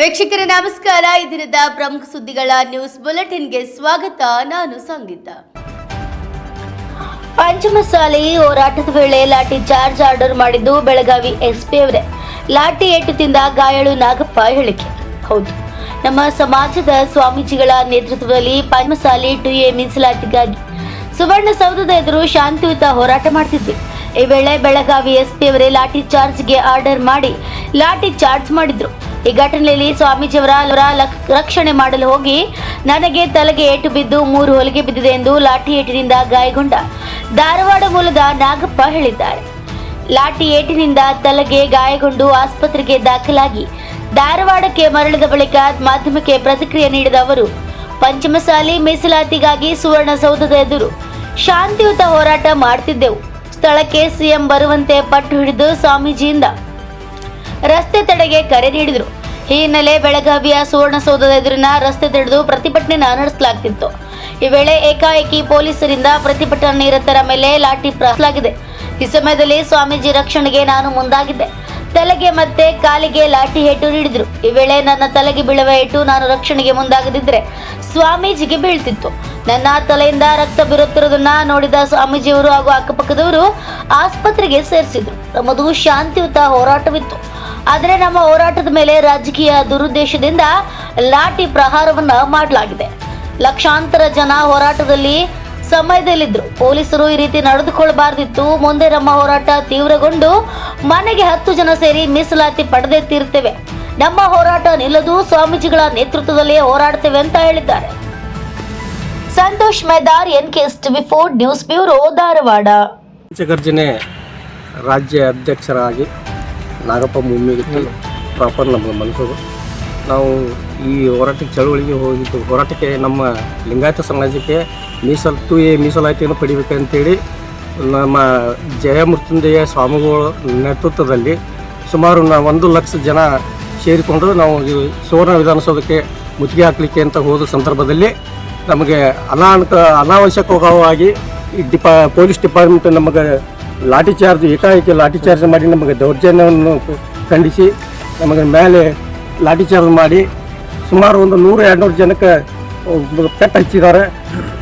ವೀಕ್ಷಕರೇ ನಮಸ್ಕಾರ. ಇದರಿಂದ ಪ್ರಮುಖ ಸುದ್ದಿಗಳ ನ್ಯೂಸ್ ಬುಲೆಟಿನ್ಗೆ ಸ್ವಾಗತ. ನಾನು ಸಂಗೀತ. ಪಂಚಮಸಾಲಿ ಹೋರಾಟದ ವೇಳೆ ಲಾಠಿ ಚಾರ್ಜ್ ಆರ್ಡರ್ ಮಾಡಿದ್ದು ಬೆಳಗಾವಿ ಎಸ್ಪಿ ಅವರೇ. ಲಾಠಿ ಏಟುತ್ತಿಂದ ಗಾಯಾಳು ನಾಗಪ್ಪ ಹೇಳಿಕೆ. ಹೌದು, ನಮ್ಮ ಸಮಾಜದ ಸ್ವಾಮೀಜಿಗಳ ನೇತೃತ್ವದಲ್ಲಿ ಪಂಚಮಸಾಲಿ 2A ಮೀಸಲಾತಿಗಾಗಿ ಸುವರ್ಣಸೌಧದ ಎದುರು ಶಾಂತಿಯುತ ಹೋರಾಟ ಮಾಡ್ತಿದ್ವಿ. ಈ ವೇಳೆ ಬೆಳಗಾವಿ ಎಸ್ಪಿ ಅವರೇ ಲಾಠಿ ಚಾರ್ಜ್ಗೆ ಆರ್ಡರ್ ಮಾಡಿ ಲಾಠಿ ಚಾರ್ಜ್ ಮಾಡಿದ್ರು. ಈ ಘಟನೆಯಲ್ಲಿ ಸ್ವಾಮೀಜಿಯವರ ರಕ್ಷಣೆ ಮಾಡಲು ಹೋಗಿ ನನಗೆ ತಲೆಗೆ ಏಟು ಬಿದ್ದು 3 ಹೊಲಿಗೆ ಬಿದ್ದಿದೆ ಎಂದು ಲಾಠಿ ಏಟಿನಿಂದ ಗಾಯಗೊಂಡ ಧಾರವಾಡ ಮೂಲದ ನಾಗಪ್ಪ ಹೇಳಿದ್ದಾರೆ. ಲಾಠಿ ಏಟಿನಿಂದ ತಲೆಗೆ ಗಾಯಗೊಂಡು ಆಸ್ಪತ್ರೆಗೆ ದಾಖಲಾಗಿ ಧಾರವಾಡಕ್ಕೆ ಮರಳಿದ ಬಳಿಕ ಮಾಧ್ಯಮಕ್ಕೆ ಪ್ರತಿಕ್ರಿಯೆ ನೀಡಿದ ಅವರು, ಪಂಚಮಸಾಲಿ ಮೀಸಲಾತಿಗಾಗಿ ಸುವರ್ಣಸೌಧದ ಎದುರು ಶಾಂತಿಯುತ ಹೋರಾಟ ಮಾಡ್ತಿದ್ದೆವು. ಸ್ಥಳಕ್ಕೆ ಸಿಎಂ ಬರುವಂತೆ ಪಟ್ಟು ಹಿಡಿದು ಸ್ವಾಮೀಜಿಯಿಂದ ರಸ್ತೆ ತಡೆಗೆ ಕರೆ ನೀಡಿದರು. ಈ ಹಿನ್ನೆಲೆ ಬೆಳಗಾವಿಯ ಸುವರ್ಣಸೌಧದ ಎದುರಿನ ರಸ್ತೆ ತಡೆದು ಪ್ರತಿಭಟನೆ ನಡೆಸಲಾಗುತ್ತಿತ್ತು. ಈ ವೇಳೆ ಏಕಾಏಕಿ ಪೊಲೀಸರಿಂದ ಪ್ರತಿಭಟನಾ ನಿರತರ ಮೇಲೆ ಲಾಠಿ ಪ್ರಯೋಗಿಸಲಾಗಿದೆ. ಈ ಸಮಯದಲ್ಲಿ ಸ್ವಾಮೀಜಿ ರಕ್ಷಣೆಗೆ ನಾನು ಮುಂದಾಗಿದ್ದೆ. ತಲೆಗೆ ಮತ್ತೆ ಕಾಲಿಗೆ ಲಾಠಿ ಏಟು ನೀಡಿದ್ರು. ಈ ವೇಳೆ ನನ್ನ ತಲೆಗೆ ಬೀಳುವ ಏಟು ನಾನು ರಕ್ಷಣೆಗೆ ಮುಂದಾಗದಿದ್ದರೆ ಸ್ವಾಮೀಜಿಗೆ ಬೀಳ್ತಿತ್ತು. ನನ್ನ ತಲೆಯಿಂದ ರಕ್ತ ಬೀರುತ್ತಿರುವುದನ್ನ ನೋಡಿದ ಸ್ವಾಮೀಜಿಯವರು ಹಾಗೂ ಅಕ್ಕಪಕ್ಕದವರು ಆಸ್ಪತ್ರೆಗೆ ಸೇರಿಸಿದ್ರು. ನಮ್ಮದು ಶಾಂತಿಯುತ ಹೋರಾಟವಿತ್ತು, ಆದರೆ ನಮ್ಮ ಹೋರಾಟದ ಮೇಲೆ ರಾಜಕೀಯ ದುರುದ್ದೇಶದಿಂದ ಲಾಠಿ ಪ್ರಹಾರವನ್ನ ಮಾಡಲಾಗಿದೆ. ಲಕ್ಷಾಂತರ ಜನ ಹೋರಾಟದಲ್ಲಿ ಸಮಯದಲ್ಲಿದ್ದರು. ಪೊಲೀಸರು ಈ ರೀತಿ ನಡೆದುಕೊಳ್ಳಬಾರ್ದಿತ್ತು. ಮುಂದೆ ನಮ್ಮ ಹೋರಾಟ ತೀವ್ರಗೊಂಡು ಮನೆಗೆ 10 ಜನ ಸೇರಿ ಮೀಸಲಾತಿ ಪಡೆದೇ ತೀರುತ್ತೇವೆ. ನಮ್ಮ ಹೋರಾಟ ನಿಲ್ಲದು. ಸ್ವಾಮೀಜಿಗಳ ನೇತೃತ್ವದಲ್ಲಿ ಹೋರಾಡ್ತೇವೆ ಅಂತ ಹೇಳಿದ್ದಾರೆ. Santosh Medar, NKSTV4 news bureau, Dharwad. ಪಂಚಗರ್ಜನೆ ರಾಜ್ಯ ಅಧ್ಯಕ್ಷರಾಗಿ ನಾಗಪ್ಪ ಮುಮ್ಮಿಗಿತ್ತು. ಪ್ರಾಪರ್ ನಮ್ಮ ಮನಸ್ಸು. ನಾವು ಈ ಹೋರಾಟಕ್ಕೆ ಚಳವಳಿಗೆ ಹೋಗಿದ್ದು, ಹೋರಾಟಕ್ಕೆ ನಮ್ಮ ಲಿಂಗಾಯತ ಸಮಾಜಕ್ಕೆ ಮೀಸಲಾತಿಯನ್ನು ಪಡಿಬೇಕಂತೇಳಿ ನಮ್ಮ ಜಯಮೃತ್ಯುಂಜಯ ಸ್ವಾಮಿಗಳ ನೇತೃತ್ವದಲ್ಲಿ ಸುಮಾರು 1 ಲಕ್ಷ ಜನ ಸೇರಿಕೊಂಡು ನಾವು ಈ ಸುವರ್ಣ ವಿಧಾನಸೌಧಕ್ಕೆ ಮುತ್ತಿಗೆ ಹಾಕಲಿಕ್ಕೆ ಅಂತ ಹೋದ ಸಂದರ್ಭದಲ್ಲಿ ನಮಗೆ ಅನಾವಶ್ಯಕವಾಗಿ ಪೊಲೀಸ್ ಡಿಪಾರ್ಟ್ಮೆಂಟ್ ನಮಗೆ ಲಾಠಿ ಚಾರ್ಜ್ ಏಕಾಏಕಿ ಲಾಠಿ ಚಾರ್ಜ್ ಮಾಡಿ ನಮಗೆ ದೌರ್ಜನ್ಯವನ್ನು ಖಂಡಿಸಿ ನಮಗೆ ಮೇಲೆ ಲಾಠಿ ಚಾರ್ಜ್ ಮಾಡಿ ಸುಮಾರು 100-200 ಜನಕ್ಕೆ ಪೆಟ್ಟು ಹಚ್ಚಿದ್ದಾರೆ.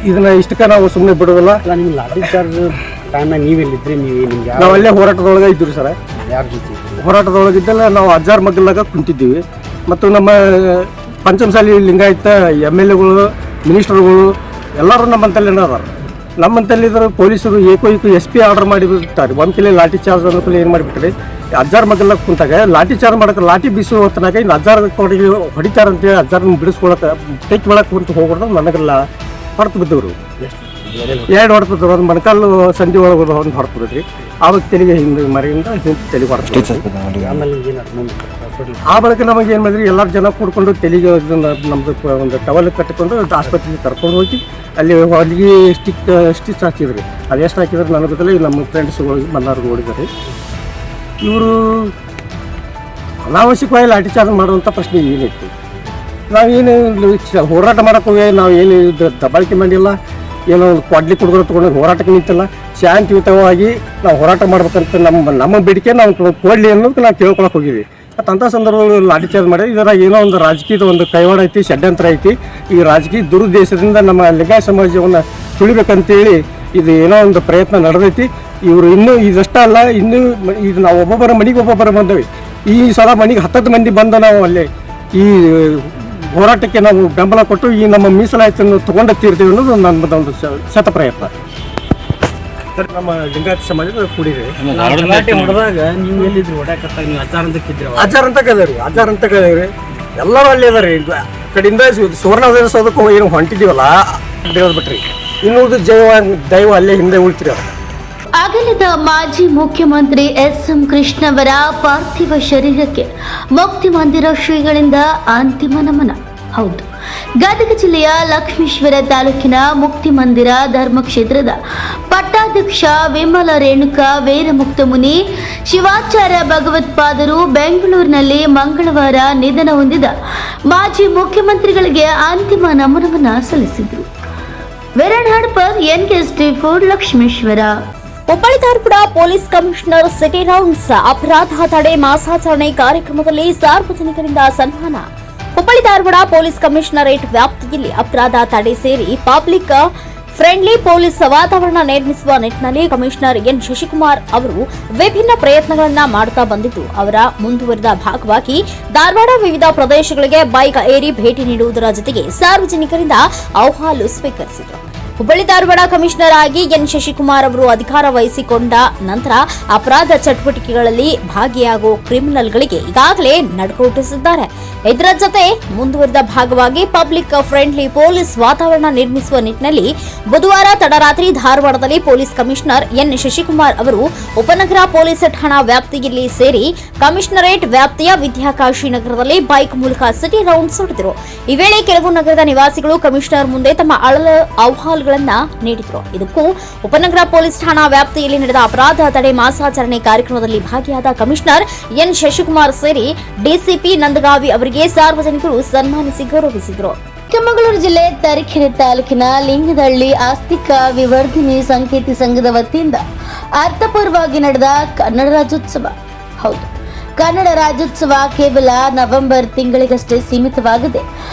ಇದನ್ನು ಇಷ್ಟಕ್ಕೆ ನಾವು ಸುಮ್ಮನೆ ಬಿಡೋದಿಲ್ಲ. ನಿಮ್ಗೆ ಲಾಠಿ ಚಾರ್ಜ್ ಟೈಮ್ನಾಗ ನೀವೆಲ್ಲಿದ್ರಿ? ನಿಮ್ಗೆ ನಾವು ಅಲ್ಲೇ ಹೋರಾಟದೊಳಗೆ ಇದ್ದೀವಿ ಸರ್. ಯಾರ ಜೊತೆ ಹೋರಾಟದೊಳಗಿದ್ದೆಲ್ಲ ನಾವು ಅಜ್ಜಾರ ಮಗ್ಗಲಾಗ ಕುಂತಿದ್ದೀವಿ. ಮತ್ತು ನಮ್ಮ ಪಂಚಮಸಾಲಿ ಲಿಂಗಾಯತ MLAಗಳು, ಮಿನಿಸ್ಟರ್ಗಳು ಎಲ್ಲರೂ ನಮ್ಮಂತಲ್ಲಿ ಅದಾರ. ನಮ್ಮಂತಲ್ಲಿ ಇದ್ರೆ ಪೊಲೀಸರು ಏಕೋ SP ಆರ್ಡರ್ ಮಾಡಿಬಿಡ್ತಾರೆ. ಒಂದು ಕಿಲೋ ಲಾಠಿ ಚಾರ್ಜ್ ಅನ್ನೋ ಏನು ಮಾಡಿಬಿಟ್ರಿ, ಅಜ್ಜಾರ ಮಗ್ಗಲಾಗ ಕುಂತಾಗ ಲಾಠಿ ಚಾರ್ಜ್ ಮಾಡೋಕೆ ಲಾಠಿ ಬೀಸುವ ಹೊತ್ತನಾಗ ಇನ್ನು ಅಜ್ಜಾರ ಕೊಡಿಗೆ ಹೊಡಿತಾರಂತೇಳಿ ಅಜ್ಜಾರನ್ನ ಬಿಡಿಸ್ಕೊಳಕ್ಕೆ ತೆಕ್ಕಿ ಒಳಗೆ ಕುಂತು ಹೋಗ್ಬಿಡ್ದು ನನಗೆಲ್ಲ ಹೊರತು ಬಿದ್ದವರು. 2 ಹೊಡೆದ್ರು. ಒಂದು ಮೊಣಕಾಲು ಸಂಧಿ ಒಳಗೆ ಒಂದು ಹೊರತು ಬಿದ್ರಿ. ಆವಾಗ ತೆಲಿಗೆ ಹಿಂದೆ ಮರೆಯಿಂದ ತೆಲಿಗೆ ಹೊರತು. ಆ ಬಳಿಕ ನಮಗೆ ಏನು ಮಾಡಿದ್ರಿ, ಎಲ್ಲರೂ ಜನ ಕೂಡ್ಕೊಂಡು ತೆಲಿಗೆ ನಮ್ಮದು ಒಂದು ಟವಲ್ ಕಟ್ಟಿಕೊಂಡು ಆಸ್ಪತ್ರೆಗೆ ಕರ್ಕೊಂಡು ಹೋಗಿ ಅಲ್ಲಿ ಹೊಲಿಗೆ ಸ್ಟಿಚ್ ಹಾಕಿದ್ರಿ. ಅದೆಷ್ಟು ಹಾಕಿದ್ರೆ ನನಗೆ ಗೊತ್ತಿಲ್ಲ. ನಮ್ಮ ಫ್ರೆಂಡ್ಸ್ಗಳಿಗೆ ಮನ್ನಾರ್ಗೆ ಓಡಿದ್ದಾರೆ. ಇವರು ಅನಾವಶ್ಯಕವಾಗಿ ಲಾಠಿ ಚಾರ್ಜ್ ಮಾಡುವಂಥ ಪ್ರಶ್ನೆ ಏನಿತ್ತು. ನಾವೇನು ಹೋರಾಟ ಮಾಡೋಕೆ ಹೋಗಿ ನಾವು ಏನು ದಬ್ಬಾಳಿಕೆ ಮಾಡಿಲ್ಲ, ಏನೋ ಒಂದು ಕೊಡ್ಲಿ ಕುಡಿದ್ರೆ ತೊಗೊಂಡು ಹೋರಾಟಕ್ಕೆ ನಿಂತಿಲ್ಲ. ಶಾಂತಿಯುತವಾಗಿ ನಾವು ಹೋರಾಟ ಮಾಡ್ಬೇಕಂತ ನಮ್ಮ ಬೇಡಿಕೆ ನಾವು ಕೊಡಲಿ ಅನ್ನೋದಕ್ಕೆ ನಾವು ಕೇಳ್ಕೊಳಕ್ಕೆ ಹೋಗಿದ್ವಿ. ಮತ್ತು ಅಂಥ ಸಂದರ್ಭಗಳು ಲಾಠಿ ಚಾರ್ಜ್ ಮಾಡಿ ಇದ್ರಾಗ ಏನೋ ಒಂದು ರಾಜಕೀಯದ ಒಂದು ಕೈವಾಡ ಐತಿ, ಷಡ್ಯಂತ್ರ ಐತಿ. ಈ ರಾಜಕೀಯ ದುರುದ್ದೇಶದಿಂದ ನಮ್ಮ ಲಿಂಗಾಯತ ಸಮಾಜವನ್ನು ತುಳಿಬೇಕಂತೇಳಿ ಇದು ಏನೋ ಒಂದು ಪ್ರಯತ್ನ ನಡೆದೈತಿ. ಇವರು ಇನ್ನೂ ಇದಷ್ಟೇ ಅಲ್ಲ, ಇನ್ನೂ ಇದು ನಾವು ಒಬ್ಬೊಬ್ಬರ ಮನೆಗೆ ಬಂದವಿ. ಈ ಸಲ ಮನೆಗೆ 10 ಮಂದಿ ಬಂದ ನಾವು ಅಲ್ಲಿ ಈ ಹೋರಾಟಕ್ಕೆ ನಾವು ಬೆಂಬಲ ಕೊಟ್ಟು ಈ ನಮ್ಮ ಮೀಸಲಾತಿಯನ್ನು ತಗೊಂಡು ತೀರ್ತೀವಿ ಅನ್ನೋದು ನಮ್ಮದೊಂದು ಶತ ಪ್ರಯತ್ನ. ನಮ್ಮ ಲಿಂಗಾಯತ ಸಮಾಜದ ಕೂಡಿದೆ. ಹೊಡೆದಾಗ ನೀವು ಎಲ್ಲಿದ್ರಿ? ಹೊಡ್ಯಾಕತ್ತಾಗ ನೀವು ಅಜ್ಜಾರ್ ಅಂತ ಕದೇವ್ರಿ. ಎಲ್ಲರೂ ಅಲ್ಲಿ ಅದಾರಿ. ಕಡೆಯಿಂದ ಸುವರ್ಣ ವಿಧಾನಸೌಧಕ್ಕೆ ಏನು ಹೊಂಟಿದ್ದೀವಲ್ಲ ಬಿಟ್ರಿ, ಇನ್ನೂರು ದೈವ ಅಲ್ಲೇ ಹಿಂದೆ ಉಳ್ತಿರಿ. ಅಗಲಿದ ಮಾಜಿ ಮುಖ್ಯಮಂತ್ರಿ SM ಕೃಷ್ಣವರ ಪಾರ್ಥಿವ ಶರೀರಕ್ಕೆ ಮುಕ್ತಿ ಮಂದಿರ ಶ್ರೀಗಳಿಂದ ಅಂತಿಮ ನಮನ. ಹೌದು, ಗದಗ ಜಿಲ್ಲೆಯ ಲಕ್ಷ್ಮೀಶ್ವರ ತಾಲೂಕಿನ ಮುಕ್ತಿ ಮಂದಿರ ಧರ್ಮಕ್ಷೇತ್ರದ ಪಟ್ಟಾಧ್ಯಕ್ಷ ವಿಮಲ ರೇಣುಕಾ ವೀರಮುಕ್ತ ಮುನಿ ಶಿವಾಚಾರ್ಯ ಭಗವತ್ಪಾದರು ಬೆಂಗಳೂರಿನಲ್ಲಿ ಮಂಗಳವಾರ ನಿಧನ ಹೊಂದಿದ ಮಾಜಿ ಮುಖ್ಯಮಂತ್ರಿಗಳಿಗೆ ಅಂತಿಮ ನಮನವನ್ನು ಸಲ್ಲಿಸಿದರು. Veeranna Hadapad, NKSTV4 Lakshmeshwar. Hubballi Dharwad police commissioner city rounds ಅಪರಾಧ ತಡೆ ಮಾಸಾಚರಣೆ ಕಾರ್ಯಕ್ರಮದಲ್ಲಿ ಸಾರ್ವಜನಿಕರಿಂದ ಸನ್ಮಾನ. ಹುಬ್ಬಳ್ಳಿ ಧಾರವಾಡ ಪೊಲೀಸ್ ಕಮಿಷನರೇಟ್ ವ್ಯಾಪ್ತಿಯಲ್ಲಿ ಅಪರಾಧ ತಡೆ ಸೇರಿ ಪಬ್ಲಿಕ್ ಫ್ರೆಂಡ್ಲಿ ಪೊಲೀಸ್ ವಾತಾವರಣ ನಿರ್ಮಿಸುವ ನಿಟ್ಟಿನಲ್ಲಿ ಕಮಿಷನರ್ ಎನ್ ಶಶಿಕುಮಾರ್ ಅವರು ವಿಭಿನ್ನ ಪ್ರಯತ್ನಗಳನ್ನ ಮಾಡುತ್ತಾ ಬಂದಿದ್ದು, ಅವರ ಮುಂದುವರಿದ ಭಾಗವಾಗಿ ಧಾರವಾಡ ವಿವಿಧ ಪ್ರದೇಶಗಳಿಗೆ ಬೈಕ್ ಏರಿ ಭೇಟಿ ನೀಡುವುದರ ಜೊತೆಗೆ ಸಾರ್ವಜನಿಕರಿಂದ ಅಹವಾಲು ಸ್ವೀಕರಿಸಿದರು. ಹುಬ್ಬಳ್ಳಿ ಧಾರವಾಡ ಕಮಿಷನರ್ ಆಗಿ ಎನ್ ಶಶಿಕುಮಾರ್ ಅವರು ಅಧಿಕಾರ ವಹಿಸಿಕೊಂಡ ನಂತರ ಅಪರಾಧ ಚಟುವಟಿಕೆಗಳಲ್ಲಿ ಭಾಗಿಯಾಗುವ ಕ್ರಿಮಿನಲ್ಗಳಿಗೆ ಈಗಾಗಲೇ ನಡುಕ ಹುಟ್ಟಿಸಿದ್ದಾರೆ. ಇದರ ಜೊತೆ ಮುಂದುವರಿದ ಭಾಗವಾಗಿ ಪಬ್ಲಿಕ್ ಫ್ರೆಂಡ್ಲಿ ಪೊಲೀಸ್ ವಾತಾವರಣ ನಿರ್ಮಿಸುವ ನಿಟ್ಟಿನಲ್ಲಿ ಬುಧವಾರ ತಡರಾತ್ರಿ ಧಾರವಾಡದಲ್ಲಿ ಪೊಲೀಸ್ ಕಮಿಷನರ್ ಎನ್ ಶಶಿಕುಮಾರ್ ಅವರು ಉಪನಗರ ಪೊಲೀಸ್ ಠಾಣಾ ವ್ಯಾಪ್ತಿಯಲ್ಲಿ ಸೇರಿ ಕಮಿಷನರೇಟ್ ವ್ಯಾಪ್ತಿಯ ವಿದ್ಯಾಕಾಶಿ ನಗರದಲ್ಲಿ ಬೈಕ್ ಮೂಲಕ ಸಿಟಿ ರೌಂಡ್ಸ್ ಹೊಡೆದರು. ಈ ವೇಳೆ ಕೆಲವು ನಗರದ ನಿವಾಸಿಗಳು ಕಮಿಷನರ್ ಮುಂದೆ ತಮ್ಮ ಅಹವಾಲುಗಳನ್ನು ನೀಡಿದರು. ಇದಕ್ಕೂ ಉಪನಗರ ಪೊಲೀಸ್ ಠಾಣಾ ವ್ಯಾಪ್ತಿಯಲ್ಲಿ ನಡೆದ ಅಪರಾಧ ತಡೆ ಮಾಸಾಚರಣೆ ಕಾರ್ಯಕ್ರಮದಲ್ಲಿ ಭಾಗಿಯಾದ ಕಮಿಷನರ್ ಎನ್ ಶಶಿಕುಮಾರ್ ಸೇರಿ ಡಿಸಿಪಿ ನಂದಗಾವಿ ಅವರಿಗೆ ಸಾರ್ವಜನಿಕರು ಸನ್ಮಾನಿಸಿ ಗೌರವಿಸಿದರು. ಚಿಕ್ಕಮಗಳೂರು ಜಿಲ್ಲೆ ತರೀಕೆರೆ ತಾಲೂಕಿನ ಲಿಂಗದಹಳ್ಳಿ ಆಸ್ತಿಕ ವಿವರ್ಧಿನಿ ಸಂಕೇತಿ ಸಂಘದ ವತಿಯಿಂದ ಅರ್ಥಪೂರ್ವವಾಗಿ ನಡೆದ ಕನ್ನಡ ರಾಜ್ಯೋತ್ಸವ. ಹೌದು, ಕನ್ನಡ ರಾಜ್ಯೋತ್ಸವ ಕೇವಲ ನವೆಂಬರ್ ತಿಂಗಳಿಗಷ್ಟೇ ಸೀಮಿತವಾಗದೆ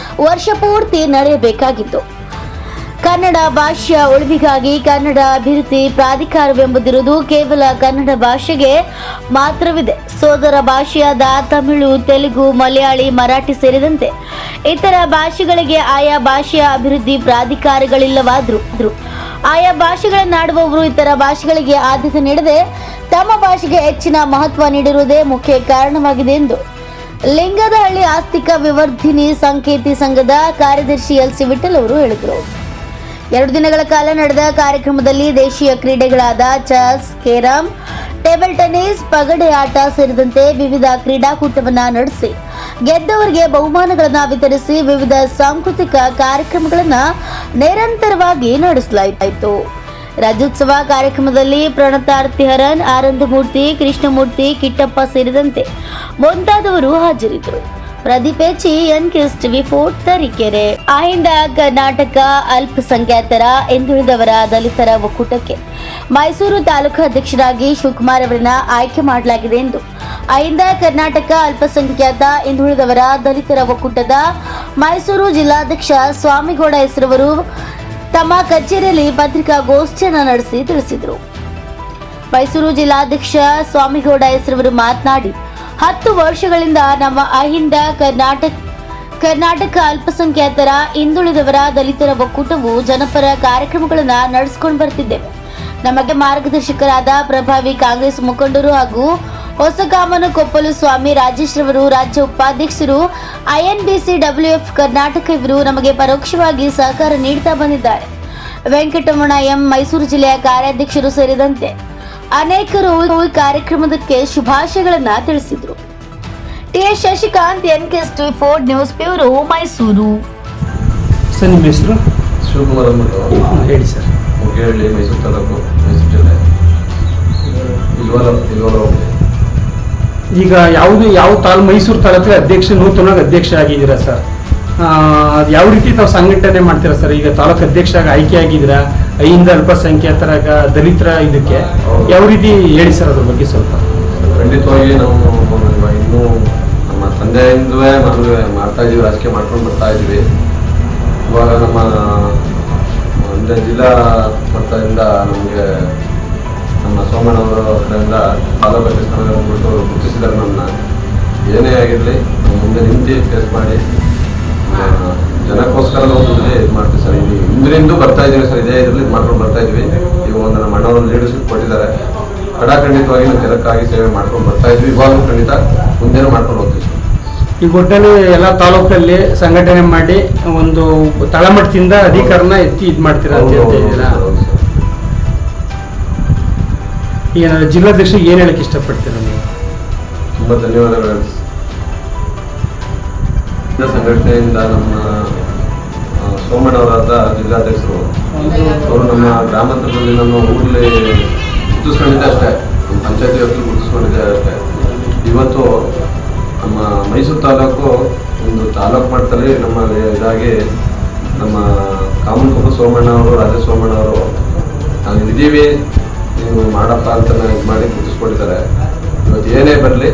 ವರ್ಷ ಪೂರ್ತಿ ನಡೆಯಬೇಕಾಗಿತ್ತು. ಕನ್ನಡ ಭಾಷೆಯ ಉಳಿವಿಗಾಗಿ ಕನ್ನಡ ಅಭಿವೃದ್ಧಿ ಪ್ರಾಧಿಕಾರವೆಂಬುದಿರುವುದು ಕೇವಲ ಕನ್ನಡ ಭಾಷೆಗೆ ಮಾತ್ರವಿದೆ. ಸೋದರ ಭಾಷೆಯಾದ ತಮಿಳು, ತೆಲುಗು, ಮಲಯಾಳಿ, ಮರಾಠಿ ಸೇರಿದಂತೆ ಇತರ ಭಾಷೆಗಳಿಗೆ ಆಯಾ ಭಾಷೆಯ ಅಭಿವೃದ್ಧಿ ಪ್ರಾಧಿಕಾರಗಳಿಲ್ಲವಾದರೂ ಆಯಾ ಭಾಷೆಗಳನ್ನಾಡುವವರು ಇತರ ಭಾಷೆಗಳಿಗೆ ಆದ್ಯತೆ ನೀಡದೆ ತಮ್ಮ ಭಾಷೆಗೆ ಹೆಚ್ಚಿನ ಮಹತ್ವ ನೀಡಿರುವುದೇ ಮುಖ್ಯ ಕಾರಣವಾಗಿದೆ ಎಂದು ಲಿಂಗದಹಳ್ಳಿ ಆಸ್ತಿಕ ವಿವರ್ಧಿನಿ ಸಂಕೇತಿ ಸಂಘದ ಕಾರ್ಯದರ್ಶಿ ಎಲ್ಸಿ ವಿಠಲ್ ಅವರು ಹೇಳಿದರು. 2 ದಿನಗಳ ಕಾಲ ನಡೆದ ಕಾರ್ಯಕ್ರಮದಲ್ಲಿ ದೇಶೀಯ ಕ್ರೀಡೆಗಳಾದ ಚೆಸ್, ಕೇರಂ, ಟೇಬಲ್ ಟೆನ್ನಿಸ್, ಪಗಡೆ ಆಟ ಸೇರಿದಂತೆ ವಿವಿಧ ಕ್ರೀಡಾಕೂಟವನ್ನು ನಡೆಸಿ ಗೆದ್ದವರಿಗೆ ಬಹುಮಾನಗಳನ್ನು ವಿತರಿಸಿ ವಿವಿಧ ಸಾಂಸ್ಕೃತಿಕ ಕಾರ್ಯಕ್ರಮಗಳನ್ನು ನಿರಂತರವಾಗಿ ನಡೆಸಲಾಯಿತು. ರಾಜ್ಯೋತ್ಸವ ಕಾರ್ಯಕ್ರಮದಲ್ಲಿ ಪ್ರಣತಾರ್ತಿ ಹರನ್, ಆನಂದಮೂರ್ತಿ, ಕೃಷ್ಣಮೂರ್ತಿ, ಕಿಟ್ಟಪ್ಪ ಸೇರಿದಂತೆ ಮುಂತಾದವರು ಹಾಜರಿದ್ದರು. Pradeep H, NKS TV 4 Tarikere. AHINDA Karnataka ಅಲ್ಪಸಂಖ್ಯಾತರ ಹಿಂದುಳಿದವರ ದಲಿತರ ಒಕ್ಕೂಟಕ್ಕೆ ಮೈಸೂರು ತಾಲೂಕು ಅಧ್ಯಕ್ಷರಾಗಿ ಶಿವಕುಮಾರ್ ಅವರನ್ನ ಆಯ್ಕೆ ಮಾಡಲಾಗಿದೆ ಎಂದು ಅಹಿಂದ ಕರ್ನಾಟಕ ಅಲ್ಪಸಂಖ್ಯಾತ ಹಿಂದುಳಿದವರ ದಲಿತರ ಒಕ್ಕೂಟದ ಮೈಸೂರು ಜಿಲ್ಲಾಧ್ಯಕ್ಷ ಸ್ವಾಮಿಗೌಡ ಹೆಸರವರು ತಮ್ಮ ಕಚೇರಿಯಲ್ಲಿ ಪತ್ರಿಕಾಗೋಷ್ಠಿಯನ್ನು ನಡೆಸಿ ತಿಳಿಸಿದರು. ಮೈಸೂರು ಜಿಲ್ಲಾಧ್ಯಕ್ಷ ಸ್ವಾಮಿಗೌಡ ಹೆಸರವರು ಮಾತನಾಡಿ, 10 ವರ್ಷಗಳಿಂದ ನಮ್ಮ ಅಹಿಂದ ಕರ್ನಾಟಕ ಅಲ್ಪಸಂಖ್ಯಾತರ ಹಿಂದುಳಿದವರ ದಲಿತರ ಒಕ್ಕೂಟವು ಜನಪರ ಕಾರ್ಯಕ್ರಮಗಳನ್ನು ನಡೆಸಿಕೊಂಡು ಬರ್ತಿದ್ದೇವೆ. ನಮಗೆ ಮಾರ್ಗದರ್ಶಕರಾದ ಪ್ರಭಾವಿ ಕಾಂಗ್ರೆಸ್ ಮುಖಂಡರು ಹಾಗೂ ಹೊಸಕಾಮನಕೊಪ್ಪಲು ಸ್ವಾಮಿ ರಾಜೇಶ್ ರವರು ರಾಜ್ಯ ಉಪಾಧ್ಯಕ್ಷರು, INBCWF ಕರ್ನಾಟಕ ಇವರು ನಮಗೆ ಪರೋಕ್ಷವಾಗಿ ಸಹಕಾರ ನೀಡುತ್ತಾ ಬಂದಿದ್ದಾರೆ. ವೆಂಕಟರಮಣ ಎಂ ಮೈಸೂರು ಜಿಲ್ಲೆಯ ಕಾರ್ಯಾಧ್ಯಕ್ಷರು ಸೇರಿದಂತೆ ಅನೇಕರು ಈ ಕಾರ್ಯಕ್ರಮಕ್ಕೆ ಶುಭಾಶಯಗಳನ್ನು ತಿಳಿಸಿದರು. T S Shashikant, N K S TV 4 news bureau, Mysuru. Sir, ನಿಮ್ಮ ಹೆಸರು? ಶಿವಕುಮಾರ್ ಅಂದ್ಬಿಟ್ಟು. ಹೇಳಿ ಸರ್. ಮುಗೇಹಳ್ಳಿ, ಮೈಸೂರು ತಾಲೂಕು, ಮೈಸೂರು ಜಿಲ್ಲೆ. ಇಲ್ವಾಲ ಈಗ ಯಾವ ಮೈಸೂರು ತಾಲೂಕಿನ ನೂತನವಾಗಿ ಅಧ್ಯಕ್ಷ ಆಗಿದ್ದೀರಾ ಸರ್? ಅದು ಯಾವ ರೀತಿ ತಾವು ಸಂಘಟನೆ ಮಾಡ್ತೀರಾ ಸರ್? ಈಗ ತಾಲೂಕು ಅಧ್ಯಕ್ಷರಾಗಿ ಆಯ್ಕೆ ಆಗಿದ್ದೀರಾ, ಅಹಿಂದ ಅಲ್ಪಸಂಖ್ಯಾತರ ದಲಿತರ ಇದಕ್ಕೆ ಯಾವ ರೀತಿ ಹೇಳಿ ಸರ್ ಅದ್ರ ಬಗ್ಗೆ ಸ್ವಲ್ಪ? ಖಂಡಿತವಾಗಿ ನಾವು ಇನ್ನೂ ನಮ್ಮ ತಂದೆಯಿಂದಲೇ ಮಾಡ್ತಾ ಇದ್ದೀವಿ, ರಾಜಕೀಯ ಮಾಡ್ಕೊಂಡು ಬರ್ತಾ ಇದ್ದೀವಿ. ಇವಾಗ ನಮ್ಮ ಜಿಲ್ಲಾ ಮಟ್ಟದಿಂದ ನಮಗೆ ನಮ್ಮ ಸೋಮಣ್ಣವರ ಕಡೆಯಿಂದ ತಾಲೂಕು ಅಧ್ಯಕ್ಷರು ಅಂದ್ಬಿಟ್ಟು ಗುರುತಿಸಿದ್ದಾರೆ. ನಮ್ಮನ್ನ ಏನೇ ಆಗಿರಲಿ ಮುಂದೆ ನಿಂತು ಫೇಸ್ ಮಾಡಿ ಜನಕ್ಕೋಸ್ಕರ ನಾವು ಇದು ಮಾಡ್ತೀವಿ ಸರ್. ಇಂದಿನಿಂದ ಬರ್ತಾ ಇದ್ದೀವಿ ಸರ್, ಇದೇ ಇದರಲ್ಲಿ ಇದು ಮಾಡ್ಕೊಂಡು ಬರ್ತಾ ಇದ್ವಿ. ಈಗ ಒಂದು ನಮ್ಮ ಅಣ್ಣವರು ಲೀಡರ್ಶಿಪ್ ಕೊಟ್ಟಿದ್ದಾರೆ. ಖಂಡಿತವಾಗಿ ನಾವು ಜನಕ್ಕಾಗಿ ಸೇವೆ ಮಾಡ್ಕೊಂಡು ಬರ್ತಾ ಇದ್ವಿ. ಇವಾಗಲೂ ಖಂಡಿತ ಮುಂದೆನೂ ಮಾಡ್ಕೊಂಡು ಹೋಗ್ತೀವಿ ಸರ್. ಈಗ ಒಟ್ಟಲ್ಲಿ ಎಲ್ಲ ತಾಲೂಕಲ್ಲಿ ಸಂಘಟನೆ ಮಾಡಿ ಒಂದು ತಳಮಟ್ಟದಿಂದ ಅಧಿಕಾರನ ಎತ್ತಿ ಇದು ಮಾಡ್ತೀರಾ ಅಂತ ಹೇಳ್ತಿದ್ದೀರಾ? ಈಗ ಜಿಲ್ಲಾಧ್ಯಕ್ಷರಿಗೆ ಏನು ಹೇಳಕ್ಕೆ ಇಷ್ಟಪಡ್ತೀರಾ ನೀವು? ತುಂಬ ಧನ್ಯವಾದಗಳು. ಸಂಘಟನೆಯಿಂದ ನಮ್ಮ ಸೋಮಣ್ಣವರಾದ ಜಿಲ್ಲಾಧ್ಯಕ್ಷರು ಅವರು ನಮ್ಮ ಗ್ರಾಮಾಂತರದಲ್ಲಿ ನಮ್ಮ ಊರಲ್ಲಿ ಗುರುತಿಸ್ಕೊಂಡಿದ್ದೆ ಅಷ್ಟೇ, ನಮ್ಮ ಪಂಚಾಯತಿ ವ್ಯಾಪ್ತಿ ಗುರುತಿಸ್ಕೊಂಡಿದ್ದೆ ಅಷ್ಟೇ. ಇವತ್ತು ನಮ್ಮ ಮೈಸೂರು ತಾಲೂಕು ಒಂದು ತಾಲೂಕು ಮಟ್ಟದಲ್ಲಿ ನಮ್ಮ ಇದಾಗಿ ನಮ್ಮ ಕಾಮನಕೊಪ್ಪ ಸೋಮಣ್ಣವರು, ರಾಜೇಶ್ ಸೋಮಣ್ಣವರು ನಾವು ಇದ್ದೀವಿ ನೀವು ಮಾಡಪ್ಪ ಅಂತ ಇದು ಮಾಡಿ ಗುರುತಿಸ್ಕೊಂಡಿದ್ದಾರೆ. ಇವತ್ತು ಏನೇ ಬರಲಿ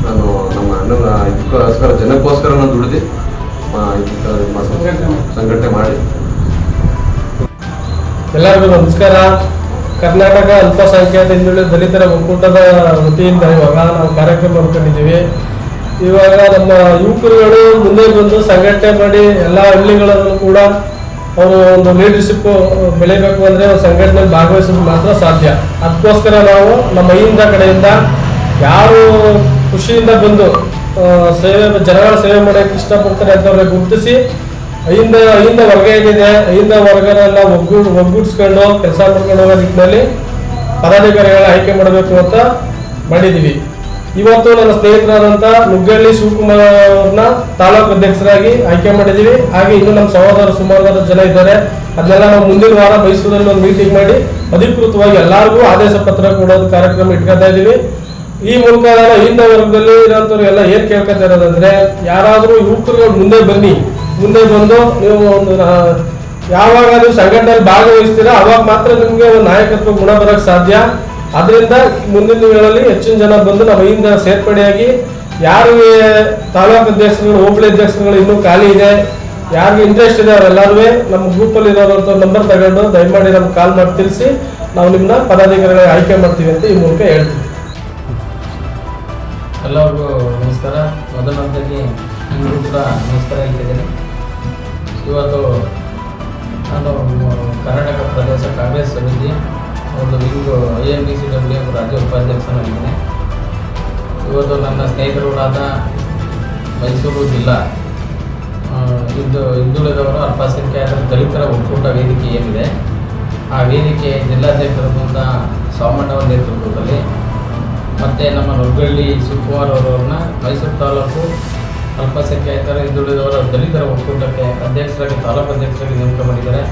ನಾನು ನಮ್ಮ ಅಣ್ಣನ ಇದಕ್ಕೋಸ್ಕರ ಜನಕ್ಕೋಸ್ಕರ ನಾನು ದುಡಿದು ಸಂಘಟನೆ ಮಾಡಿ. ಎಲ್ಲರಿಗೂ ನಮಸ್ಕಾರ. ಕರ್ನಾಟಕ ಅಲ್ಪಸಂಖ್ಯಾತ ಹಿಂದುಳಿದ ದಲಿತರ ಒಕ್ಕೂಟದ ವತಿಯಿಂದ ಇವಾಗ ನಾವು ಕಾರ್ಯಕ್ರಮ ಹಮ್ಮಿಕೊಂಡಿದ್ದೀವಿ. ಇವಾಗ ನಮ್ಮ ಯುವಕರುಗಳು ಮುಂದೆ ಬಂದು ಸಂಘಟನೆ ಮಾಡಿ ಎಲ್ಲ ಹಳ್ಳಿಗಳಲ್ಲೂ ಕೂಡ ಅವರು ಒಂದು ಲೀಡರ್ಶಿಪ್ ಬೆಳಿಬೇಕು ಅಂದರೆ ಒಂದು ಸಂಘಟನೆಯಲ್ಲಿ ಭಾಗವಹಿಸೋದು ಮಾತ್ರ ಸಾಧ್ಯ. ಅದಕ್ಕೋಸ್ಕರ ನಾವು ನಮ್ಮ ಕಡೆಯಿಂದ ಯಾರು ಖುಷಿಯಿಂದ ಬಂದು ಜನಗಳ ಸೇವೆ ಮಾಡೋಕ್ಕೆ ಇಷ್ಟಪಡ್ತಾರೆ ಅಂತವ್ರಿಗೆ ಗುರುತಿಸಿ ಐಯಿಂದ ವರ್ಗ ಏನಿದೆ ವರ್ಗನೆಲ್ಲ ಒಗ್ಗೂಡಿಸ್ಕೊಂಡು ಕೆಲಸ ಮಾಡ್ಕೊಂಡು ಹೋಗೋ ನಿಟ್ಟಿನಲ್ಲಿ ಪದಾಧಿಕಾರಿಗಳ ಆಯ್ಕೆ ಮಾಡಬೇಕು ಅಂತ ಮಾಡಿದ್ದೀವಿ. ಇವತ್ತು ನನ್ನ ಸ್ನೇಹಿತರಾದಂಥ ನುಗ್ಗಳ್ಳಿ ಶಿವಕುಮಾರ್ ಅವ್ರನ್ನ ತಾಲೂಕು ಅಧ್ಯಕ್ಷರಾಗಿ ಆಯ್ಕೆ ಮಾಡಿದ್ದೀವಿ. ಹಾಗೆ ಇನ್ನು ನಮ್ಮ ಸಹೋದರ ಸುಮಾರು ಜನ ಇದ್ದಾರೆ. ಅದನ್ನೆಲ್ಲ ನಾವು ಮುಂದಿನ ವಾರ ಮೈಸೂರಲ್ಲಿ ಒಂದು ಮೀಟಿಂಗ್ ಮಾಡಿ ಅಧಿಕೃತವಾಗಿ ಎಲ್ಲರಿಗೂ ಆದೇಶ ಪತ್ರ ಕೊಡೋದು ಕಾರ್ಯಕ್ರಮ ಇಟ್ಕೊತಾ ಇದ್ದೀವಿ. ಈ ಮೂಲಕ ಹಿಂದ ವರ್ಗದಲ್ಲಿ ಇರೋಂಥವ್ರಿಗೆಲ್ಲ ಏನ್ ಕೇಳ್ಕೊತಾ ಇರೋದಂದ್ರೆ, ಯಾರಾದರೂ ಯುವಕರುಗಳು ಮುಂದೆ ಬಂದು ನೀವು ಒಂದು ಯಾವಾಗ ನೀವು ಸಂಘಟನೆಯಲ್ಲಿ ಭಾಗವಹಿಸ್ತೀರಾ ಅವಾಗ ಮಾತ್ರ ನಿಮಗೆ ಒಂದು ನಾಯಕತ್ವ ಗುಣ ಬರೋಕ್ಕೆ ಸಾಧ್ಯ. ಅದರಿಂದ ಮುಂದಿನ ದಿನಗಳಲ್ಲಿ ಹೆಚ್ಚಿನ ಜನ ಬಂದು ನಾವು ಹಿಂದ ಸೇರ್ಪಡೆಯಾಗಿ ಯಾರಿಗೆ ತಾಲೂಕು ಅಧ್ಯಕ್ಷರುಗಳು ಹೋಬಳಿ ಅಧ್ಯಕ್ಷರುಗಳು ಇನ್ನೂ ಖಾಲಿ ಇದೆ, ಯಾರಿಗೆ ಇಂಟ್ರೆಸ್ಟ್ ಇದೆ ಅವರೆಲ್ಲರೂ ನಮ್ಮ ಗ್ರೂಪಲ್ಲಿ ಇರೋವಂಥ ನಂಬರ್ ತಗೊಂಡು ದಯಮಾಡಿ ನಮ್ಗೆ ಕಾಲ್ ಮಾಡಿ ತಿಳಿಸಿ ನಾವು ನಿಮ್ಮನ್ನ ಪದಾಧಿಕಾರಿಗಳಿಗೆ ಆಯ್ಕೆ ಮಾಡ್ತೀವಿ ಅಂತ ಈ ಮೂಲಕ ಹೇಳ್ತೀವಿ. ಎಲ್ಲರಿಗೂ ನಮಸ್ಕಾರ. ಮೊದಲನೇದಾಗಿ ನಿಮಗೂ ಕೂಡ ನಮಸ್ಕಾರ ಹೇಳ್ತಿದ್ದೀನಿ. ಇವತ್ತು ನಾನು ಕರ್ನಾಟಕ ಪ್ರದೇಶ ಕಾಂಗ್ರೆಸ್ ಸಮಿತಿ ಒಂದು ವಿಂಗು AMBCW ರಾಜ್ಯ ಉಪಾಧ್ಯಕ್ಷನಾಗಿದ್ದೀನಿ. ಇವತ್ತು ನನ್ನ ಸ್ನೇಹಿತರುಗಳಾದ ಮೈಸೂರು ಜಿಲ್ಲಾ ಹಿಂದುಳಿದವರು ಅಲ್ಪಸಂಖ್ಯಾತರ ದಲಿತರ ಒಕ್ಕೂಟ ವೇದಿಕೆ ಏನಿದೆ, ಆ ವೇದಿಕೆ ಜಿಲ್ಲಾಧ್ಯಕ್ಷರಾದ ಸೋಮಣ್ಣವರ ನೇತೃತ್ವದಲ್ಲಿ ಮತ್ತು ನಮ್ಮ ನುಗ್ಗಳ್ಳಿ ಶಿವಕುಮಾರ್ ಅವರವ್ರನ್ನ ಮೈಸೂರು ತಾಲೂಕು ಅಲ್ಪಸಂಖ್ಯಾತರ ಹಿಂದುಳಿದವರ ದಲಿತರ ಒಕ್ಕೂಟಕ್ಕೆ ಅಧ್ಯಕ್ಷರಾಗಿ ತಾಲೂಕು ಅಧ್ಯಕ್ಷರಾಗಿ ನೇಮಕ ಮಾಡಿದ್ದಾರೆ.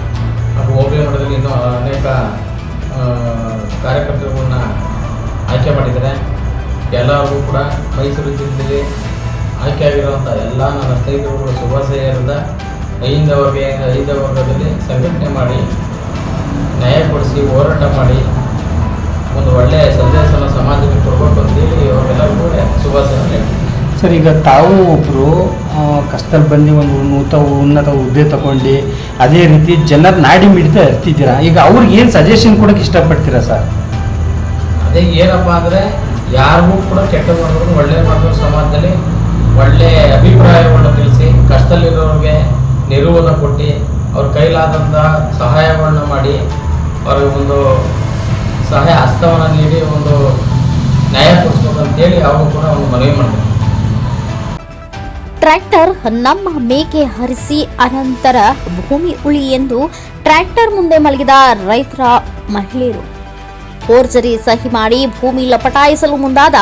ಹಾಗೂ ಹೋಬಳಿ ಮಟ್ಟದಲ್ಲಿ ಇನ್ನೂ ಅನೇಕ ಕಾರ್ಯಕರ್ತರುಗಳನ್ನ ಆಯ್ಕೆ ಮಾಡಿದ್ದಾರೆ. ಎಲ್ಲರಿಗೂ ಕೂಡ ಮೈಸೂರು ಜಿಲ್ಲೆಯಲ್ಲಿ ಆಯ್ಕೆಯಾಗಿರುವಂಥ ಎಲ್ಲ ನನ್ನ ಸ್ನೇಹಿತರುಗಳು ಶುಭಾಶಯದ ಐದ ವರ್ಗದಲ್ಲಿ ಸಂಘಟನೆ ಮಾಡಿ ನ್ಯಾಯ ಕೊಡಿಸಿ ಹೋರಾಟ ಮಾಡಿ ಒಂದು ಒಳ್ಳೆಯ ಸಂದೇಶನ ಸಮಾಜಕ್ಕೆ ಕೊಡಬೇಕು ಅಂತೇಳಿ ಅವರೆಲ್ಲರಿಗೂ ಶುಭಾಶಯ ಹೇಳ್ತೀನಿ. ಸರ್, ಈಗ ತಾವು ಒಬ್ಬರು ಕಷ್ಟದಲ್ಲಿ ಬಂದು ಒಂದು ಉನ್ನತ ಹುದ್ದೆ ತಗೊಂಡು ಅದೇ ರೀತಿ ಜನರ ನಾಡಿ ಮಿಡಿತ ಇರ್ತಿದ್ದೀರಾ. ಈಗ ಅವ್ರಿಗೆ ಏನು ಸಜೆಷನ್ ಕೊಡೋಕ್ಕೆ ಇಷ್ಟಪಡ್ತೀರಾ ಸರ್? ಅದೇ ಏನಪ್ಪ ಅಂದರೆ, ಯಾರಿಗೂ ಕೂಡ ಕೆಟ್ಟ ಮಾಡೋದು ಒಳ್ಳೆ ಮಾಡೋದು, ಸಮಾಜದಲ್ಲಿ ಒಳ್ಳೆಯ ಅಭಿಪ್ರಾಯಗಳನ್ನ ತಿಳಿಸಿ ಕಷ್ಟದಲ್ಲಿರೋರಿಗೆ ನೆರವನ್ನು ಕೊಟ್ಟು ಅವ್ರ ಕೈಲಾದಂಥ ಸಹಾಯಗಳನ್ನ ಮಾಡಿ ಅವ್ರಿಗೆ ಒಂದು ಸಹಾಯ ಹಸ್ತವನ್ನು ನೀಡಿ ಒಂದು ನ್ಯಾಯ ಕೊಡಿಸ್ಬೇಕು ಅಂತೇಳಿ ಅವರು ಕೂಡ ಒಂದು ಮನವಿ ಮಾಡಬೇಕು. ಟ್ರ್ಯಾಕ್ಟರ್ ನಮ್ಮ ಮೇಕೆ ಹರಿಸಿ ಅನಂತರ ಭೂಮಿ ಉಳಿ ಎಂದು ಟ್ರ್ಯಾಕ್ಟರ್ ಮುಂದೆ ಮಲಗಿದ ರೈತರ ಮಹಿಳೆಯರು ಫೋರ್ಜರಿ ಸಹಿ ಮಾಡಿ ಭೂಮಿ ಲಪಟಾಯಿಸಲು ಮುಂದಾದ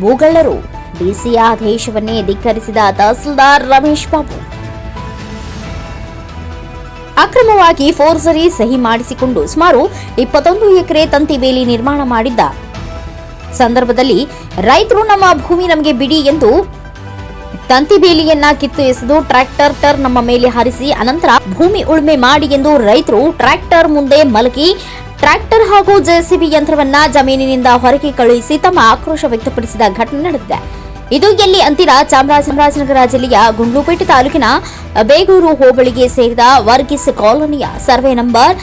ಭೂಗಳ್ಳರು. ಡಿಸಿ ಆದೇಶವನ್ನೇ ಧಿಕ್ಕರಿಸಿದ ತಹಸೀಲ್ದಾರ್ ರಮೇಶ್ ಬಾಬು. ಅಕ್ರಮವಾಗಿ ಫೋರ್ಜರಿ ಸಹಿ ಮಾಡಿಸಿಕೊಂಡು ಸುಮಾರು 21 ಎಕರೆ ತಂತಿ ಬೇಲಿ ನಿರ್ಮಾಣ ಮಾಡಿದ್ದ ಸಂದರ್ಭದಲ್ಲಿ ರೈತರು ನಮ್ಮ ಭೂಮಿ ನಮಗೆ ಬಿಡಿ ಎಂದು ತಂತಿ ಬೇಲಿಯನ್ನ ಕಿತ್ತು ಎಸೆದು ಟ್ರ್ಯಾಕ್ಟರ್ ನಮ್ಮ ಮೇಲೆ ಹಾರಿಸಿ ಅನಂತರ ಭೂಮಿ ಉಳುಮೆ ಮಾಡಿ ಎಂದು ರೈತರು ಟ್ರ್ಯಾಕ್ಟರ್ ಮುಂದೆ ಮಲಗಿ ಟ್ರ್ಯಾಕ್ಟರ್ ಹಾಗೂ ಜೆಸಿಬಿ ಯಂತ್ರವನ್ನ ಜಮೀನಿನಿಂದ ಹೊರಗೆ ಕಳುಹಿಸಿ ತಮ್ಮ ಆಕ್ರೋಶ ವ್ಯಕ್ತಪಡಿಸಿದ ಘಟನೆ ನಡೆದಿದೆ. ಇದು ಎಲ್ಲಿ ಅಂತೀರಾ? ಚಾಮರಾಜನಗರ ಜಿಲ್ಲೆಯ ಗುಂಡ್ಲುಪೇಟೆ ತಾಲೂಕಿನ ಬೇಗೂರು ಹೋಬಳಿಗೆ ಸೇರಿದ ವರ್ಗೀಸ್ ಕಾಲೋನಿಯ ಸರ್ವೆ ನಂಬರ್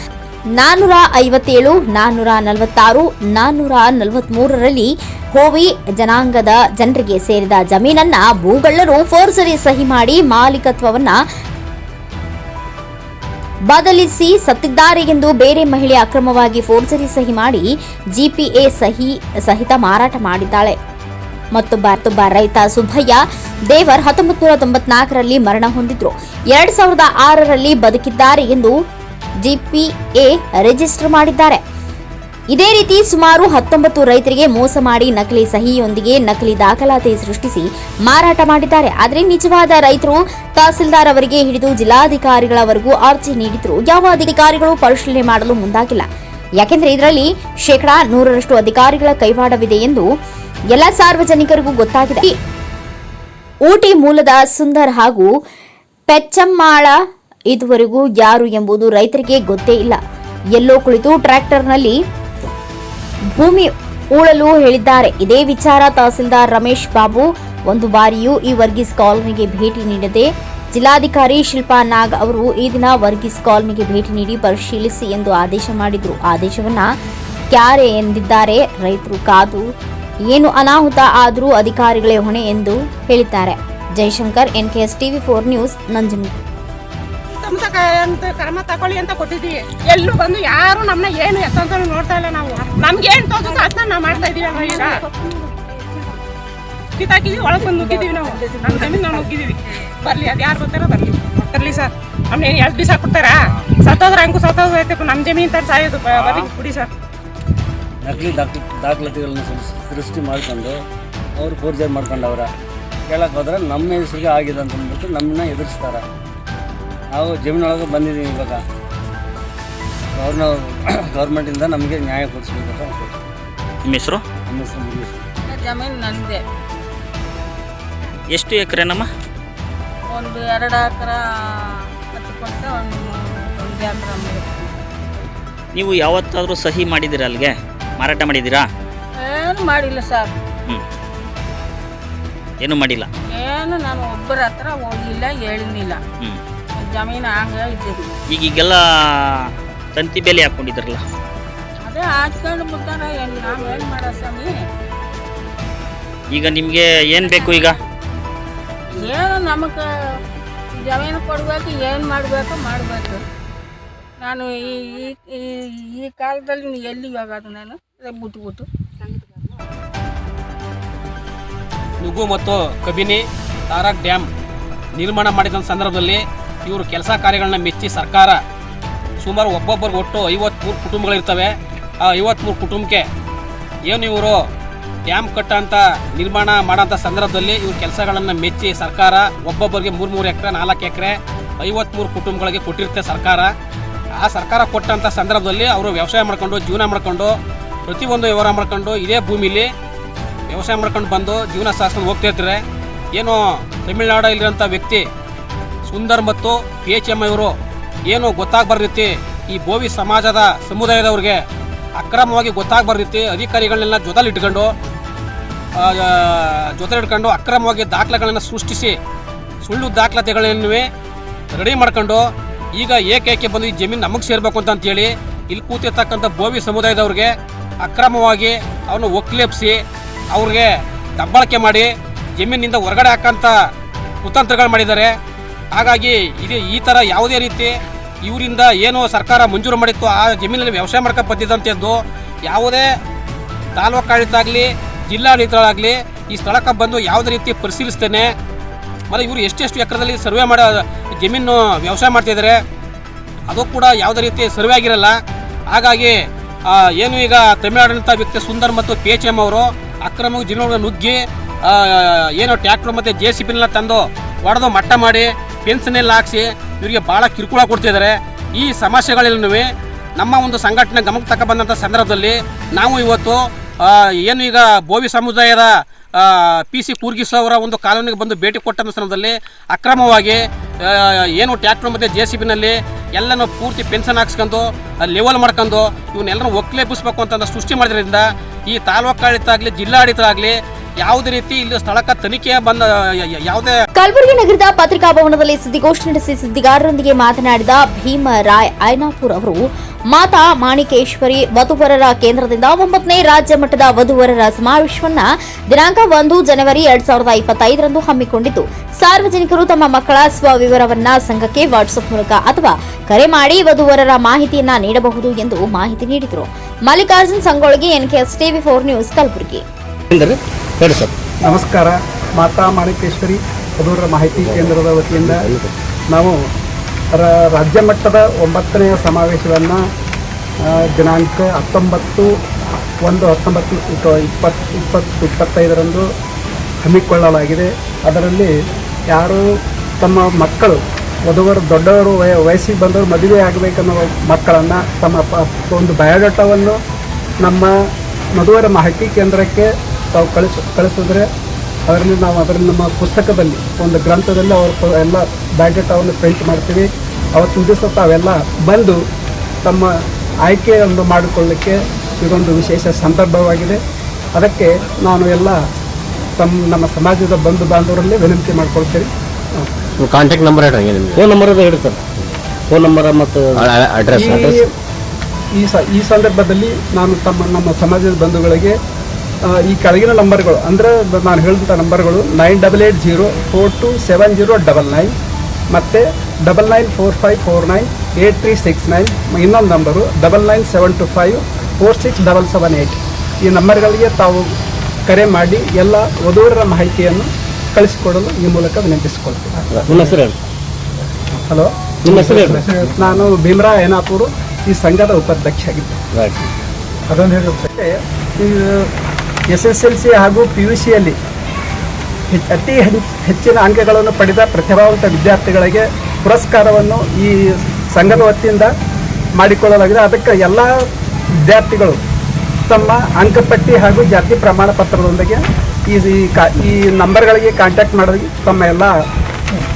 457, 446, 443ರಲ್ಲಿ ಹೋವಿ ಜನಾಂಗದ ಜನರಿಗೆ ಸೇರಿದ ಜಮೀನನ್ನ ಭೂಗಳ್ಳರು ಫೋರ್ಜರಿ ಸಹಿ ಮಾಡಿ ಮಾಲೀಕತ್ವವನ್ನ ಬದಲಿಸಿ ಸತ್ತಿದ್ದಾರೆ ಎಂದು ಬೇರೆ ಮಹಿಳೆ ಅಕ್ರಮವಾಗಿ ಫೋರ್ಜರಿ ಸಹಿ ಮಾಡಿ ಜಿಪಿಎ ಸಹಿತ ಮಾರಾಟ ಮಾಡಿದ್ದಾಳೆ. ಮತ್ತೊಬ್ಬ ರೈತ ಸುಬ್ಬಯ್ಯ ದೇವರ್ 1994ರಲ್ಲಿ ಮರಣ ಹೊಂದಿದ್ರು. 2006ರಲ್ಲಿ ಬದುಕಿದ್ದಾರೆ ಎಂದು ಜಿಪಿಎ ರಿಜಿಸ್ಟರ್ ಮಾಡಿದ್ದಾರೆ. ಇದೇ ರೀತಿ ಸುಮಾರು 19 ರೈತರಿಗೆ ಮೋಸ ಮಾಡಿ ನಕಲಿ ಸಹಿಯೊಂದಿಗೆ ನಕಲಿ ದಾಖಲಾತಿ ಸೃಷ್ಟಿಸಿ ಮಾರಾಟ ಮಾಡಿದ್ದಾರೆ. ಆದರೆ ನಿಜವಾದ ರೈತರು ತಹಸೀಲ್ದಾರ್ ಅವರಿಗೆ ಹಿಡಿದು ಜಿಲ್ಲಾಧಿಕಾರಿಗಳವರೆಗೂ ಅರ್ಜಿ ನೀಡಿದ್ರು. ಯಾವ ಅಧಿಕಾರಿಗಳು ಪರಿಶೀಲನೆ ಮಾಡಲು ಮುಂದಾಗಿಲ್ಲ. ಯಾಕೆಂದ್ರೆ ಇದರಲ್ಲಿ 100% ಅಧಿಕಾರಿಗಳ ಕೈವಾಡವಿದೆ ಎಂದು ಎಲ್ಲ ಸಾರ್ವಜನಿಕರಿಗೂ ಗೊತ್ತಾಗಿದೆ. ಊಟಿ ಮೂಲದ ಸುಂದರ್ ಹಾಗೂ ಪೆಚ್ಚಮ್ಮಾಳ ಇದುವರೆಗೂ ಯಾರು ಎಂಬುದು ರೈತರಿಗೆ ಗೊತ್ತೇ ಇಲ್ಲ. ಎಲ್ಲೋ ಕುಳಿತು ಟ್ರ್ಯಾಕ್ಟರ್ನಲ್ಲಿ ಭೂಮಿ ಉಳಲು ಹೇಳಿದ್ದಾರೆ. ಇದೇ ವಿಚಾರ ತಹಸೀಲ್ದಾರ್ ರಮೇಶ್ ಬಾಬು ಒಂದು ಬಾರಿಯೂ ಈ ವರ್ಗೀಸ್ ಕಾಲೋನಿಗೆ ಭೇಟಿ ನೀಡದೆ ಜಿಲ್ಲಾಧಿಕಾರಿ ಶಿಲ್ಪಾ ನಾಗ್ ಅವರು ಈ ದಿನ ವರ್ಗೀಸ್ ಕಾಲೋನಿಗೆ ಭೇಟಿ ನೀಡಿ ಪರಿಶೀಲಿಸಿ ಎಂದು ಆದೇಶ ಮಾಡಿದ್ರು. ಆದೇಶವನ್ನ ಕ್ಯಾರೆ ಎಂದಿದ್ದಾರೆ. ರೈತರು ಕಾದು ಏನು ಅನಾಹುತ ಆದರೂ ಅಧಿಕಾರಿಗಳೇ ಹೊಣೆ ಎಂದು ಹೇಳಿದ್ದಾರೆ. Jaishankar, NKS TV4 news, Nanjangud. ಕ್ರಮ ತಗೊಳ್ಳಿ ಅಂತ ಕೊಟ್ಟಿದ್ದೀವಿ. ಎಲ್ಲೂ ಬಂದು ಯಾರು ನಮ್ಮನ್ನ ಏನು ಎತ್ತಂತ ನೋಡ್ತಾ ಇಲ್ಲ. ನಾವು ನಮ್ಗೆ ಏನ್ ತೋಸುತ್ತೋ ಅದನ್ನ ನಾವು ಮಾಡ್ತಾ ಇದೀವಿ. ಈಗ ಕಿತ್ತಾಕಿದೀವಿ, ಒಳಗೆ ಬಂದು ನುಗ್ಗಿದೀವಿ. ನಾವು ನಮ್ಮ ಜಮೀನು ನಾವು ನುಗ್ಗಿದೀವಿ. ಬರ್ಲಿ, ಅದು ಯಾರು ಬರ್ತಾರೋ ಬರ್ಲಿ ಸರ್. ನಮ್ಗೆ ಎಷ್ಟು ದಿವಸ ಕೊಡ್ತಾರಾ? ಸತ್ತೋದ್ರ ಹಂಗೂ ಸತ್ತೋದ್ಬೇಕು. ನಮ್ಮ ಜಮೀನು ತರ ಸಾಯೋದು ಬದುಕಿ ಬಿಡಿ ಸರ್. ನಕಲಿ ದಾಖಲಾತಿಗಳನ್ನ ಸೃಷ್ಟಿ ಮಾಡ್ಕೊಂಡು ಅವರು ಫೋರ್ಜರಿ ಮಾಡ್ಕೊಂಡವ್ರ ಕೇಳಕ್ಕೆ ಹೋದ್ರೆ ನಮ್ಮ ಹೆಸರಿಗೆ ಆಗಿದೆ ಅಂತ ಅಂದ್ಬಿಟ್ಟು ನಮ್ಮನ್ನ ಎದುರಿಸ್ತಾರೆ. ನಾವು ಜಮೀನೊಳಗೆ ಬಂದಿದ್ದೀವಿ. ಇವಾಗ ಗೌರ್ಮೆಂಟಿಂದ ನಮಗೆ ನ್ಯಾಯ ಕೊಡಿಸ್ಬೇಕು. ನಿಮ್ಮ ಹೆಸರು? ನಮ್ಮ ಹೆಸರು ಮುಗೀಶ್. ಜಮೀನು ನಂದೆ. ಎಷ್ಟು ಎಕರೆನಮ್ಮ? ಒಂದು 2 ಎಕರೆ 10 ಕೊಂಟೆ, ಒಂದು ಎಕರೆ. ನೀವು ಯಾವತ್ತಾದರೂ ಸಹಿ ಮಾಡಿದ್ದೀರಾ? ಅಲ್ಲಿಗೆ ಮಾರಾಟ ಮಾಡಿದ್ದೀರಾ? ಏನು ಮಾಡಿಲ್ಲ ಸರ್. ಏನೂ ಮಾಡಿಲ್ಲ. ಏನು ನಾನು ಒಬ್ಬರ ಹತ್ರ ಹೋಗಿಲ್ಲ, ಹೇಳಿಲ್ಲ. ಜಮೀನು ಹಂಗೆ ಇದ್ದೀವಿ. ಈಗೆಲ್ಲ ತಂತಿ ಬೇಲಿ ಹಾಕ್ಕೊಂಡಿದ್ರಲ್ಲ, ಅದೇ ಹಾಕ್ಕೊಂಡು ಬಿಡ್ತಾರ. ನಾವು ಏನು ಮಾಡೋ ಸ್ವಾಮಿ? ಈಗ ನಿಮಗೆ ಏನು ಬೇಕು? ಈಗ ಏನು ನಮಗೆ ಜಮೀನು ಕೊಡಬೇಕು, ಏನು ಮಾಡಬೇಕು ಮಾಡಬೇಕು. ನಾನು ಈ ಕಾಲದಲ್ಲಿ ಎಲ್ಲಿ ಹೋಗೋದು? ನಾನು ಬಿಟ್ಬಿಟ್ಟು ನುಗ್ಗು ಮತ್ತು ಕಬಿನಿ ತಾರಕ್ ಡ್ಯಾಮ್ ನಿರ್ಮಾಣ ಮಾಡಿದ ಸಂದರ್ಭದಲ್ಲಿ ಇವರು ಕೆಲಸ ಕಾರ್ಯಗಳನ್ನ ಮೆಚ್ಚಿ ಸರ್ಕಾರ ಸುಮಾರು ಒಬ್ಬೊಬ್ಬರಿಗೆ ಒಟ್ಟು 53 ಕುಟುಂಬಗಳಿರ್ತವೆ. ಆ 53 ಕುಟುಂಬಕ್ಕೆ ಏನು ಇವರು ಡ್ಯಾಮ್ ಕಟ್ಟಂತ ನಿರ್ಮಾಣ ಮಾಡೋಂಥ ಸಂದರ್ಭದಲ್ಲಿ ಇವ್ರ ಕೆಲಸಗಳನ್ನು ಮೆಚ್ಚಿ ಸರ್ಕಾರ ಒಬ್ಬೊಬ್ಬರಿಗೆ 3 ಎಕರೆ 4 ಎಕರೆ 53 ಕುಟುಂಬಗಳಿಗೆ ಕೊಟ್ಟಿರುತ್ತೆ ಸರ್ಕಾರ. ಆ ಸರ್ಕಾರ ಕೊಟ್ಟಂಥ ಸಂದರ್ಭದಲ್ಲಿ ಅವರು ವ್ಯವಸಾಯ ಮಾಡ್ಕೊಂಡು ಜೀವನ ಮಾಡ್ಕೊಂಡು ಪ್ರತಿಯೊಂದು ವ್ಯವಹಾರ ಮಾಡ್ಕೊಂಡು ಇದೇ ಭೂಮಿಲಿ ವ್ಯವಸಾಯ ಮಾಡ್ಕೊಂಡು ಬಂದು ಜೀವನ ಸಾಗಿಸ್ಕೊಂಡು ಹೋಗ್ತಿರ್ತಾರೆ. ಏನು ತಮಿಳುನಾಡಲ್ಲಿರೋಂಥ ವ್ಯಕ್ತಿ ಸುಂದರ್ ಮತ್ತು PHM ಇವರು ಏನು ಗೊತ್ತಾಗಬಾರ್ದೈತಿ ಈ ಬೋವಿ ಸಮಾಜದ ಸಮುದಾಯದವ್ರಿಗೆ ಅಕ್ರಮವಾಗಿ ಗೊತ್ತಾಗಬಾರ್ದೈತಿ ಅಧಿಕಾರಿಗಳನ್ನೆಲ್ಲ ಜೊತೆಲಿಟ್ಕೊಂಡು ಅಕ್ರಮವಾಗಿ ದಾಖಲೆಗಳನ್ನು ಸೃಷ್ಟಿಸಿ ಸುಳ್ಳು ದಾಖಲಾತಿಗಳನ್ನೇ ರೆಡಿ ಮಾಡ್ಕೊಂಡು ಈಗ ಏಕೈಕೆ ಬಂದು ಈ ಜಮೀನು ನಮಗೆ ಸೇರಬೇಕು ಅಂತೇಳಿ ಇಲ್ಲಿ ಕೂತಿರ್ತಕ್ಕಂಥ ಬೋವಿ ಸಮುದಾಯದವ್ರಿಗೆ ಅಕ್ರಮವಾಗಿ ಅವನು ಒಕ್ಲೇಪಿಸಿ ಅವ್ರಿಗೆ ದಬ್ಬಾಳಿಕೆ ಮಾಡಿ ಜಮೀನಿನಿಂದ ಹೊರಗಡೆ ಹಾಕಂಥ ಕುತಂತ್ರಗಳು ಮಾಡಿದ್ದಾರೆ. ಹಾಗಾಗಿ ಈ ಥರ ಯಾವುದೇ ರೀತಿ ಇವರಿಂದ ಏನು ಸರ್ಕಾರ ಮಂಜೂರು ಮಾಡಿತ್ತು ಆ ಜಮೀನಲ್ಲಿ ವ್ಯವಸಾಯ ಮಾಡ್ಕೊಂಡು ಬಂದಿದ್ದಂಥದ್ದು ಯಾವುದೇ ತಾಲೂಕು ಆಡಳಿತ ಆಗಲಿ ಜಿಲ್ಲಾಡಳಿತಗಳಾಗಲಿ ಈ ಸ್ಥಳಕ್ಕೆ ಬಂದು ಯಾವುದೇ ರೀತಿ ಪರಿಶೀಲಿಸ್ತೇನೆ. ಮತ್ತು ಇವರು ಎಷ್ಟೆಷ್ಟು ಎಕರೆದಲ್ಲಿ ಸರ್ವೆ ಮಾಡೋ ಜಮೀನು ವ್ಯವಸಾಯ ಮಾಡ್ತಿದ್ದಾರೆ ಅದು ಕೂಡ ಯಾವುದೇ ರೀತಿ ಸರ್ವೆ ಆಗಿರಲ್ಲ. ಹಾಗಾಗಿ ಏನು ಈಗ ತಮಿಳುನಾಡಿನಂಥ ವ್ಯಕ್ತಿ ಸುಂದರ್ ಮತ್ತು PHM ಅವರು ಅಕ್ರಮವಾಗಿ ಜಮೀನುಗಳನ್ನು ನುಗ್ಗಿ ಏನು ಟ್ರ್ಯಾಕ್ಟರ್ ಮತ್ತು JCBನೆಲ್ಲ ತಂದು ಹೊಡೆದು ಮಟ್ಟ ಮಾಡಿ ಪೆನ್ಷನ್ನೆಲ್ಲ ಹಾಕಿಸಿ ಇವರಿಗೆ ಭಾಳ ಕಿರುಕುಳ ಕೊಡ್ತಿದ್ದಾರೆ. ಈ ಸಮಸ್ಯೆಗಳಲ್ಲೂ ನಮ್ಮ ಒಂದು ಸಂಘಟನೆ ಗಮನಕ್ಕೆ ತಕ್ಕ ಬಂದಂಥ ಸಂದರ್ಭದಲ್ಲಿ ನಾವು ಇವತ್ತು ಏನು ಈಗ ಬೋವಿ ಸಮುದಾಯದ PC ಕೂರ್ಗಿಸ್ ಅವರ ಒಂದು ಕಾಲೋನಿಗೆ ಬಂದು ಭೇಟಿ ಕೊಟ್ಟಂಥ ಸಂದರ್ಭದಲ್ಲಿ ಅಕ್ರಮವಾಗಿ ಏನು ಟ್ರ್ಯಾಕ್ಟರ್ ಮತ್ತು JCBನಲ್ಲಿ ಎಲ್ಲನೂ ಪೂರ್ತಿ ಪೆನ್ಷನ್ ಹಾಕ್ಸ್ಕೊಂಡು ಲೆವೆಲ್ ಮಾಡ್ಕೊಂಡು ಇವನ್ನೆಲ್ಲರೂ ಒಕ್ಕಲೆಬ್ಬಿಸ್ಬೇಕು ಅಂತ ಸೃಷ್ಟಿ ಮಾಡಿದ್ರಿಂದ ಈ ತಾಲೂಕು ಆಡಳಿತ ಆಗಲಿ ಜಿಲ್ಲಾಡಳಿತ ಆಗಲಿ ಯಾವುದೇ ರೀತಿ ಇಲ್ಲಿ ಸ್ಥಳಕ್ಕೆ ತನಿಖೆ ಬಂದ ಯಾವುದೇ. ಕಲಬುರಗಿ ನಗರದ ಪತ್ರಿಕಾ ಭವನದಲ್ಲಿ ಸುದ್ದಿಗೋಷ್ಠಿ ನಡೆಸಿ ಸುದ್ದಿಗಾರರೊಂದಿಗೆ ಮಾತನಾಡಿದ ಭೀಮರಾಯ್ ಐನಾಪುರ್ ಅವರು ಮಾತಾ ಮಾಣಿಕೇಶ್ವರಿ ವಧುವರರ ಕೇಂದ್ರದಿಂದ 9ನೇ ರಾಜ್ಯ ಮಟ್ಟದ ವಧುವರರ ಸಮಾವೇಶವನ್ನ ದಿನಾಂಕ 1 ಜನವರಿ 2025ರಂದು ಹಮ್ಮಿಕೊಂಡಿದ್ದು ಸಾರ್ವಜನಿಕರು ತಮ್ಮ ಮಕ್ಕಳ ಸ್ವವಿವರವನ್ನ ಸಂಘಕ್ಕೆ ವಾಟ್ಸ್ಆಪ್ ಮೂಲಕ ಅಥವಾ ಕರೆ ಮಾಡಿ ವಧುವರರ ಮಾಹಿತಿಯನ್ನ ನೀಡಬಹುದು ಎಂದು ಮಾಹಿತಿ ನೀಡಿದರು. Mallikarjun Sangolgi, NKS TV4 news, Kalaburagi. ನಮಸ್ಕಾರ. ಮಾತಾ ಮಾಣಿಕೇಶ್ವರಿ ವಧುವರರ ಮಾಹಿತಿ ಕೇಂದ್ರದ ವತಿಯಿಂದ ನಾವು ರಾಜ್ಯ ಮಟ್ಟದ 9ನೇ ಸಮಾವೇಶವನ್ನು ದಿನಾಂಕ 19/1/2025ರಂದು ಹಮ್ಮಿಕೊಳ್ಳಲಾಗಿದೆ. ಅದರಲ್ಲಿ ಯಾರು ತಮ್ಮ ಮಕ್ಕಳು ದೊಡ್ಡವರು ವಯಸ್ಸಿಗೆ ಬಂದವರು ಮದುವೆ ಆಗಬೇಕನ್ನೋ ಮಕ್ಕಳನ್ನು ತಮ್ಮ ಒಂದು ಬಯೋಡಾಟಾವನ್ನು ನಮ್ಮ ವಧುವರ ಮಾಹಿತಿ ಕೇಂದ್ರಕ್ಕೆ ತಾವು ಕಳಿಸಿದ್ರೆ ಅದರಲ್ಲಿ ನಾವು ನಮ್ಮ ಪುಸ್ತಕದಲ್ಲಿ ಒಂದು ಗ್ರಂಥದಲ್ಲಿ ಅವ್ರ ಎಲ್ಲ ಬಯೋಡಾಟಾವನ್ನು ಪ್ರಿಂಟ್ ಮಾಡ್ತೀವಿ. ಅವತ್ತಿನ ದಿವಸ ತಾವೆಲ್ಲ ಬಂದು ತಮ್ಮ ಆಯ್ಕೆಯನ್ನು ಮಾಡಿಕೊಳ್ಳಲಿಕ್ಕೆ ಇದೊಂದು ವಿಶೇಷ ಸಂದರ್ಭವಾಗಿದೆ. ಅದಕ್ಕೆ ನಾನು ಎಲ್ಲ ನಮ್ಮ ಸಮಾಜದ ಬಂಧು ಬಾಂಧವರಲ್ಲಿ ವಿನಂತಿ ಮಾಡಿಕೊಳ್ತೇನೆ. ಕಾಂಟ್ಯಾಕ್ಟ್ ನಂಬರ್ ಹೇಳ್ರಿ ನಿಮ್ಗೆ. ಫೋನ್ ನಂಬರ್ ಹೇಳಿ ಸರ್. ಫೋನ್ ನಂಬರ್ ಮತ್ತು ಅಡ್ರೆಸ್. ಈ ಸಂದರ್ಭದಲ್ಲಿ ನಾನು ನಮ್ಮ ಸಮಾಜದ ಬಂಧುಗಳಿಗೆ ಈ ಕೆಳಗಿನ ನಂಬರ್ಗಳು ಅಂದರೆ ನಾನು ಹೇಳಿದಂಥ ನಂಬರ್ಗಳು 9880427099 ಮತ್ತು 9945498369. ಇನ್ನೊಂದು ನಂಬರು 9972546778. ಈ ನಂಬರ್ಗಳಿಗೆ ತಾವು ಕರೆ ಮಾಡಿ ಎಲ್ಲ ವಧುವರರ ಮಾಹಿತಿಯನ್ನು ಕಳಿಸಿಕೊಡಲು ಈ ಮೂಲಕ ವಿನಂತಿಸಿಕೊಳ್ತೀನಿ. ನಿಮ್ಮ ಹೆಸರು ಹೇಳಿ. ಹಲೋ, ನಿಮ್ಮ ಹೆಸರು ಹೇಳಿ. ನಾನು ಭೀಮರಾವ್ ಏನಾಪುರು, ಈ ಸಂಘದ ಉಪಾಧ್ಯಕ್ಷ ಆಗಿದ್ದೆ. ಅದೊಂದು ಹೇಳುತ್ತೆ, SSLC ಹಾಗೂ PUCಯಲ್ಲಿ ಅತಿ ಹೆಚ್ಚಿನ ಅಂಕಗಳನ್ನು ಪಡೆದ ಪ್ರತಿಭಾವಂತ ವಿದ್ಯಾರ್ಥಿಗಳಿಗೆ ಪುರಸ್ಕಾರವನ್ನು ಈ ಸಂಘದ ವತಿಯಿಂದ ಮಾಡಿಕೊಳ್ಳಲಾಗಿದೆ. ಅದಕ್ಕೆ ಎಲ್ಲ ವಿದ್ಯಾರ್ಥಿಗಳು ತಮ್ಮ ಅಂಕಪಟ್ಟಿ ಹಾಗೂ ಜಾತಿ ಪ್ರಮಾಣ ಪತ್ರದೊಂದಿಗೆ ಈ ನಂಬರ್ಗಳಿಗೆ ಕಾಂಟ್ಯಾಕ್ಟ್ ಮಾಡಿ ತಮ್ಮ ಎಲ್ಲ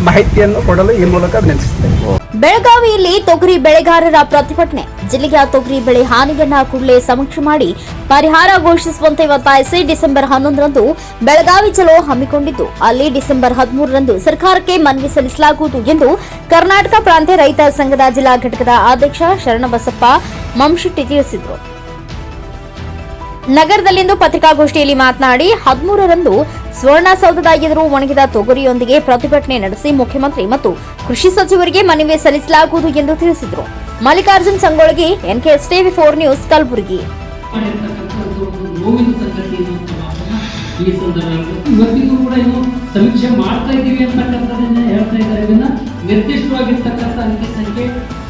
ಮಾಹಿತಿಯನ್ನು ಕೊಡಲು ಈ ಮೂಲಕ ವಿನಂತಿಸುತ್ತೇವೆ. ಬೆಳಗಾವಿಯಲ್ಲಿ ತೊಗರಿ ಬೆಳೆಗಾರರ ಪ್ರತಿಭಟನೆ. ಜಿಲ್ಲೆಯ ತೊಗರಿ ಬೆಳೆ ಹಾನಿಗನ್ನ ಕೂಡಲೇ ಸಮೀಕ್ಷೆ ಮಾಡಿ ಪರಿಹಾರ ಘೋಷಿಸುವಂತೆ ಒತ್ತಾಯಿಸಿ ಡಿಸೆಂಬರ್ 11ರಂದು ಬೆಳಗಾವಿ ಚಲೋ ಹಮ್ಮಿಕೊಂಡಿದ್ದು, ಅಲ್ಲಿ ಡಿಸೆಂಬರ್ 13ರಂದು ಸರ್ಕಾರಕ್ಕೆ ಮನವಿ ಸಲ್ಲಿಸಲಾಗುವುದು ಎಂದು ಕರ್ನಾಟಕ ಪ್ರಾಂತ್ಯ ರೈತ ಸಂಘದ ಜಿಲ್ಲಾ ಘಟಕದ ಅಧ್ಯಕ್ಷ ಶರಣಬಸಪ್ಪ ಮಂಶೆಟ್ಟಿ ತಿಳಿಸಿದರು. ನಗರದಲ್ಲಿಂದು ಪತ್ರಿಕಾಗೋಷ್ಠಿಯಲ್ಲಿ ಮಾತನಾಡಿ 13ರಂದು ಸುವರ್ಣಸೌಧದ ಎದುರು ಒಣಗಿದ ತೊಗರಿಯೊಂದಿಗೆ ಪ್ರತಿಭಟನೆ ನಡೆಸಿ ಮುಖ್ಯಮಂತ್ರಿ ಮತ್ತು ಕೃಷಿ ಸಚಿವರಿಗೆ ಮನವಿ ಸಲ್ಲಿಸಲಾಗುವುದು ಎಂದು ತಿಳಿಸಿದರು. Mallikarjun Sangolagi, NKS TV4 news, Kalaburagi. ಈ ಸಂದರ್ಭದಲ್ಲಿ ಇವತ್ತಿಗೂ ಕೂಡ ಏನು ಸಮೀಕ್ಷೆ ಮಾಡ್ತಾ ಇದ್ದೀವಿ ಅಂತಕ್ಕಂಥದ್ದನ್ನ ಹೇಳ್ತಾ ಇದ್ದಾರೆ. ಇದನ್ನ ನಿರ್ದಿಷ್ಟವಾಗಿರ್ತಕ್ಕಂಥ ಅಂಕಿ ಸಂಖ್ಯೆ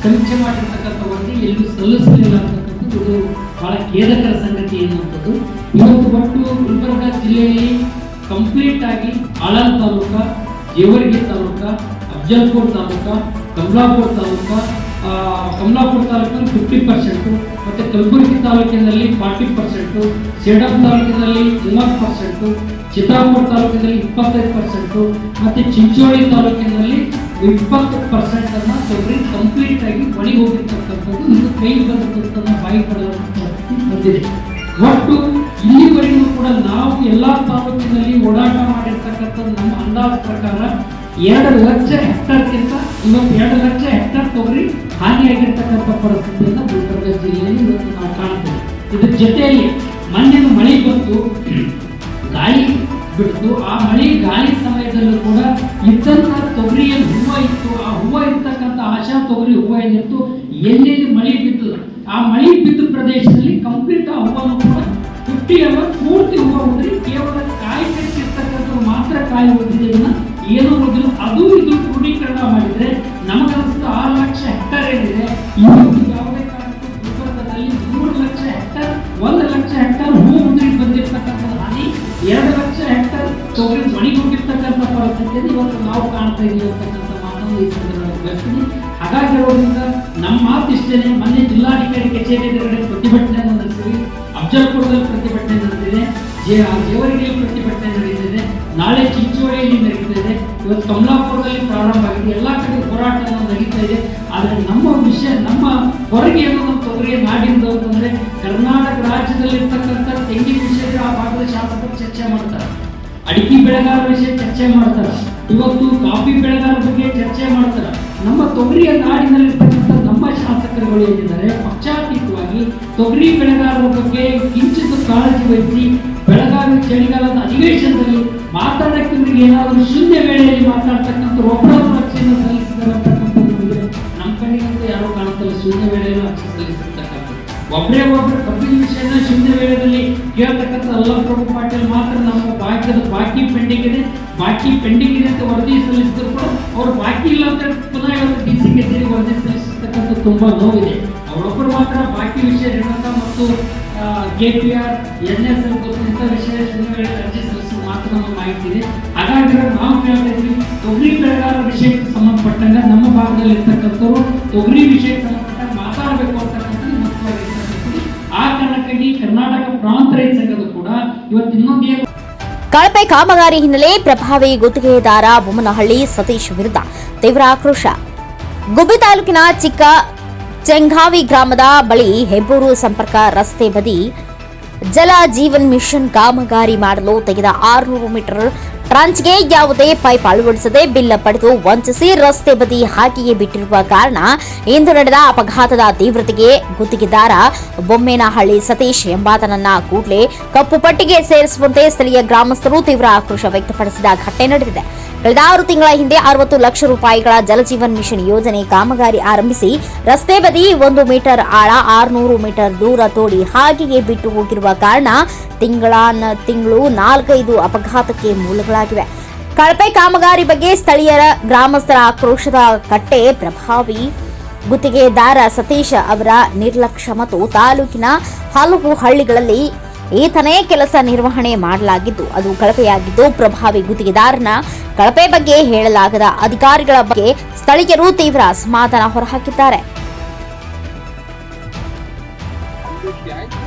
ಸಮೀಕ್ಷೆ ಮಾಡಿರ್ತಕ್ಕಂಥ ವರದಿ ಎಲ್ಲೂ ಸಲ್ಲಿಸಲಿಲ್ಲ ಅಂತಕ್ಕಂಥದ್ದು ಇದು ಬಹಳ ಖೇದಕರ ಸಂಗತಿ ಎನ್ನುವಂಥದ್ದು. ಇವತ್ತು ಒಟ್ಟು ಗುಲ್ಬರ್ಗ ಜಿಲ್ಲೆಯಲ್ಲಿ ಕಂಪ್ಲೀಟ್ ಆಗಿ ಆಳಂದ ತಾಲೂಕ, ಜೇವರ್ಗಿ ತಾಲೂಕ, ಅಫಜಲ್ಪುರ ತಾಲೂಕ, ಕಮಲಾಪುರ ತಾಲೂಕ, ಕಮಲಾಪುರ ತಾಲೂಕಿನಲ್ಲಿ 50%, ಮತ್ತು ಕಲಬುರಗಿ ತಾಲೂಕಿನಲ್ಲಿ 40%, ಸೇಡಂ ತಾಲೂಕಿನಲ್ಲಿ 30%, ಚಿತ್ತಾಪುರ ತಾಲೂಕಿನಲ್ಲಿ 25%, ಮತ್ತು ಚಿಂಚೋಳಿ ತಾಲೂಕಿನಲ್ಲಿ 20% ಅನ್ನ ತೊಗರಿ ಕಂಪ್ಲೀಟ್ ಆಗಿ ಒಣಗಿ ಹೋಗಿರ್ತಕ್ಕಂಥದ್ದು ಇದು ಕೈ ಬಂದ ಬಾಯಿ ಬಂದಿದೆ. ಒಟ್ಟು ಇಲ್ಲಿವರೆಗೂ ಕೂಡ ನಾವು ಎಲ್ಲಾ ತಾಲೂಕಿನಲ್ಲಿ ಓಡಾಟ ಮಾಡಿರ್ತಕ್ಕಂಥ ನಮ್ಮ ಅಂದಾಜು ಪ್ರಕಾರ 2 ಲಕ್ಷ ಹೆಕ್ಟರ್ಗಿಂತ ಇವತ್ತು 2 ಲಕ್ಷ ಹೆಕ್ಟರ್ ತೊಗರಿ ಹಾನಿಯಾಗಿರ್ತಕ್ಕಂಥ ಪರಿಸ್ಥಿತಿಯನ್ನು ಗುಲ್ಬರ್ಗ ಜಿಲ್ಲೆಯಲ್ಲಿ ಇವತ್ತು ನಾವು ಕಾಣ್ತೇವೆ. ಇದ್ರ ಜೊತೆಯಲ್ಲಿ ಮೊನ್ನೆ ಮಳೆ ಬಂತು, ಗಾಳಿ ಬಿಟ್ಟು ಆ ಮಳೆ ಗಾಳಿ ಸಮಯದಲ್ಲೂ ಕೂಡ ಇದ್ದಂಥ ತೊಗರಿಯಲ್ಲಿ ಹೂವು ಇತ್ತು. ಆ ಹೂವು ಇರ್ತಕ್ಕಂಥ ಆಶಾ ತೊಗರಿ ಹೂವು ಏನಿತ್ತು, ಎಲ್ಲೆಲ್ಲಿ ಮಳೆ ಬಿದ್ದು ಆ ಮಳೆ ಬಿದ್ದ ಪ್ರದೇಶದಲ್ಲಿ ಕಂಪ್ಲೀಟ್ ಆ ಹೂವನ್ನು ಕೂಡ 50 ಅವರ್ ಪೂರ್ತಿ ಹೂವು ಹೋದ್ರಿ, ಕೇವಲ ಕಾಯಿ ಕಟ್ಟಿರ್ತಕ್ಕಂಥ ಮಾತ್ರ ಕಾಯಿ ಹೋಗಿದೆ. ಏನು ಹೋಗಿಲ್ಲ, ಅದು ಇದು ಕ್ರೋಢೀಕರಣ ಮಾಡಿದ್ರೆ ನಮಗನ್ನಿಸ್ತು 6 ಲಕ್ಷ ಹೆಕ್ಟರ್ ಏನಿದೆ ಇವತ್ತು ಯಾವುದೇ ಕಾರಣಕ್ಕೂ ಗುಲ್ಬರ್ಗದಲ್ಲಿ 3 ಲಕ್ಷ ಹೆಕ್ಟರ್ 1 ಲಕ್ಷ ಹೆಕ್ಟರ್ ಹೂ ಉದುರಿ ಬಂದಿರ್ತಕ್ಕಂಥ ಹಾನಿ, 2 ಲಕ್ಷ ಹೆಕ್ಟರ್ ತೊಗರಿ ಒಣಗಿ ಹೋಗಿರ್ತಕ್ಕಂಥ ಪರಿಸ್ಥಿತಿಯಲ್ಲಿ ಇವತ್ತು ನಾವು ಕಾಣ್ತಾ ಇದ್ದೀವಿ ಅಂತಕ್ಕಂಥ ಮಾತನ್ನು ಈ ಸಂದರ್ಭದಲ್ಲಿ ಹೇಳ್ತೀನಿ. ಹಾಗಾಗಿರೋದ್ರಿಂದ ನಮ್ಮ ಮಾತು ಇಷ್ಟೇನೆ. ಮೊನ್ನೆ ಜಿಲ್ಲಾಧಿಕಾರಿ ಕಚೇರಿ ಎದುರುಗಡೆ ಪ್ರತಿಭಟನೆಯನ್ನು ನಡೆಸಿದ್ವಿ, ಅಫಜಲ್ಪುರದಲ್ಲಿ ಪ್ರತಿಭಟನೆ ನಡೆದಿದೆ, ಜೇವರ್ಗಿಯಲ್ಲಿ ಪ್ರತಿಭಟನೆ ನಡೆದಿದೆ, ನಾಳೆ ಚಿಂಚೋಳಿಯಲ್ಲಿ ನಡೀತಿದೆ, ಇವತ್ತು ಕಮಲಾಪುರದಲ್ಲಿ ಪ್ರಾರಂಭ ಆಗಿದೆ. ಎಲ್ಲ ಕಡೆ ಹೋರಾಟ ನಡೀತಾ ಇದೆ. ಆದರೆ ನಮ್ಮ ವಿಷಯ, ನಮ್ಮ ಹೊರಗೆ ಏನೋ ನಮ್ಮ ತೊಗರಿಯ ನಾಡಿಂದು ಅಂತಂದ್ರೆ ಕರ್ನಾಟಕ ರಾಜ್ಯದಲ್ಲಿರ್ತಕ್ಕಂಥ ತೆಂಗಿನ ವಿಷಯದಲ್ಲಿ ಆ ಭಾಗದ ಶಾಸಕರು ಚರ್ಚೆ ಮಾಡ್ತಾರೆ, ಅಡಿಕೆ ಬೆಳೆಗಾರರ ವಿಷಯ ಚರ್ಚೆ ಮಾಡ್ತಾರೆ, ಇವತ್ತು ಕಾಫಿ ಬೆಳೆಗಾರರ ಬಗ್ಗೆ ಚರ್ಚೆ ಮಾಡ್ತಾರೆ. ನಮ್ಮ ತೊಗರಿಯ ನಾಡಿನಲ್ಲಿರ್ತಕ್ಕಂಥ ನಮ್ಮ ಶಾಸಕರುಗಳು ಏನಿದ್ದಾರೆ ಪಕ್ಷಾತೀತವಾಗಿ ತೊಗರಿ ಬೆಳೆಗಾರರ ಬಗ್ಗೆ ಕಿಂಚಿತ್ ಕಾಳಜಿ ವಹಿಸಿ ಬೆಳಗಾವಿ ಚಳಿಗಾಲದ ಅಧಿವೇಶನದಲ್ಲಿ ಮಾತಾಡಕ್ಕೆ ಇವರಿಗೆ ಏನಾದರೂ ಶೂನ್ಯ ವೇಳೆಯಲ್ಲಿ ಮಾತಾಡ್ತಕ್ಕಂಥ ಒಬ್ಬರನ್ನು ಅರ್ಜಿಯನ್ನು ಸಲ್ಲಿಸಿದರೆ ನಮ್ಮ ಕಡೆಗಂತೂ ಯಾರು ಕಾಣುತ್ತಲ್ಲ. ಶೂನ್ಯ ವೇಳೆಯಲ್ಲೂ ಅರ್ಜಿ ಸಲ್ಲಿಸಿರ್ತಕ್ಕಂಥ ಒಬ್ಬರೇ ಒಬ್ಬರು ಕಬ್ಬಿನ ವಿಷಯನ ಶೂನ್ಯ ವೇಳೆಯಲ್ಲಿ ಕೇಳ್ತಕ್ಕಂಥ ಅಲ್ಲಪ್ರಭು ಪಾಟೀಲ್ ಮಾತ್ರ ನಮ್ಮ ಬಾಕಿ ಪೆಂಡಿಂಗ್ ಇದೆ ಅಂತ ವರದಿ ಸಲ್ಲಿಸಿದ್ರು ಕೂಡ ಅವ್ರು ಬಾಕಿ ಇಲ್ಲ ಅಂತ ಪುನಃ ಇವತ್ತು DC ಕಚೇರಿ ವರದಿ ಸಲ್ಲಿಸಿರ್ತಕ್ಕಂಥ ತುಂಬಾ ನೋವಿದೆ. ಅವರೊಬ್ಬರು ಮಾತ್ರ ಬಾಕಿ ವಿಷಯ ಋಣಕ ಮತ್ತು KPR NSL ಇಂಥ ವಿಷಯ ಶೂನ್ಯ ವೇಳೆಯಲ್ಲಿ ಅರ್ಜಿ ಸಲ್ಲಿಸುವ ಮಾತ್ರ ನಮ್ಮ ಮಾಹಿತಿ ಇದೆ. ಹಾಗಾಗಿ ನಾವು ಕೇಳ್ತಾ ಇದ್ವಿ, ತೊಗರಿ ಬೆಳೆಗಾರರ ವಿಷಯಕ್ಕೆ ಸಂಬಂಧಪಟ್ಟಂಗ ನಮ್ಮ ಭಾಗದಲ್ಲಿ ಇರ್ತಕ್ಕಂಥವ್ರು ತೊಗರಿ ವಿಷಯಕ್ಕೆ ಸಂಬಂಧಪಟ್ಟ ಮಾತಾಡಬೇಕು ಅಂತಕ್ಕಂಥದ್ದು ಮುಖ್ಯವಾಗಿರ್ತಕ್ಕಂಥದ್ದು. ಆ ಕಾರಣಕ್ಕಾಗಿ ಕರ್ನಾಟಕ ಪ್ರಾಂತ ರೈತ ಸಂಘದ ಕೂಡ ಇವತ್ತು ಇನ್ನೊಂದು ಕಳಪೆ ಕಾಮಗಾರಿ ಹಿನ್ನೆಲೆ ಪ್ರಭಾವಿ ಗುತ್ತಿಗೆದಾರ ಬೊಮ್ಮನಹಳ್ಳಿ ಸತೀಶ್ ವಿರುದ್ಧ ತೀವ್ರ ಆಕ್ರೋಶ. ಗುಬ್ಬಿ ತಾಲೂಕಿನ ಚಿಕ್ಕ ಚೆಂಗಾವಿ ಗ್ರಾಮದ ಬಳಿ ಹೆಬ್ಬೂರು ಸಂಪರ್ಕ ರಸ್ತೆ ಬದಿ ಜಲ ಜೀವನ್ ಮಿಷನ್ ಕಾಮಗಾರಿ ಮಾಡಲು ತೆಗೆದ 600 ಮೀಟರ್ ಟ್ರಂಚ್ಗೆ ಯಾವುದೇ ಪೈಪ್ ಅಳವಡಿಸದೆ ಬಿಲ್ ಪಡೆದು ವಂಚಿಸಿ ರಸ್ತೆ ಬದಿ ಹಾಗೆಯೇ ಬಿಟ್ಟಿರುವ ಕಾರಣ ಇಂದು ನಡೆದ ಅಪಘಾತದ ತೀವ್ರತೆಗೆ ಗುತ್ತಿಗೆದಾರ ಬೊಮ್ಮೇನಹಳ್ಳಿ ಸತೀಶ್ ಎಂಬಾತನನ್ನ ಕೂಡಲೇ ಕಪ್ಪು ಪಟ್ಟಿಗೆ ಸೇರಿಸುವಂತೆ ಸ್ಥಳೀಯ ಗ್ರಾಮಸ್ಥರು ತೀವ್ರ ಆಕ್ರೋಶ ವ್ಯಕ್ತಪಡಿಸಿದ ಘಟನೆ ನಡೆದಿದೆ. ಕಳೆದ 6 ತಿಂಗಳ ಹಿಂದೆ 60 ಲಕ್ಷ ರೂಪಾಯಿಗಳ ಜಲಜೀವನ್ ಮಿಷನ್ ಯೋಜನೆ ಕಾಮಗಾರಿ ಆರಂಭಿಸಿ ರಸ್ತೆ ಬದಿ 1 ಮೀಟರ್ ಆಳ 600 ಮೀಟರ್ ದೂರ ತೋಡಿ ಹಾಗೆಯೇ ಬಿಟ್ಟು ಹೋಗಿರುವ ಕಾರಣ ತಿಂಗಳು 4-5 ಅಪಘಾತಕ್ಕೆ ಮೂಲಗಳಾಗಿವೆ. ಕಳಪೆ ಕಾಮಗಾರಿ ಬಗ್ಗೆ ಸ್ಥಳೀಯರ ಗ್ರಾಮಸ್ಥರ ಆಕ್ರೋಶದ ಕಟ್ಟೆ ಪ್ರಭಾವಿ ಗುತ್ತಿಗೆದಾರ ಸತೀಶ್ ಅವರ ನಿರ್ಲಕ್ಷ್ಯ ಮತ್ತು ತಾಲೂಕಿನ ಹಲವು ಹಳ್ಳಿಗಳಲ್ಲಿ ಈತನೇ ಕೆಲಸ ನಿರ್ವಹಣೆ ಮಾಡಲಾಗಿದ್ದು ಅದು ಕಳಪೆಯಾಗಿದ್ದು ಪ್ರಭಾವಿ ಗುತ್ತಿಗೆದಾರನ ಕಳಪೆ ಬಗ್ಗೆ ಹೇಳಲಾಗದ ಅಧಿಕಾರಿಗಳ ಬಗ್ಗೆ ಸ್ಥಳೀಯರು ತೀವ್ರ ಅಸಮಾಧಾನ ಹೊರಹಾಕಿದ್ದಾರೆ.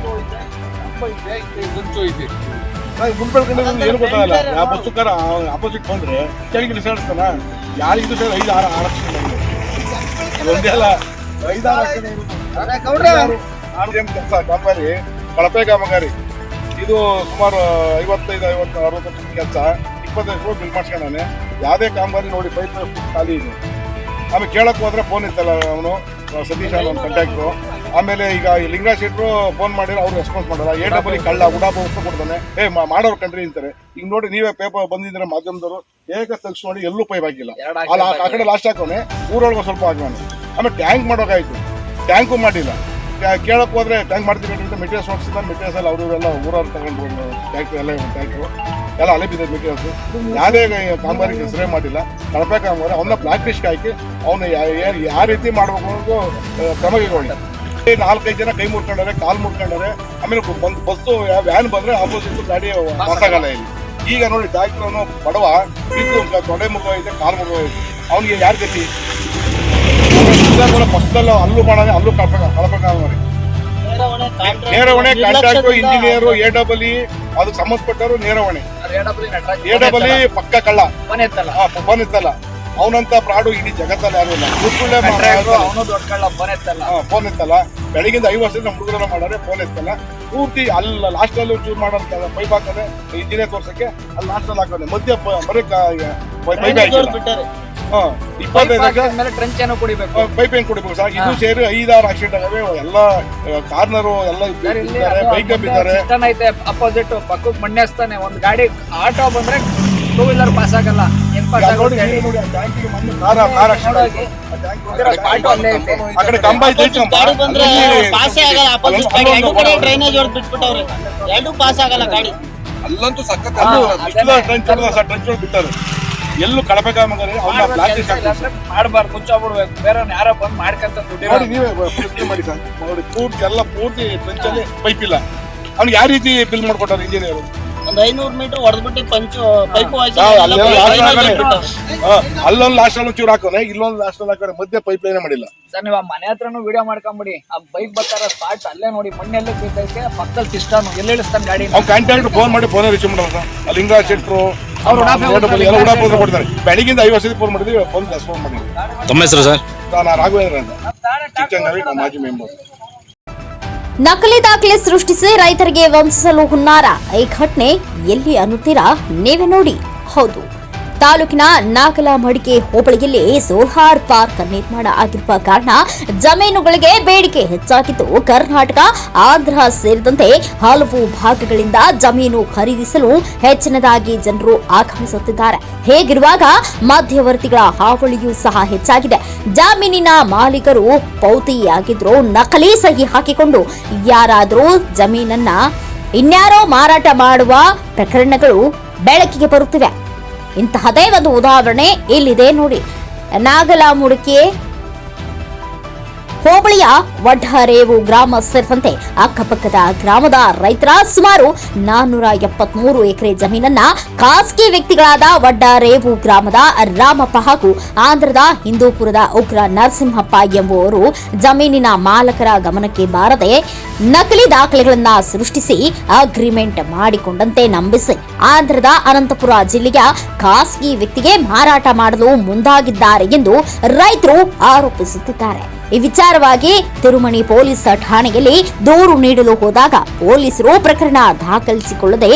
ಏನು ಗೊತ್ತಾಗಲ್ಲ ಯಾವ ಬಸ್ಸುಕಾರ ಆಪೋಸಿಟ್ ಬಂದ್ರೆ ಕೆಳಗೆ ನಿಸಾಡಿಸ್ತಾನ ಯಾರಿಗೂ 5-6 ಒಂದೇ ಅಲ್ಲ 5-6 ಕೆಲಸ ಕಾಮಗಾರಿ ಕಳಪೆ ಕಾಮಗಾರಿ ಇದು ಸುಮಾರು 55-60 ಕೆಲಸ 25 ಬಿಲ್ ಮಾಡ್ಸ್ಕೊಂಡಾನೆ. ಯಾವುದೇ ಕಾಮಗಾರಿ ನೋಡಿ ಪೈಪ್ ಖಾಲಿ ಇದೆ. ಆಮೇಲೆ ಕೇಳಕ್ ಹೋದ್ರೆ ಫೋನ್ ಇತ್ತಲ್ಲ ಅವನು ಸತೀಶ್ ಅವ್ರ ಕಾಂಟ್ಯಾಕ್ಟ್ರು. ಆಮೇಲೆ ಈಗ ಲಿಂಗರಾಜ್ ಶೆಟ್ರು ಫೋನ್ ಮಾಡಿದ್ರೆ ಅವ್ರು ರೆಸ್ಪಾನ್ಸ್ ಮಾಡಲ್ಲ. AWE ಕಳ್ಳ ಉಡಾಪ ವಸ್ತು ಕೊಡ್ತಾನೆ. ಮಾಡೋರು ಕಂಡ್ರಿ ಅಂತಾರೆ. ಈಗ ನೋಡಿ ನೀವೇ ಪೇಪರ್ ಬಂದಿದ್ರೆ ಮಾಧ್ಯಮದವರು ಹೇಗೆ ತೆಗ್ಸ್ ನೋಡಿ ಎಲ್ಲೂ ಪೈಪ್ ಹಾಕಿಲ್ಲ. ಆ ಕಡೆ ಲಾಸ್ಟ್ ಹಾಕೋನೆ ಊರೊಳಗೆ ಸ್ವಲ್ಪ ಹಾಕೋನೆ. ಆಮೇಲೆ ಟ್ಯಾಂಕ್ ಮಾಡೋಕಾಯ್ತು, ಟ್ಯಾಂಕು ಮಾಡಿಲ್ಲ. ಕೇಳಕ್ ಹೋದ್ರೆ ಟ್ಯಾಂಕ್ ಮಾಡ್ತೀವಿ ಮೆಟೀರಿಯಲ್ಸ್ ನೋಡ್ಸಿದ್ರೆ ಮೆಟೀರಿಯಲ್ಸ್ ಎಲ್ಲ ಅವರು ಎಲ್ಲ ಊರವ್ರು ತಗೊಂಡ್ರು ಟ್ಯಾಂಕ್ ಎಲ್ಲ ಅಲೆ ಬಿದ್ದ ಮೆಟೀರಿಯಲ್ಸ್. ಯಾವುದೇ ಕಾಮಗಾರಿ ಹೆಸರೇ ಮಾಡಿಲ್ಲ. ಕಳಪೆ ಕಾಮಗಾರಿ ಅವನ್ನ ಬ್ಲಾಕ್ ಲಿಸ್ಟ್ ಹಾಕಿ ಅವನು ಯಾವ ರೀತಿ ಮಾಡ್ಬೇಕು ಅನ್ನೋದು ಕ್ರಮ ಕೈಗೊಳ್ಳಿ. 4-5 ಜನ ಕೈ ಮುರ್ಕೊಂಡಾರೆ, ಕಾಲು ಮುರ್ಕೊಂಡಾರೆ. ಆಮೇಲೆ ಬಸ್ಸು ವ್ಯಾನ್ ಬಂದ್ರೆ ಆಪೋಸಿಟ್ ಗಾಡಿ ಪಾಸ್ ಆಗಲ್ಲ ಇಲ್ಲಿ. ಈಗ ನೋಡಿ ಡಾಕ್ಟರ್ ಅವನು ಬಡವ ಇದ್ದು ತೊಡೆ ಮುಖವಾಗಿದೆ, ಕಾಲು ಮುಖವಾಗಿದೆ. ಅವನಿಗೆ ಯಾರು ಗತಿ? ಫಸ್ಟಲ್ಲ ಅಲ್ಲೂ ಮಾಡೋಣ, ಅಲ್ಲೂ ಕಳಪೆ ಕಾಮಗಾರಿ. ನೇರವಣೆ ಕಾಂಟ್ರಾಕ್ಟರ್ ಇಂಜಿನಿಯರು AWE ಅದಕ್ಕೆ ಸಂಬಂಧಪಟ್ಟವರು ನೇರವಣೆ. AWE ಪಕ್ಕ ಕಳ್ಳ ಫೋನ್ ಎತ್ತಲ್ಲ. ಅವನಂತ ಪ್ರಾಡು ಇಡೀ ಜಗತ್ತಲ್ಲಿ ಯಾರು ಇಲ್ಲ. ಫೋನ್ ಎತ್ತಲ್ಲ. ಬೆಳಗಿಂದ 5 ವರ್ಷದಿಂದ ನಮ್ಮ ಹುಡುಗರ ಮಾಡಾರೆ, ಫೋನ್ ಎತ್ತಲ್ಲ. ಪೂರ್ತಿ ಅಲ್ಲ ಲಾಸ್ಟಲ್ಲಿ ಚೂರು ಮಾಡೋದು ಪೈಪ್ ಹಾಕೋದೆ ಇಂಜಿನಿಯರ್ ತೋರ್ಸಕ್ಕೆ ಅಲ್ಲಿ ಲಾಸ್ಟಲ್ಲಿ ಹಾಕೋದೆ ಮಧ್ಯ ಬರೀ ಪೈಪ್ ಹಾಕಿಲ್ಲ. 25 ಲಕ್ಷ ಪೈಪ್ ಏನ್ ಕೊಡಿಬೇಕು ಸರ್? ಇದು ಸೇರಿ 5-6 ಆಕ್ಸಿಡೆಂಟ್ ಆಗವೆ. ಎಲ್ಲ ಕಾರ್ನರು ಎಲ್ಲ ಬೈಕ್ ಬಿದ್ದಾರೆ. ಅಪೋಸಿಟ್ ಪಕ್ಕಕ್ಕೆ ಮಣ್ಣೆಸ್ತಾನೆ. ಒಂದ್ ಗಾಡಿ ಆಟೋ ಬಂದ್ರೆ 2 ವೀಲರ್ ಪಾಸ್ ಆಗಲ್ಲ. ಆ ಕಡೆ ಕಂಬ ಅಲ್ಲಂತೂ ಸಖತ್ ಟ್ರಂಚ್ ಬಿಟ್ಟಾರೆ. ಎಲ್ಲೂ ಕಳಪೆ ಕಾಮಗಾರಿ ಅವನ್ನ ಬ್ಲಾಕ್ ಲಿಸ್ಟ್ ಮಾಡಬಾರ್ದು, ಮುಚ್ಚಾಬಿಡ್ಬೇಕು. ಬೇರೆ ಯಾರೋ ಬಂದು ಮಾಡ್ಕೊಂತ ನೋಡಿ. ನೀವೇ ಪ್ರಶ್ನೆ ಮಾಡಿ ಸರ್. ನೋಡಿ ಪೂರ್ತಿ ಟ್ರಂಚಲ್ಲಿ ಪೈಪ್ ಇಲ್ಲ. ಅವ್ನಿಗೆ ಯಾವ ರೀತಿ ಬಿಲ್ ಮಾಡ್ಕೊಟ್ಟಾರೆ ಇಂಜಿನಿಯರ್? ಒಂದು 500 ಮೀಟರ್ ಹೊಡೆದ್ಬಿಟ್ಟು ಪೈಪ್ ಅಲ್ಲೊಂದು ಲಾಸ್ಟ್ ಅಲ್ಲಿ ಚೂರು ಹಾಕೋನೆ, ಇಲ್ಲೊಂದು ಲಾಸ್ಟ್ ಅಲ್ಲಿ ಹಾಕೋನೆ, ಮಧ್ಯೆ ಪೈಪ್ ಲೈನ್ ಮಾಡಿಲ್ಲ. ಸರ್ ನೀವು ಮನೆ ಹತ್ರನು ವಿಡಿಯೋ ಮಾಡ್ಕೊಂಬಿಡಿ. ಆ ಬೈಕ್ ಬರ್ತಾರ ಸ್ಪಾಟ್ ಅಲ್ಲೇ ನೋಡಿ, ಮಣ್ಣೆಲ್ಲ ಬಿದ್ದೈತೆ, ಪಕ್ಕದಲ್ಲಿ ಸಿಸ್ಟಮ್ ಎಲ್ಲಿ ಇಳಿಸ್ತಾನೆ ಗಾಡಿ. ಅವ್ನು ಕಾಂಟ್ಯಾಕ್ಟ್ ಫೋನ್ ಮಾಡಿ ಫೋನ್ ರಿಸೀವ್ ಮಾಡಲ್ಲ. ಲಿಂಗರಾಜ್ ಶೆಟ್ರು ಉಡಾಪ ಕೊಡ್ತಾರೆ. ಬೆಳಿಗ್ಗಿಂದ 5 ವರ್ಷದ ಫೋನ್ ಮಾಡಿದ್ವಿ, ಫೋನ್ ರೆಸ್ಪಾನ್ಸ್ ಮಾಡಿ. ತಮ್ಮ ಹೆಸರು ಸರ್? ನಾನು ರಾಘವೇಂದ್ರ ಅಂತ, ಚಿಕ್ಕಂಗವಿ, ಮಾಜಿ ಮೆಂಬರ್. ನಕಲಿ ದಾಖಲೆ ಸೃಷ್ಟಿಸಿ ರೈತರಿಗೆ ವಂಚಿಸಲು ಹುನ್ನಾರ. ಈ ಘಟನೆ ಎಲ್ಲಿ ಅನ್ನುತ್ತೀರಾ? ನೀವೇ ನೋಡಿ. ಹೌದು, ತಾಲೂಕಿನ ನಾಗಲಮಡಿಕೆ ಹೋಬಳಿಯಲ್ಲಿ ಸೋಲಾರ್ ಪಾರ್ಕ್ ನಿರ್ಮಾಣ ಆಗಿರುವ ಕಾರಣ ಜಮೀನುಗಳಿಗೆ ಬೇಡಿಕೆ ಹೆಚ್ಚಾಗಿದ್ದು, ಕರ್ನಾಟಕ, ಆಂಧ್ರ ಸೇರಿದಂತೆ ಹಲವು ಭಾಗಗಳಿಂದ ಜಮೀನು ಖರೀದಿಸಲು ಹೆಚ್ಚಿನದಾಗಿ ಜನರು ಆಗಮಿಸುತ್ತಿದ್ದಾರೆ. ಹೇಗಿರುವಾಗ ಮಧ್ಯವರ್ತಿಗಳ ಹಾವಳಿಯೂ ಸಹ ಹೆಚ್ಚಾಗಿದೆ. ಜಮೀನಿನ ಮಾಲೀಕರು ಪೌತಿಯಾಗಿದ್ರು ನಕಲಿ ಸಹಿ ಹಾಕಿಕೊಂಡು ಯಾರಾದರೂ ಜಮೀನನ್ನ ಇನ್ಯಾರೋ ಮಾರಾಟ ಮಾಡುವ ಪ್ರಕರಣಗಳು ಬೆಳಕಿಗೆ ಬರುತ್ತಿವೆ. ಇಂತಹದೇ ಒಂದು ಉದಾಹರಣೆ ಇಲ್ಲಿದೆ ನೋಡಿ. ನಾಗಲಮುಡಿಕೆ ಹೋಬಳಿಯ ವಡ್ಡರೇವು ಗ್ರಾಮ ಸೇರಿದಂತೆ ಅಕ್ಕಪಕ್ಕದ ಗ್ರಾಮದ ರೈತರ ಸುಮಾರು 473 ಎಕರೆ ಜಮೀನನ್ನ ಖಾಸಗಿ ವ್ಯಕ್ತಿಗಳಾದ ವಡ್ಡರೇವು ಗ್ರಾಮದ ರಾಮಪ್ಪ ಹಾಗೂ ಆಂಧ್ರದ ಹಿಂದೂಪುರದ ಉಗ್ರ ನರಸಿಂಹಪ್ಪ ಎಂಬುವರು ಜಮೀನಿನ ಮಾಲಕರ ಗಮನಕ್ಕೆ ಬಾರದೆ ನಕಲಿ ದಾಖಲೆಗಳನ್ನ ಸೃಷ್ಟಿಸಿ ಅಗ್ರಿಮೆಂಟ್ ಮಾಡಿಕೊಂಡಂತೆ ನಂಬಿಸಿ ಆಂಧ್ರದ ಅನಂತಪುರ ಜಿಲ್ಲೆಯ ಖಾಸಗಿ ವ್ಯಕ್ತಿಗೆ ಮಾರಾಟ ಮಾಡಲು ಮುಂದಾಗಿದ್ದಾರೆ ಎಂದು ರೈತರು ಆರೋಪಿಸುತ್ತಿದ್ದಾರೆ. ಈ ವಿಚಾರವಾಗಿ ತಿರುಮಣಿ ಪೊಲೀಸ್ ಠಾಣೆಯಲ್ಲಿ ದೂರು ನೀಡಲು ಹೋದಾಗ ಪೊಲೀಸರು ಪ್ರಕರಣ ದಾಖಲಿಸಿಕೊಳ್ಳದೆ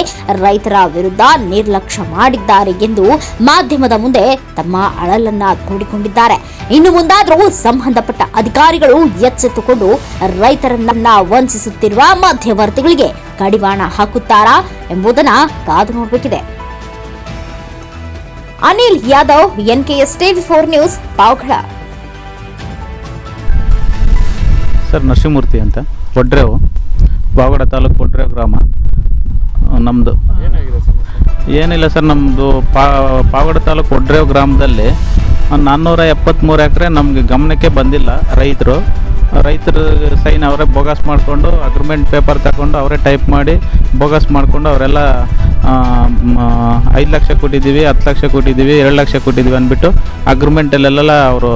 ರೈತರ ವಿರುದ್ಧ ನಿರ್ಲಕ್ಷ್ಯ ಮಾಡಿದ್ದಾರೆ ಎಂದು ಮಾಧ್ಯಮದ ಮುಂದೆ ತಮ್ಮ ಅಳಲನ್ನ ತೋಡಿಕೊಂಡಿದ್ದಾರೆ. ಇನ್ನು ಮುಂದಾದರೂ ಸಂಬಂಧಪಟ್ಟ ಅಧಿಕಾರಿಗಳು ಎಚ್ಚೆತ್ತುಕೊಂಡು ರೈತರನ್ನ ವಂಚಿಸುತ್ತಿರುವ ಮಧ್ಯವರ್ತಿಗಳಿಗೆ ಕಡಿವಾಣ ಹಾಕುತ್ತಾರಾ ಎಂಬುದನ್ನ ಕಾದು ನೋಡಬೇಕಿದೆ. Anil Yadav, NKS TV4 news, Pavagada. Sir Narasimhamurthy ಅಂತ, ಒಡ್ರೇವು, ಪಾವಗಡ ತಾಲೂಕು ಒಡ್ರೇವು ಗ್ರಾಮ ನಮ್ಮದು. ಏನಿಲ್ಲ ಸರ್, ನಮ್ಮದು ಪಾವಗಡ ತಾಲೂಕು ಒಡ್ರೇವು ಗ್ರಾಮದಲ್ಲಿ 473 ಎಕರೆ ನಮಗೆ ಗಮನಕ್ಕೆ ಬಂದಿಲ್ಲ. ರೈತರು ಸೈನ್ ಅವರೇ ಬೋಗಸ್ ಮಾಡಿಕೊಂಡು ಅಗ್ರಿಮೆಂಟ್ ಪೇಪರ್ ತಗೊಂಡು ಅವರೇ ಟೈಪ್ ಮಾಡಿ ಬೋಗಸ್ ಮಾಡಿಕೊಂಡು ಅವರೆಲ್ಲ 5 ಲಕ್ಷ ಕೊಟ್ಟಿದ್ದೀವಿ, 10 ಲಕ್ಷ ಕೊಟ್ಟಿದ್ದೀವಿ, 2 ಲಕ್ಷ ಕೊಟ್ಟಿದ್ದೀವಿ ಅಂದ್ಬಿಟ್ಟು ಅಗ್ರಿಮೆಂಟಲ್ಲೆಲ್ಲ ಅವರು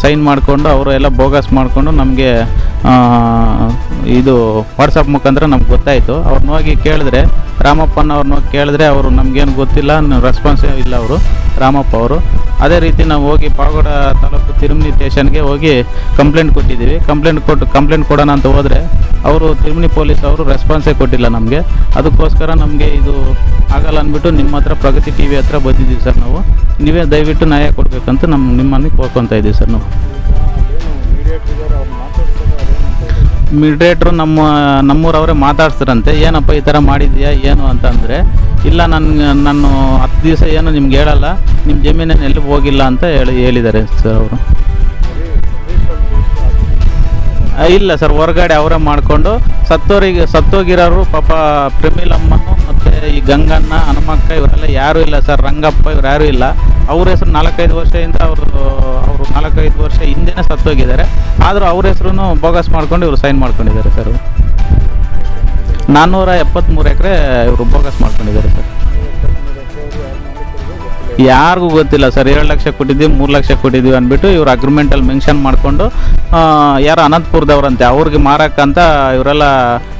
ಸೈನ್ ಮಾಡಿಕೊಂಡು ಅವರು ಎಲ್ಲ ಬೋಗಸ್ ಮಾಡಿಕೊಂಡು ನಮಗೆ ಇದು ವಾಟ್ಸಪ್ ಮುಖಾಂತರ ನಮ್ಗೆ ಗೊತ್ತಾಯಿತು. ಅವ್ರನ್ನ ಹೋಗಿ ಕೇಳಿದ್ರೆ, ರಾಮಪ್ಪನವ್ರನ್ನ ಹೋಗಿ ಕೇಳಿದ್ರೆ ಅವರು ನಮಗೇನು ಗೊತ್ತಿಲ್ಲ, ರೆಸ್ಪಾನ್ಸ್ ಇಲ್ಲ ಅವರು, ರಾಮಪ್ಪ ಅವರು. ಅದೇ ರೀತಿ ನಾವು ಹೋಗಿ ಪಾವಗಡ ತಾಲೂಕು ತಿರುಮಣಿ ಸ್ಟೇಷನ್ಗೆ ಹೋಗಿ ಕಂಪ್ಲೇಂಟ್ ಕೊಟ್ಟಿದ್ದೀವಿ. ಕಂಪ್ಲೇಂಟ್ ಕೊಡೋಣ ಅಂತ ಹೋದರೆ ಅವರು ತಿರುಮಣಿ ಪೊಲೀಸ್ ಅವರು ರೆಸ್ಪಾನ್ಸೇ ಕೊಟ್ಟಿಲ್ಲ ನಮಗೆ. ಅದಕ್ಕೋಸ್ಕರ ನಮಗೆ ಇದು ಆಗಲ್ಲ ಅಂದ್ಬಿಟ್ಟು ನಿಮ್ಮ ಹತ್ರ ಪ್ರಗತಿ TV ಹತ್ರ ಬಂದಿದ್ದೀವಿ ಸರ್. ನಾವು ನೀವೇ ದಯವಿಟ್ಟು ನ್ಯಾಯ ಕೊಡಬೇಕಂತ ನಿಮ್ಮನ್ನು ಕೋರ್ಕೊತಾ ಇದ್ದೀವಿ ಸರ್. ನಾವು ಮಿಡ್ರೇಟ್ರು ನಮ್ಮೂರವರೇ ಮಾತಾಡ್ತಾರಂತೆ, ಏನಪ್ಪ ಈ ಥರ ಮಾಡಿದ್ಯಾ ಏನು ಅಂತಂದರೆ, ಇಲ್ಲ ನಾನು 10 ದಿವಸ ಏನು ನಿಮ್ಗೆ ಹೇಳಲ್ಲ, ನಿಮ್ಮ ಜಮೀನೇನು ಎಲ್ಲಿಗೆ ಹೋಗಿಲ್ಲ ಅಂತ ಹೇಳಿದ್ದಾರೆ ಸರ್ ಅವರು. ಇಲ್ಲ ಸರ್, ಹೊರಗಡೆ ಅವರೇ ಮಾಡಿಕೊಂಡು ಸತ್ತೋಗಿರೋರು ಪಾಪ ಪ್ರಮೀಲಮ್ಮನು ಮತ್ತು ಈ ಗಂಗಣ್ಣ, ಹನುಮಕ್ಕ ಇವರೆಲ್ಲ ಯಾರೂ ಇಲ್ಲ ಸರ್, ರಂಗಪ್ಪ ಇವ್ರು ಯಾರೂ ಇಲ್ಲ. ಅವ್ರ ಹೆಸರು 4-5 ವರ್ಷದಿಂದ ಅವರು 4-5 ವರ್ಷ ಹಿಂದೆನೇ ಸತ್ತೋಗಿದ್ದಾರೆ. ಆದರೂ ಅವ್ರ ಹೆಸರು ಬೋಗಸ್ ಮಾಡ್ಕೊಂಡು ಇವರು ಸೈನ್ ಮಾಡ್ಕೊಂಡಿದ್ದಾರೆ ಸರ್. 473 ಎಕರೆ ಇವರು ಬೋಗಸ್ ಮಾಡ್ಕೊಂಡಿದ್ದಾರೆ ಸರ್. ಯಾರಿಗೂ ಗೊತ್ತಿಲ್ಲ ಸರ್. 2 ಲಕ್ಷ ಕೊಟ್ಟಿದ್ದೀವಿ, 3 ಲಕ್ಷ ಕೊಟ್ಟಿದ್ದೀವಿ ಅಂದ್ಬಿಟ್ಟು ಇವರು ಅಗ್ರಿಮೆಂಟಲ್ಲಿ ಮೆನ್ಷನ್ ಮಾಡಿಕೊಂಡು ಯಾರು ಅನಂತಪುರದವ್ರಂತೆ ಅವ್ರಿಗೆ ಮಾರಕ್ಕಂತ ಇವರೆಲ್ಲ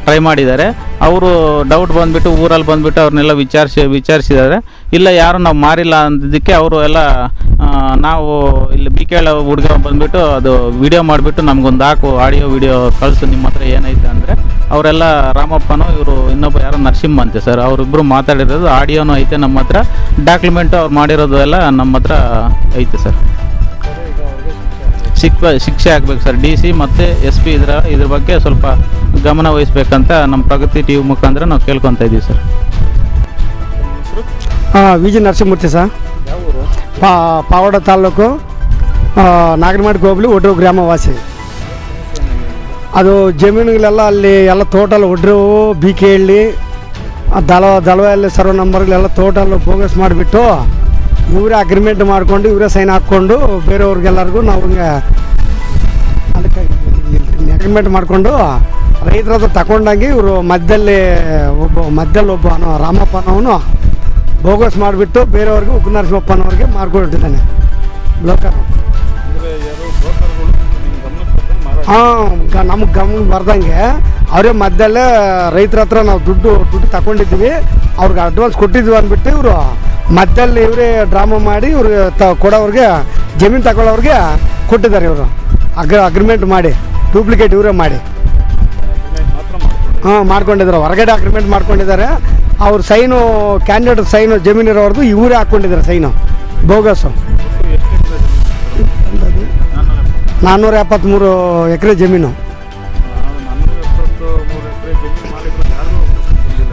ಟ್ರೈ ಮಾಡಿದ್ದಾರೆ. ಅವರು ಡೌಟ್ ಬಂದುಬಿಟ್ಟು ಊರಲ್ಲಿ ಬಂದುಬಿಟ್ಟು ಅವ್ರನ್ನೆಲ್ಲ ವಿಚಾರಿಸಿದ್ದಾರೆ. ಇಲ್ಲ, ಯಾರು ನಾವು ಮಾರಿಲ್ಲ ಅಂದಿದ್ದಕ್ಕೆ ಅವರು ಎಲ್ಲ ನಾವು ಇಲ್ಲಿ BKL ಹುಡುಗ ಬಂದುಬಿಟ್ಟು ಅದು ವಿಡಿಯೋ ಮಾಡಿಬಿಟ್ಟು ನಮಗೊಂದು ಹಾಕು, ಆಡಿಯೋ ವಿಡಿಯೋ ಕಳಿಸು ನಿಮ್ಮ ಹತ್ರ ಏನೈತೆ ಅಂದರೆ, ಅವರೆಲ್ಲ ರಾಮಪ್ಪನೋ ಇವರು ಇನ್ನೊಬ್ಬ ಯಾರೋ ನರಸಿಂಹ ಅಂತೆ ಸರ್, ಅವರಿಬ್ಬರು ಮಾತಾಡಿರೋದು ಆಡಿಯೋನೂ ಐತೆ ನಮ್ಮ ಹತ್ರ, ಡಾಕ್ಯುಮೆಂಟು ಅವ್ರು ಮಾಡಿರೋದು ಎಲ್ಲ ನಮ್ಮ ಹತ್ರ ಐತೆ ಸರ್. ಶಿಕ್ಷೆ ಆಗಬೇಕು ಸರ್. DC ಮತ್ತು SP ಇದ್ರ ಬಗ್ಗೆ ಸ್ವಲ್ಪ ಗಮನ ವಹಿಸ್ಬೇಕಂತ ನಮ್ಮ ಪ್ರಗತಿ TV ಮುಖಾಂತರ ನಾವು ಕೇಳ್ಕೊತಾ ಇದ್ದೀವಿ ಸರ್. ವಿಜಿ ನರಸಿಂಹಮೂರ್ತಿ ಸರ್, ಪಾವಗಡ ತಾಲೂಕು ನಾಗರಮಠ ಹೋಬಳಿ ಒಡ್ರು ಗ್ರಾಮವಾಸಿ. ಅದು ಜಮೀನುಗಳೆಲ್ಲ ಅಲ್ಲಿ ಎಲ್ಲ ಟೋಟಲ್ ಒಡ್ರು BKL ದಳವಲ್ಲಿ ಸರ್ವ ನಂಬರ್ಗಳೆಲ್ಲ ಟೋಟಲ್ ಬೋಗಸ್ ಮಾಡಿಬಿಟ್ಟು ಇವರೇ ಅಗ್ರಿಮೆಂಟ್ ಮಾಡಿಕೊಂಡು ಇವರೇ ಸೈನ್ ಹಾಕ್ಕೊಂಡು ಬೇರೆಯವ್ರಿಗೆಲ್ಲರಿಗೂ ನಾವು ಅದಕ್ಕೆ ಅಗ್ರಿಮೆಂಟ್ ಮಾಡಿಕೊಂಡು ರೈತರದ್ದು ತಗೊಂಡಾಗಿ ಇವರು ಮಧ್ಯದಲ್ಲಿ ಒಬ್ಬ ರಾಮಪ್ಪನವನು ಬೋಗಸ್ ಮಾಡಿಬಿಟ್ಟು ಬೇರೆಯವ್ರಿಗೆ ಉಗ್ನರಸಿಂಹಪ್ಪನವ್ರಿಗೆ ಮಾರ್ಕೊಂಡಿದ್ದಾನೆ ಬ್ರೋಕರ್. ನಮಗೆ ಗಮನ ಬರ್ದಂಗೆ ಅವರೇ ಮಧ್ಯಲ್ಲೇ ರೈತರ ಹತ್ರ ನಾವು ದುಡ್ಡು ತಗೊಂಡಿದ್ದೀವಿ, ಅವ್ರಿಗೆ ಅಡ್ವಾನ್ಸ್ ಕೊಟ್ಟಿದ್ವಿ ಅಂದ್ಬಿಟ್ಟು ಇವರು ಮಧ್ಯದಲ್ಲಿ ಇವರೇ ಡ್ರಾಮಾ ಮಾಡಿ ಇವ್ರಿಗೆ ಕೊಡೋವ್ರಿಗೆ ಜಮೀನು ತಗೊಳ್ಳೋವ್ರಿಗೆ ಕೊಟ್ಟಿದ್ದಾರೆ. ಇವರು ಅಗ್ರಿಮೆಂಟ್ ಮಾಡಿ ಡೂಪ್ಲಿಕೇಟ್ ಇವರೇ ಮಾಡಿ ಮಾಡ್ಕೊಂಡಿದ್ದಾರೆ. ಹೊರಗಡೆ ಅಗ್ರಿಮೆಂಟ್ ಮಾಡ್ಕೊಂಡಿದ್ದಾರೆ. ಅವ್ರ ಸೈನು ಕ್ಯಾಂಡಿಡೇಟ್ ಸೈನು ಜಮೀನಿರೋರ್ದು ಇವರೇ ಹಾಕ್ಕೊಂಡಿದ್ದಾರೆ ಸೈನು ಬೋಗಸ್ಸು. 473 ಎಕರೆ ಜಮೀನು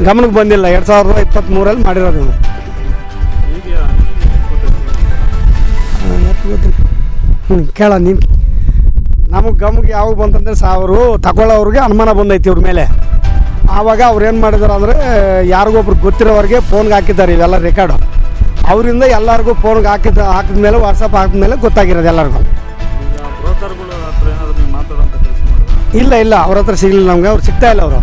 ಗಮನಕ್ಕೆ ಬಂದಿಲ್ಲ. 2023 ಮಾಡಿರೋದು. ಕೇಳ ನೀನು ನಮಗೆ ಗಮನಕ್ಕೆ ಯಾವಾಗ ಬಂತಂದರೆ ಅವರು ತಗೊಳ್ಳೋವ್ರಿಗೆ ಅನುಮಾನ ಬಂದೈತಿ ಇವ್ರ ಮೇಲೆ. ಆವಾಗ ಅವ್ರು ಏನು ಮಾಡಿದಾರೆ ಅಂದರೆ ಯಾರಿಗೊಬ್ರು ಗೊತ್ತಿರೋವ್ರಿಗೆ ಫೋನ್ಗೆ ಹಾಕಿದ್ದಾರೆ ಇವೆಲ್ಲ ರೆಕಾರ್ಡು. ಅವರಿಂದ ಎಲ್ಲರಿಗೂ ಫೋನ್ಗೆ ಹಾಕಿದ್ಮೇಲೆ ವಾಟ್ಸಪ್ ಹಾಕಿದ್ಮೇಲೆ ಗೊತ್ತಾಗಿರೋದು ಎಲ್ಲರಿಗೂ. ಇಲ್ಲ ಅವ್ರ ಹತ್ರ ಸಿಗಲಿಲ್ಲ ನಮಗೆ, ಅವ್ರು ಸಿಗ್ತಾ ಇಲ್ಲ. ಅವರು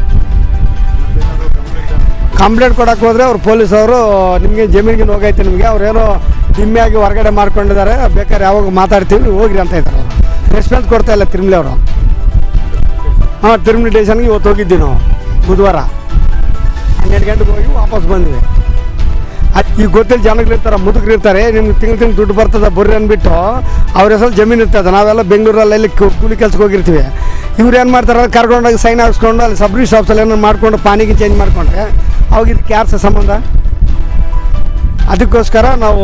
ಕಂಪ್ಲೇಂಟ್ ಕೊಡೋಕೆ ಹೋದರೆ ಅವ್ರು ಪೊಲೀಸವರು ನಿಮಗೆ ಜಮೀನಿಗೆ ಹೋಗೈತೆ, ನಿಮಗೆ ಅವ್ರೇನೋ ದಿಮ್ಮಿಯಾಗಿ ಹೊರಗಡೆ ಮಾಡ್ಕೊಂಡಿದ್ದಾರೆ, ಬೇಕಾದ್ರೆ ಯಾವಾಗ ಮಾತಾಡ್ತೀವಿ ನೀವು ಹೋಗ್ರಿ ಅಂತ ಇದ್ದಾರೆ. ಅವರು ರೆಸ್ಪಾನ್ಸ್ ಕೊಡ್ತಾ ಇಲ್ಲ ತಿರುಮಲಿ ಅವರು. ತಿರುಮಲಿ ಸ್ಟೇಷನ್ಗೆ ಇವತ್ತು ಹೋಗಿದ್ದೀವಿ ನಾವು ಬುಧವಾರ 12 ಗಂಟೆಗೆ ಹೋಗಿ ವಾಪಸ್ ಬಂದ್ವಿ. ಈಗ ಗೊತ್ತಿಲ್ಲ ಜನಗಳಿರ್ತಾರೆ, ಮುದುಕರಿರ್ತಾರೆ, ನಿಮ್ಗೆ ತಿಂಗಳು ದುಡ್ಡು ಬರ್ತದೆ ಬರ್ರಿ ಅಂದ್ಬಿಟ್ಟು ಅವ್ರ ಹೆಸರು ಜಮೀನು ಇರ್ತದೆ. ನಾವೆಲ್ಲ ಬೆಂಗಳೂರಲ್ಲಿ ಕೂಲಿ ಕೆಲ್ಸಕ್ಕೆ ಹೋಗಿರ್ತೀವಿ. ಇವ್ರು ಏನು ಮಾಡ್ತಾರೆ, ಕರ್ಕೊಂಡೋಗಿ ಸೈನ್ ಹಾಕ್ಸ್ಕೊಂಡು ಅಲ್ಲಿ ಸಬ್ ರಿಜಿಸ್ಟ್ರಿ ಆಫೀಸಲ್ಲಿ ಏನೋ ಮಾಡಿಕೊಂಡು ಪಾನಿಗೆ ಚೇಂಜ್ ಮಾಡಿಕೊಂಡ್ರೆ ಅವಾಗ ಇದಕ್ಕೆ ಯಾರು ಸಂಬಂಧ? ಅದಕ್ಕೋಸ್ಕರ ನಾವು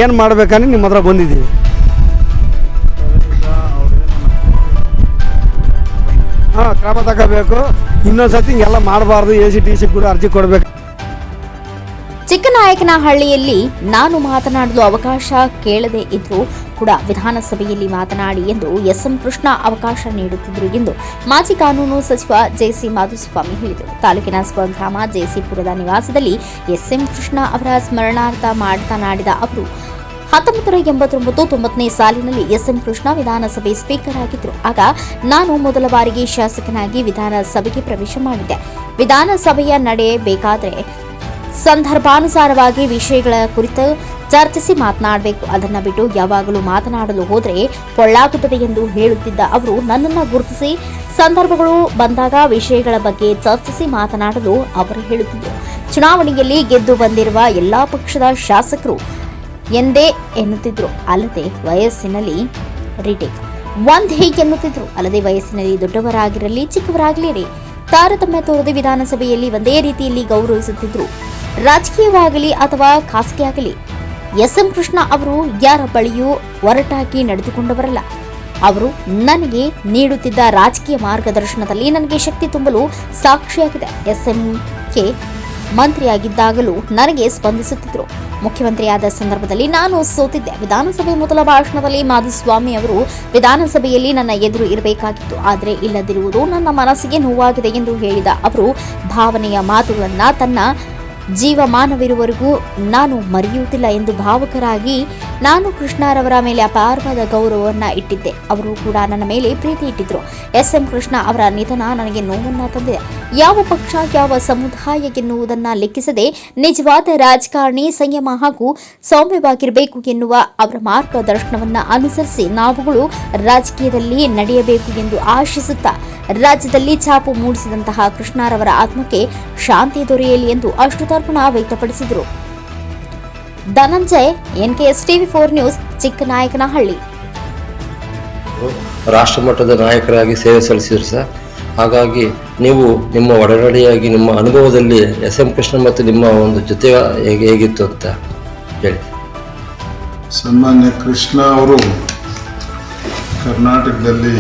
ಏನು ಮಾಡ್ಬೇಕಂದ್ರೆ ನಿಮ್ಮ ಹತ್ರ ಬಂದಿದ್ದೀವಿ. ಹಾಂ, ಕ್ರಮ ತಗೋಬೇಕು. ಇನ್ನೊಂದು ಸತಿ ಹಿಂಗೆಲ್ಲ ಮಾಡಬಾರ್ದು. ACTC ಕೂಡ ಅರ್ಜಿ ಕೊಡಬೇಕು. ಚಿಕ್ಕನಾಯಕನಹಳ್ಳಿಯಲ್ಲಿ ನಾನು ಮಾತನಾಡಲು ಅವಕಾಶ ಕೇಳದೇ ಇದ್ರೂ ಕೂಡ ವಿಧಾನಸಭೆಯಲ್ಲಿ ಮಾತನಾಡಿ ಎಂದು SM ಕೃಷ್ಣ ಅವಕಾಶ ನೀಡುತ್ತಿದ್ದರು ಎಂದು ಮಾಜಿ ಕಾನೂನು ಸಚಿವ JC ಮಾಧುಸ್ವಾಮಿ ಹೇಳಿದರು. ತಾಲೂಕಿನ ಸ್ವಗ್ರಾಮ JCಪುರದ ನಿವಾಸದಲ್ಲಿ SM ಕೃಷ್ಣ ಅವರ ಸ್ಮರಣಾರ್ಥ ಮಾತನಾಡಿದ ಅವರು 1989-90ನೇ ಸಾಲಿನಲ್ಲಿ SM ಕೃಷ್ಣ ವಿಧಾನಸಭೆ ಸ್ಪೀಕರ್ ಆಗಿದ್ದರು. ಆಗ ನಾನು ಮೊದಲ ಬಾರಿಗೆ ಶಾಸಕನಾಗಿ ವಿಧಾನಸಭೆಗೆ ಪ್ರವೇಶ ಮಾಡಿದ್ದೆ. ವಿಧಾನಸಭೆಯ ನಡೆಯಬೇಕಾದರೆ ಸಂದರ್ಭಾನುಸಾರವಾಗಿ ವಿಷಯಗಳ ಕುರಿತು ಚರ್ಚಿಸಿ ಮಾತನಾಡಬೇಕು. ಅದನ್ನ ಬಿಟ್ಟು ಯಾವಾಗಲೂ ಮಾತನಾಡಲು ಹೋದರೆ ಪೊಳ್ಳಾಗುತ್ತದೆ ಎಂದು ಹೇಳುತ್ತಿದ್ದ ಅವರು ನನ್ನನ್ನು ಗುರುತಿಸಿ ಸಂದರ್ಭಗಳು ಬಂದಾಗ ವಿಷಯಗಳ ಬಗ್ಗೆ ಚರ್ಚಿಸಿ ಮಾತನಾಡಲು ಅವರು ಹೇಳುತ್ತಿದ್ದರು. ಚುನಾವಣೆಯಲ್ಲಿ ಗೆದ್ದು ಬಂದಿರುವ ಎಲ್ಲಾ ಪಕ್ಷದ ಶಾಸಕರು ಎಂದೇ ಎನ್ನುತ್ತಿದ್ರು, ಅಲ್ಲದೆ ವಯಸ್ಸಿನಲ್ಲಿ ರಿಟೇಕ್ ಒಂದೇ ಎನ್ನುತ್ತಿದ್ರು. ಅಲ್ಲದೆ ವಯಸ್ಸಿನಲ್ಲಿ ದೊಡ್ಡವರಾಗಿರಲಿ ಚಿಕ್ಕವರಾಗಲಿ ತಾರತಮ್ಯ ತೋರದೆ ವಿಧಾನಸಭೆಯಲ್ಲಿ ಒಂದೇ ರೀತಿಯಲ್ಲಿ ಗೌರವಿಸುತ್ತಿದ್ರು. ರಾಜಕೀಯವಾಗಲಿ ಅಥವಾ ಖಾಸಗಿಯಾಗಲಿ SM ಕೃಷ್ಣ ಅವರು ಯಾರ ಬಳಿಯೂ ಒರಟಾಗಿ ನಡೆದುಕೊಂಡವರಲ್ಲ. ಅವರು ನನಗೆ ನೀಡುತ್ತಿದ್ದ ರಾಜಕೀಯ ಮಾರ್ಗದರ್ಶನದಲ್ಲಿ ನನಗೆ ಶಕ್ತಿ ತುಂಬಲು ಸಾಕ್ಷಿಯಾಗಿದೆ. SMK ಮಂತ್ರಿಯಾಗಿದ್ದಾಗಲೂ ನನಗೆ ಸ್ಪಂದಿಸುತ್ತಿದ್ದರು. ಮುಖ್ಯಮಂತ್ರಿಯಾದ ಸಂದರ್ಭದಲ್ಲಿ ನಾನು ಸೋತಿದ್ದೆ. ವಿಧಾನಸಭೆ ಮೊದಲ ಭಾಷಣದಲ್ಲಿ ಮಾಧುಸ್ವಾಮಿ ಅವರು ವಿಧಾನಸಭೆಯಲ್ಲಿ ನನ್ನ ಎದುರು ಇರಬೇಕಾಗಿತ್ತು, ಆದರೆ ಇಲ್ಲದಿರುವುದು ನನ್ನ ಮನಸ್ಸಿಗೆ ನೋವಾಗಿದೆ ಎಂದು ಹೇಳಿದ ಅವರು ಭಾವನೆಯ ಮಾತುಗಳನ್ನು ತನ್ನ ಜೀವಮಾನವಿರುವವರೆಗೂ ನಾನು ಮರೆಯುವುದಿಲ್ಲ ಎಂದು ಭಾವುಕರಾಗಿ ನಾನು ಕೃಷ್ಣರವರ ಮೇಲೆ ಅಪಾರವಾದ ಗೌರವವನ್ನು ಇಟ್ಟಿದ್ದೆ. ಅವರು ಕೂಡ ನನ್ನ ಮೇಲೆ ಪ್ರೀತಿ ಇಟ್ಟಿದ್ರು. SM ಕೃಷ್ಣ ಅವರ ನಿಧನ ನನಗೆ ನೋವನ್ನ ತಂದಿದೆ. ಯಾವ ಪಕ್ಷ ಯಾವ ಸಮುದಾಯ ಎನ್ನುವುದನ್ನ ಲೆಕ್ಕಿಸದೆ ನಿಜವಾದ ರಾಜಕಾರಣಿ ಸಂಯಮ ಹಾಗೂ ಸೌಮ್ಯವಾಗಿರಬೇಕು ಎನ್ನುವ ಅವರ ಮಾರ್ಗದರ್ಶನವನ್ನ ಅನುಸರಿಸಿ ನಾವುಗಳು ರಾಜಕೀಯದಲ್ಲಿ ನಡೆಯಬೇಕು ಎಂದು ಆಶಿಸುತ್ತಾ ರಾಜ್ಯದಲ್ಲಿ ಛಾಪು ಮೂಡಿಸಿದಂತಹ ಕೃಷ್ಣರವರ ಆತ್ಮಕ್ಕೆ ಶಾಂತಿ ದೊರೆಯಲಿ ಎಂದು ಅಶ್ರುತರ್ಪಣ ವ್ಯಕ್ತಪಡಿಸಿದರು. Dhananjay, NKS TV4 news, Chikkanayakanahalli. ರಾಷ್ಟ್ರ ಮಟ್ಟದ ನಾಯಕರಾಗಿ ಸೇವೆ ಸಲ್ಲಿಸಿದ್ರು ಸರ್. ಹಾಗಾಗಿ ನೀವು ನಿಮ್ಮ ಒಡನಾಡಿಯಾಗಿ ನಿಮ್ಮ ಅನುಭವದಲ್ಲಿ SM ಕೃಷ್ಣ ಮತ್ತು ನಿಮ್ಮ ಒಂದು ಜೊತೆ ಹೇಗಿತ್ತು ಅಂತ ಹೇಳಿ. ಸನ್ಮಾನ್ಯ ಕೃಷ್ಣ ಅವರು ಕರ್ನಾಟಕದಲ್ಲಿ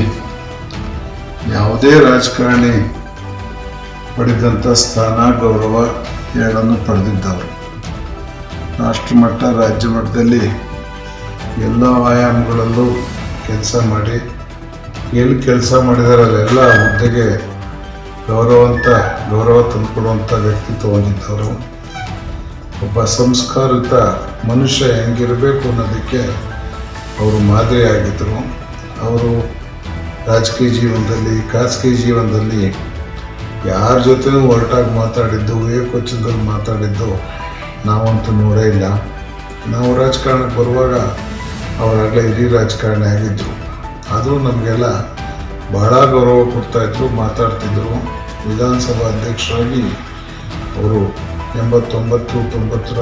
ಯಾವುದೇ ರಾಜಕಾರಣಿ ಪಡೆದಂಥ ಸ್ಥಾನ ಗೌರವ ಎರಡನ್ನು ಪಡೆದಿದ್ದವರು. ರಾಷ್ಟ್ರಮಟ್ಟ ರಾಜ್ಯ ಮಟ್ಟದಲ್ಲಿ ಎಲ್ಲ ಆಯಾಮಗಳಲ್ಲೂ ಕೆಲಸ ಮಾಡಿ ಎಲ್ಲಿ ಕೆಲಸ ಮಾಡಿದಾರೆ ಅಲ್ಲೆಲ್ಲ ಹುದ್ದೆಗೆ ಗೌರವ ತಂದುಕೊಡುವಂಥ ವ್ಯಕ್ತಿತ್ವ ಹೊಂದಿದ್ದವರು. ಒಬ್ಬ ಸಂಸ್ಕಾರಿತ ಮನುಷ್ಯ ಹೆಂಗಿರಬೇಕು ಅನ್ನೋದಕ್ಕೆ ಅವರು ಮಾದರಿಯಾಗಿದ್ದರು. ಅವರು ರಾಜಕೀಯ ಜೀವನದಲ್ಲಿ ಖಾಸಗಿ ಜೀವನದಲ್ಲಿ ಯಾರ ಜೊತೆನೂ ಹೊರಟಾಗಿ ಮಾತಾಡಿದ್ದು, ಏಕವಚನದಲ್ಲಿ ಮಾತಾಡಿದ್ದು ನಾವಂತೂ ನೋಡೇ ಇಲ್ಲ. ನಾವು ರಾಜಕಾರಣಕ್ಕೆ ಬರುವಾಗ ಅವರಾಗಲೇ ಹಿರಿಯ ರಾಜಕಾರಣಿ ಆಗಿದ್ದರು. ಆದರೂ ನಮಗೆಲ್ಲ ಬಹಳ ಗೌರವ ಕೊಡ್ತಾಯಿದ್ರು, ಮಾತಾಡ್ತಿದ್ದರು. ವಿಧಾನಸಭಾ ಅಧ್ಯಕ್ಷರಾಗಿ ಅವರು 89-90ರ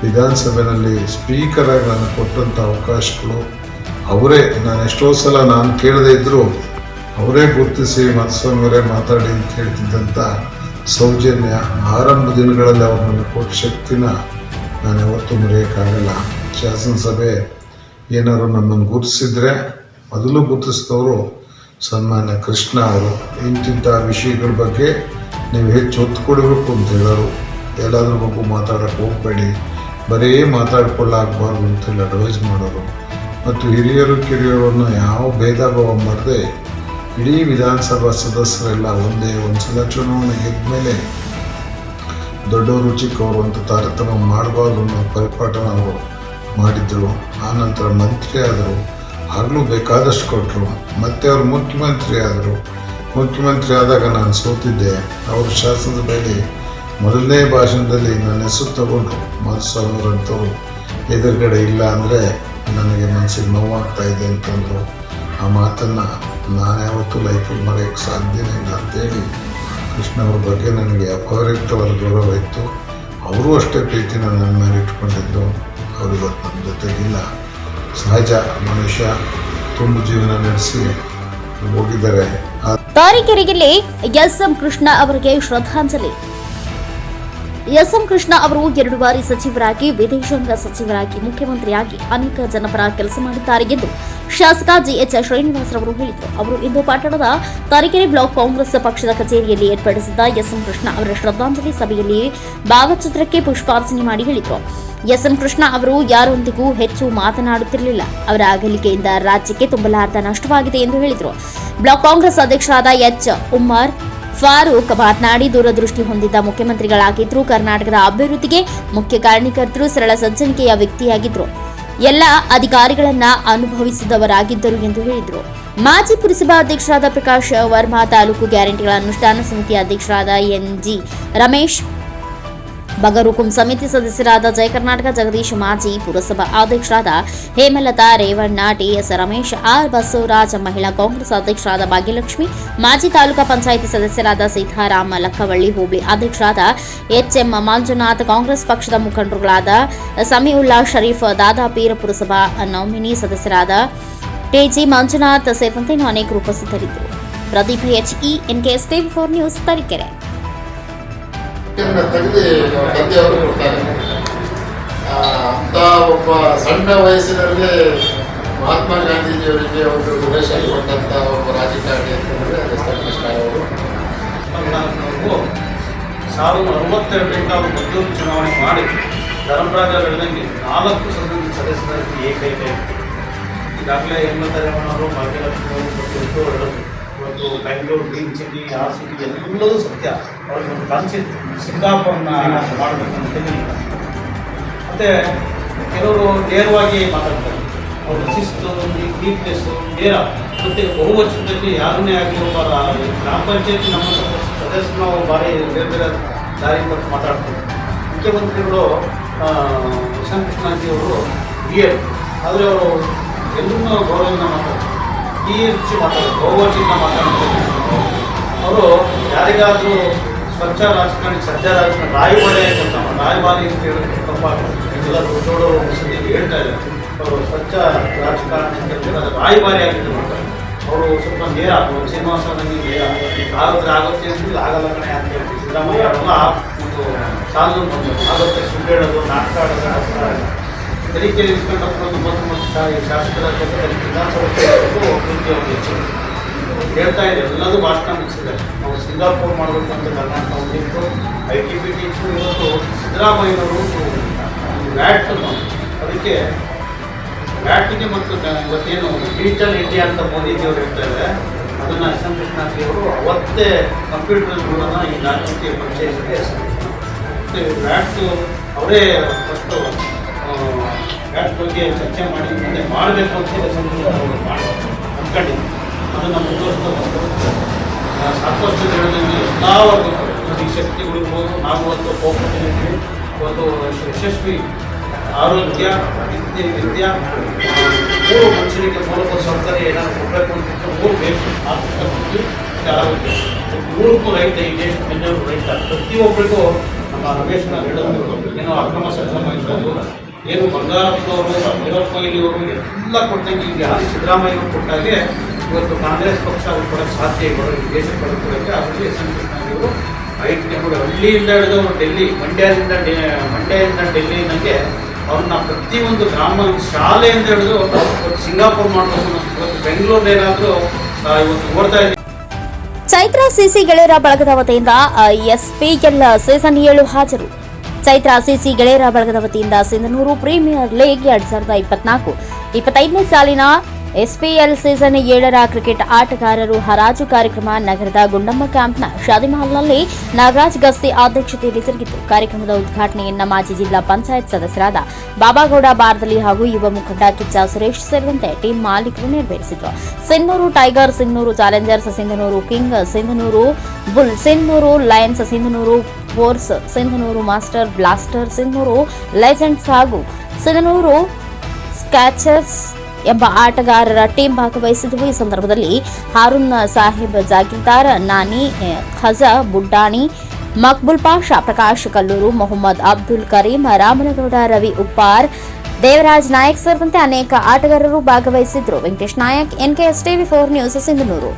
ವಿಧಾನಸಭೆಯಲ್ಲಿ ಸ್ಪೀಕರಾಗಿ ನನಗೆ ಕೊಟ್ಟಂಥ ಅವಕಾಶಗಳು ಅವರೇ, ನಾನು ಎಷ್ಟೋ ಸಲ ನಾನು ಕೇಳದೇ ಇದ್ದರೂ ಅವರೇ ಗುರುತಿಸಿ ಮಾಧುಸ್ವಾಮಿಯವರೇ ಮಾತಾಡಿ ಅಂತ ಹೇಳ್ತಿದ್ದಂಥ ಸೌಜನ್ಯ, ಆರಂಭ ದಿನಗಳಲ್ಲಿ ಅವ್ರು ನನಗೆ ಕೊಟ್ಟ ಶಕ್ತಿನ ನಾನು ಯಾವತ್ತೂ ಮರೆಯೋಕ್ಕಾಗಲ್ಲ. ಶಾಸನಸಭೆ ಏನಾದ್ರು ನಮ್ಮನ್ನು ಗುರುತಿಸಿದ್ರೆ ಮೊದಲು ಗುರುತಿಸಿದವರು ಸನ್ಮಾನ್ಯ ಕೃಷ್ಣ ಅವರು. ಇಂತಿಂಥ ವಿಷಯಗಳ ಬಗ್ಗೆ ನೀವು ಹೆಚ್ಚು ಒತ್ತು ಕೊಡಬೇಕು ಅಂತ ಹೇಳೋರು. ಎಲ್ಲಾದ್ರ ಬಗ್ಗೆ ಮಾತಾಡೋಕ್ಕೆ ಹೋಗಬೇಡಿ, ಬರೀ ಮಾತಾಡ್ಕೊಳ್ಳಾಗಬಾರ್ದು ಅಂತೇಳಿ ಅಡ್ವೈಸ್ ಮಾಡೋರು. ಮತ್ತು ಹಿರಿಯರು ಕಿರಿಯರನ್ನು ಯಾವ ಭೇದ ಭಾವ ಮಾಡದೆ ಇಡೀ ವಿಧಾನಸಭಾ ಸದಸ್ಯರೆಲ್ಲ ಒಂದೇ. ಒಂದು ಸಲ ಚುನಾವಣೆ ಗೆದ್ದ ಮೇಲೆ ದೊಡ್ಡವರು ಚಿಕ್ಕವರು ಅಂತ ತಾರತಮ್ಯ ಮಾಡಬಾರ್ದು ಅನ್ನೋ ಪರಿಪಾಠನ ಅವರು ಮಾಡಿದ್ರು. ಆನಂತರ ಮಂತ್ರಿ ಆದರು, ಆಗಲೂ ಬೇಕಾದಷ್ಟು ಕೊಟ್ಟರು. ಮತ್ತೆ ಅವರು ಮುಖ್ಯಮಂತ್ರಿ ಆದರು. ಮುಖ್ಯಮಂತ್ರಿ ಆದಾಗ ನಾನು ಸೋತಿದ್ದೆ. ಅವರು ಶಾಸನಸಭೆಯಲ್ಲಿ ಮೊದಲನೇ ಭಾಷಣದಲ್ಲಿ ನನ್ನ ಹೆಸರು ತಗೊಂಡ್ರು. ಮಾಧುಸ್ವಾಮಿ ಅವರಂಥವ್ರು ಎದುರುಗಡೆ ಇಲ್ಲ ಅಂದರೆ ನನಗೆ ಮನಸ್ಸಿಗೆ ನೋವಾಗ್ತಾ ಇದೆ ಅಂತಂದರು. ಆ ಮಾತನ್ನು ನಾನು ಯಾವತ್ತೂ ಲೈಫಲ್ಲಿ ಮರೆಯೋಕ್ಕೆ ಸಾಧ್ಯನೇ ಇಲ್ಲ ಅಂತೇಳಿ ಕೃಷ್ಣ ಅವ್ರ ಬಗ್ಗೆ ನನಗೆ ಅಪರಿಕ್ತವಾದ ಗೌರವ ಇತ್ತು. ಅವರು ಅಷ್ಟೇ ಪ್ರೀತಿನ ನನ್ನ ಮೇಲೆ ಇಟ್ಕೊಂಡಿದ್ರು. ಅವರು ಇವತ್ತು ನಮ್ಮ ಜೊತೆಗಿಲ್ಲ. ಸಹಜ, ಮನುಷ್ಯ ತುಂಬ ಜೀವನ ನಡೆಸಿ ಹೋಗಿದ್ದಾರೆ. ತಾರೀಕೆರೆಯಲ್ಲಿ ಎಸ್.ಎಂ. ಕೃಷ್ಣ ಅವರಿಗೆ ಶ್ರದ್ಧಾಂಜಲಿ. ಎಸ್.ಎಂ. ಕೃಷ್ಣ ಅವರು 2 ಬಾರಿ ಸಚಿವರಾಗಿ, ವಿದೇಶಾಂಗ ಸಚಿವರಾಗಿ, ಮುಖ್ಯಮಂತ್ರಿಯಾಗಿ ಅನೇಕ ಜನಪರ ಕೆಲಸ ಮಾಡಿದ್ದಾರೆ ಎಂದು ಶಾಸಕ ಜಿಎಚ್ ಶ್ರೀನಿವಾಸ್ ಅವರು ಹೇಳಿದರು. ಅವರು ಇಂದು ಪಟ್ಟಣದ ತಾರೀಕೆರೆ ಬ್ಲಾಕ್ ಕಾಂಗ್ರೆಸ್ ಪಕ್ಷದ ಕಚೇರಿಯಲ್ಲಿ ಏರ್ಪಡಿಸಿದ್ದ ಎಸ್.ಎಂ. ಕೃಷ್ಣ ಅವರ ಶ್ರದ್ಧಾಂಜಲಿ ಸಭೆಯಲ್ಲಿ ಭಾವಚಿತ್ರಕ್ಕೆ ಪುಷ್ಪಾರ್ಚನೆ ಮಾಡಿ ಹೇಳಿದರು. ಎಸ್.ಎಂ. ಕೃಷ್ಣ ಅವರು ಯಾರೊಂದಿಗೂ ಹೆಚ್ಚು ಮಾತನಾಡುತ್ತಿರಲಿಲ್ಲ. ಅವರ ಅಗಲಿಕೆಯಿಂದ ರಾಜ್ಯಕ್ಕೆ ತುಂಬಲಾರದ ನಷ್ಟವಾಗಿದೆ ಎಂದು ಹೇಳಿದರು. ಬ್ಲಾಕ್ ಕಾಂಗ್ರೆಸ್ ಅಧ್ಯಕ್ಷರಾದ ಎಚ್. ಉಮ್ಮರ್ ಫಾರೂಕ್ ಮಾತನಾಡಿ, ದೂರದೃಷ್ಟಿ ಹೊಂದಿದ್ದ ಮುಖ್ಯಮಂತ್ರಿಗಳಾಗಿದ್ದರು. ಕರ್ನಾಟಕದ ಅಭಿವೃದ್ಧಿಗೆ ಮುಖ್ಯ ಕಾರಣಕರ್ತರು. ಸರಳ ಸಜ್ಜನಿಕೆಯ ವ್ಯಕ್ತಿಯಾಗಿದ್ದರು. ಎಲ್ಲ ಅಧಿಕಾರಿಗಳನ್ನ ಅನುಭವಿಸಿದವರಾಗಿದ್ದರು ಎಂದು ಹೇಳಿದರು. ಮಾಜಿ ಪುರಸಭಾ ಅಧ್ಯಕ್ಷರಾದ ಪ್ರಕಾಶ್ ವರ್ಮಾ, ತಾಲೂಕು ಗ್ಯಾರಂಟಿಗಳ ಅನುಷ್ಠಾನ ಸಮಿತಿ ಅಧ್ಯಕ್ಷರಾದ ಎನ್.ಜಿ. ರಮೇಶ್, ಬಗರುಕುಂ ಸಮಿತಿ ಸದಸ್ಯರಾದ ಜಯ ಕರ್ನಾಟಕ ಜಗದೀಶ್, ಮಾಜಿ ಪುರಸಭಾ ಅಧ್ಯಕ್ಷರಾದ ಹೇಮಲತಾ, ರೇವಣ್ಣ, ಟಿ.ಎಸ್. ರಮೇಶ್, ಆರ್. ಬಸವರಾಜ್, ಮಹಿಳಾ ಕಾಂಗ್ರೆಸ್ ಅಧ್ಯಕ್ಷರಾದ ಭಾಗ್ಯಲಕ್ಷ್ಮಿ, ಮಾಜಿ ತಾಲೂಕಾ ಪಂಚಾಯಿತಿ ಸದಸ್ಯರಾದ ಸೀತಾರಾಮ, ಲಕ್ಕವಳ್ಳಿ ಹೋಬಳಿ ಅಧ್ಯಕ್ಷರಾದ ಎಚ್.ಎಂ. ಮಂಜುನಾಥ್, ಕಾಂಗ್ರೆಸ್ ಪಕ್ಷದ ಮುಖಂಡರುಗಳಾದ ಸಮೀವುಲ್ಲಾ ಶರೀಫ್, ದಾದಾಪೀರ್, ಪುರಸಭಾ ನಾಮಿನಿ ಸದಸ್ಯರಾದ ಟಿ.ಜಿ. ಮಂಜುನಾಥ್ ಸೇರಿದಂತೆ ಅನೇಕರು ಉಪಸ್ಥಿತರಿದ್ದರು. Pradeep H E. NKS TV4 news, Tarikere. ತೆಗೆದು ತಂದೆಯವರು ಕೊಡ್ತಾರೆ. ಅಂತ ಒಬ್ಬ ಸಣ್ಣ ವಯಸ್ಸಿನಲ್ಲಿ ಮಹಾತ್ಮ ಗಾಂಧೀಜಿಯವರಿಗೆ ಒಂದು ಡೊನೇಷನ್ ಕೊಟ್ಟಂತ ಒಬ್ಬ ರಾಜಕಾರಣಿ ಅಂತಂದರೆ ಎಸ್ ಎಂ ಕೃಷ್ಣ ಅವರು. 1962ರಿಂದ ಅವರು ಮದ್ದೂರು ಚುನಾವಣೆ ಮಾಡಿ ಧರ್ಮರಾಜ ಬೆಳೆದಂಗೆ 4 ಸದಸ್ಯರಾಗಿ ಏಕೈಕ ಈಗಾಗಲೇ ಹೇಮಂತರೇವಣ್ಣವರು, ಭಾಗ್ಯಲಕ್ಷ್ಮಿ ಅವರು ಇವತ್ತು ಬೆಂಗಳೂರು, ಗ್ರೀನ್ ಸಿಟಿ, ಆ ಸಿಟಿ ಎಲ್ಲದೂ ಸತ್ಯ. ಅವ್ರಿಗೆ ಒಂದು ಕನಸಿತ್ತು ಸಿಂಗಾಪುರನ್ನ ಮಾಡಬೇಕಂತೇಳಿ. ಮತ್ತು ಕೆಲವರು ನೇರವಾಗಿ ಮಾತಾಡ್ತಾರೆ. ಅವ್ರ ಶಿಸ್ತು, ನೀಟ್ನೆಸ್ಸು ನೇರ, ಮತ್ತು ಬಹುವಚನದಲ್ಲಿ ಯಾರನ್ನೇ ಆಗಲಿ ಒಬ್ಬ ಗ್ರಾಮ ಪಂಚಾಯತಿ ನಮ್ಮ ಸದಸ್ಯರು ನಾವು ಭಾರಿ ಬೇರೆ ಬೇರೆ ದಾರಿ ತಪ್ಪು ಮಾತಾಡ್ತಾರೆ. ಮುಖ್ಯಮಂತ್ರಿಗಳು ಎಸ್ ಎಂ ಕೃಷ್ಣಾಜಿಯವರು BA, ಆದರೆ ಅವರು ಎಲ್ಲರೂ ಗೌರವದಿಂದ ಮಾತಾಡ್ತಾರೆ. ಹೆಚ್ಚು ಮಾತಾಡೋದು, ಬಹುವಚನ ಮಾತಾಡ್ತಾರೆ. ಅವರು ಯಾರಿಗಾದರೂ ಸ್ವಚ್ಛ ರಾಜಕಾರಣಿ, ಸದ್ಯ ರಾಜಕಾರಣಿ, ರಾಯಭಾರಿ ಕೆಲಸ ರಾಯಭಾರಿ ಅಂತ ಹೇಳೋದು ತಪ್ಪಾಗ್ತದೆ. ಎಲ್ಲ ದೊಡ್ಡವರು ಮುಸ್ಲಿಂ ಹೇಳ್ತಾ ಇದ್ದಾರೆ. ಅವರು ಸ್ವಚ್ಛ ರಾಜಕಾರಣಿ ಅಂತ ಹೇಳಿದ್ರೆ ಅದು ರಾಯಭಾರಿ ಆಗಿದ್ದು ಮಾಡ್ತಾರೆ. ಅವರು ಸ್ವಲ್ಪ ನೇರ, ಶ್ರೀನಿವಾಸ ನನಗೆ ನೇರ ಆಗುತ್ತೆ ಆಗುತ್ತೆ ಅಂತ ಆಗಲ್ಲ ಕಣೆ ಅಂತ ಹೇಳ್ತೀವಿ. ಸಿದ್ದರಾಮಯ್ಯ ಅವರೆಲ್ಲ ಒಂದು ಸಾಲು ಆಗುತ್ತೆ, ಸುಳ್ಳು ಹೇಳೋದು, ನಾಟಕ ಆಡೋದು, ತನಿಖೆಯಲ್ಲಿ ಇಟ್ಕೊಂಡು 90 ಶಾಸಕರ ವಿಧಾನಸಭೆ ಹೇಳ್ತಾ ಇದೆ. ಎಲ್ಲದೂ ಭಾಷಣ ಮುಗಿಸಿದ್ದಾರೆ. ನಾವು ಸಿಂಗಾಪುರ್ ಮಾಡಬೇಕಂತ ಕರ್ನಾಟಕ ಹೊಂದಿತ್ತು. ITBT ಇತ್ತು. ಇವತ್ತು ಸಿದ್ದರಾಮಯ್ಯನವರು ವ್ಯಾಟ್, ಅದಕ್ಕೆ ವ್ಯಾಟಿಗೆ ಮತ್ತು ಇವತ್ತೇನು ಡಿಜಿಟಲ್ ಇಂಡಿಯಾ ಅಂತ ಮೋದಿಜಿಯವರು ಹೇಳ್ತಾ ಇದ್ದಾರೆ, ಅದನ್ನು ಎಸ್ ಎಂ ಕೃಷ್ಣಾಜಿಯವರು ಅವತ್ತೇ ಕಂಪ್ಯೂಟರ್ ಮೂಲನ ಈ ರಾಜ್ಯಕ್ಕೆ ಪರಿಚಯಿಸಿದೆ. ಮತ್ತು ವ್ಯಾಟ್ ಅವರೇ ಫಸ್ಟು ವ್ಯಾಟ್ ಬಗ್ಗೆ ಚರ್ಚೆ ಮಾಡಿ ಮುಂದೆ ಮಾಡಬೇಕು ಅಂತ ಅಂದ್ಕೊಂಡಿದ್ದೆ. ಅದನ್ನು ಮುಂದುವರಿಸ್ತಾ ಸಾಕಷ್ಟು ದಿನದಲ್ಲಿ ಎಲ್ಲ ಈ ಶಕ್ತಿಗಳಿರ್ಬೋದು, ನಾವು ಒಂದು ಹೋಗ್ತಿದ್ದೀವಿ. ಒಂದು ಯಶಸ್ವಿ ಆರೋಗ್ಯ, ವಿದ್ಯೆ, 3 ಮನುಷ್ಯರಿಗೆ ಮೂಲಭೂತ ಸೌಕರ್ಯ ಏನಾದ್ರು ಕೊಡಬೇಕು ಅಂತ 3 ಬೇಕು. ಆರೋಗ್ಯ 3ಕ್ಕೂ ರೈತ, ಈ ದೇಶದ ಬೆನ್ನೆಲುಬು ರೈತ. ಪ್ರತಿಯೊಬ್ಬರಿಗೂ ನಮ್ಮ ರಮೇಶ್ನ ಹೇಳೋದು ಏನೋ ಅಕ್ರಮ ಸಕ್ರಮ ಇರೋದು, ಏನು ಬಂಗಾರಪ್ಪನವರು, ವಿನೋದ್ ಕೊಹ್ಲಿಯವರು ಎಲ್ಲ ಕೊಟ್ಟಂಗೆ ಈಗ ಸಿದ್ದರಾಮಯ್ಯವರು ಕೊಟ್ಟಾಗೆ ಇವತ್ತು ಕಾಂಗ್ರೆಸ್ ಪಕ್ಷ ಅವ್ರು ಕೊಡೋಕ್ಕೆ ಸಾಧ್ಯ ಇವರು ಈ ದೇಶಕ್ಕೆ ಕೊಡೋಕ್ಕೆ. ಅದರಲ್ಲಿ ಎಸ್ ಎಂ ಕೃಷ್ಣಾಜಿಯವರು ಹಳ್ಳಿಯಿಂದ ಹಿಡಿದು ಡೆಲ್ಲಿ, ಮಂಡ್ಯದಿಂದ ಡೆಲ್ಲಿನಾಗೆ ಅವ್ರನ್ನ ಪ್ರತಿಯೊಂದು ಗ್ರಾಮ ಶಾಲೆಯಿಂದ ಹಿಡಿದು ಸಿಂಗಾಪುರ್ ಮಾಡಬೇಕು. ಇವತ್ತು ಬೆಂಗಳೂರಿನೇನಾದರೂ ಇವತ್ತು ಓಡ್ತಾ ಇದ್ದೀವಿ. ಚೈತ್ರ ಸಿಸಿ ಗೆಳೆಯರ ಬಳಗದ ವತಿಯಿಂದ SPL ಸೀಸನ್ 7 ಹಾಜರು. ಚೈತ್ರ ಸಿಸಿ ಗೆಳೆಯರ ಬಳಗದ ವತಿಯಿಂದ ಸಿಂಧನೂರು ಪ್ರೀಮಿಯರ್ ಲೀಗ್ 2024-25ನೇ ಸಾಲಿನ SPL ಸೀಸನ್ 7ರ ಕ್ರಿಕೆಟ್ ಆಟಗಾರರು ಹರಾಜು ಕಾರ್ಯಕ್ರಮ ನಗರದ ಗುಂಡಮ್ಮ ಕ್ಯಾಂಪ್ನ ಶಾದಿಮಹಲ್ನಲ್ಲಿ ನಾಗರಾಜ್ ಗಸ್ತಿ ಅಧ್ಯಕ್ಷತೆಯಲ್ಲಿ ಜರುಗಿತು. ಕಾರ್ಯಕ್ರಮದ ಉದ್ಘಾಟನೆಯನ್ನ ಮಾಜಿ ಜಿಲ್ಲಾ ಪಂಚಾಯತ್ ಸದಸ್ಯರಾದ ಬಾಬಾಗೌಡ ಬಾರ್ದಲಿ ಹಾಗೂ ಯುವ ಮುಖಂಡ ಕಿಚ್ಚ ಸುರೇಶ್ ಸೇರಿದಂತೆ ಟೀಮ್ ಮಾಲೀಕರು ನೆರವೇರಿಸಿದರು. Sindhanur tiger, Sindhanur Challengers, Sindhanur king, Sindhanur bull, Sindhanur Lions, Sindhanur force, Sindhanur master blaster, Sindhanur legends ಹಾಗೂ ಸಿಂಧನೂರು ಸ್ಕ್ಯಾಚರ್ಸ್ ಎಂಬ ಆಟಗಾರರ ಟೀಮ್ ಭಾಗವಹಿಸಿದ್ದವು. ಈ ಸಂದರ್ಭದಲ್ಲಿ ಹಾರೂನ್ ಸಾಹೇಬ್ ಜಾಗೀರ್ದಾರ್, ನಾನಿ ಖಜಾ ಬುಡ್ಡಾಣಿ, ಮಕ್ಬುಲ್ ಪಾಷಾ, ಪ್ರಕಾಶ್ ಕಲ್ಲೂರು, ಮೊಹಮ್ಮದ್ ಅಬ್ದುಲ್ ಕರೀಂ, ರಾಮನಗೌಡ, ರವಿ ಉಪ್ಪಾರ್, ದೇವರಾಜ್ ನಾಯಕ್ ಸೇರಿದಂತೆ ಅನೇಕ ಆಟಗಾರರು ಭಾಗವಹಿಸಿದ್ರು. Venkatesh Nayak, NKS TV4 news, Sindhanur.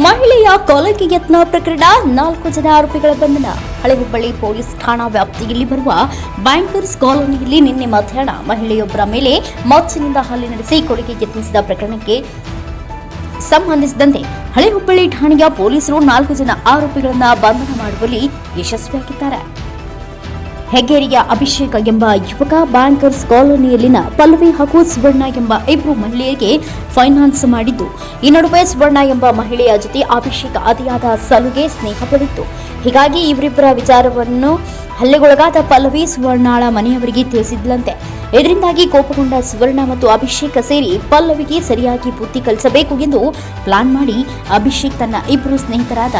ಮಹಿಳೆಯ ಕೊಲೆಗೆ ಯತ್ನ ಪ್ರಕರಣ, 4 ಜನ ಆರೋಪಿಗಳ ಬಂಧನ. ಹಳೆ ಹುಬ್ಬಳ್ಳಿ ಪೊಲೀಸ್ ಠಾಣಾ ವ್ಯಾಪ್ತಿಯಲ್ಲಿ ಬರುವ ಬ್ಯಾಂಕರ್ಸ್ ಕಾಲೋನಿಯಲ್ಲಿ ನಿನ್ನೆ ಮಧ್ಯಾಹ್ನ ಮಹಿಳೆಯೊಬ್ಬರ ಮೇಲೆ ಮಚ್ಚಿನಿಂದ ಹಲ್ಲೆ ನಡೆಸಿ ಕೊಲೆಗೆ ಯತ್ನಿಸಿದ ಪ್ರಕರಣಕ್ಕೆ ಸಂಬಂಧಿಸಿದಂತೆ ಹಳೆ ಹುಬ್ಬಳ್ಳಿ ಠಾಣೆಯ ಪೊಲೀಸರು 4 ಜನ ಆರೋಪಿಗಳನ್ನು ಬಂಧನ ಮಾಡುವಲ್ಲಿ ಯಶಸ್ವಿಯಾಗಿದ್ದಾರೆ. ಹೆಗ್ಗೇರಿಯ ಅಭಿಷೇಕ ಎಂಬ ಯುವಕ ಬ್ಯಾಂಕರ್ಸ್ ಕಾಲೋನಿಯಲ್ಲಿನ ಪಲ್ಲವಿ ಹಾಗೂ ಸುವರ್ಣ ಎಂಬ ಇಬ್ಬರು ಮಹಿಳೆಯರಿಗೆ ಫೈನಾನ್ಸ್ ಮಾಡಿದ್ದು, ಈ ನಡುವೆ ಸುವರ್ಣ ಎಂಬ ಮಹಿಳೆಯ ಜೊತೆ ಅಭಿಷೇಕ ಅತಿಯಾದ ಸಲುಗೆ ಸ್ನೇಹ ಬೆಳೆದಿತ್ತು. ಹೀಗಾಗಿ ಇವರಿಬ್ಬರ ವಿಚಾರವನ್ನು ಹಲ್ಲೆಗೊಳಗಾದ ಪಲ್ಲವಿ ಸುವರ್ಣಾಳ ಮನೆಯವರಿಗೆ ತಿಳಿಸಿದ್ಲಂತೆ. ಇದರಿಂದಾಗಿ ಕೋಪಗೊಂಡ ಸುವರ್ಣ ಮತ್ತು ಅಭಿಷೇಕ್ ಸೇರಿ ಪಲ್ಲವಿಗೆ ಸರಿಯಾಗಿ ಬುದ್ಧಿ ಕಲಿಸಬೇಕು ಎಂದು ಪ್ಲಾನ್ ಮಾಡಿ ಅಭಿಷೇಕ್ ತನ್ನ ಇಬ್ಬರು ಸ್ನೇಹಿತರಾದ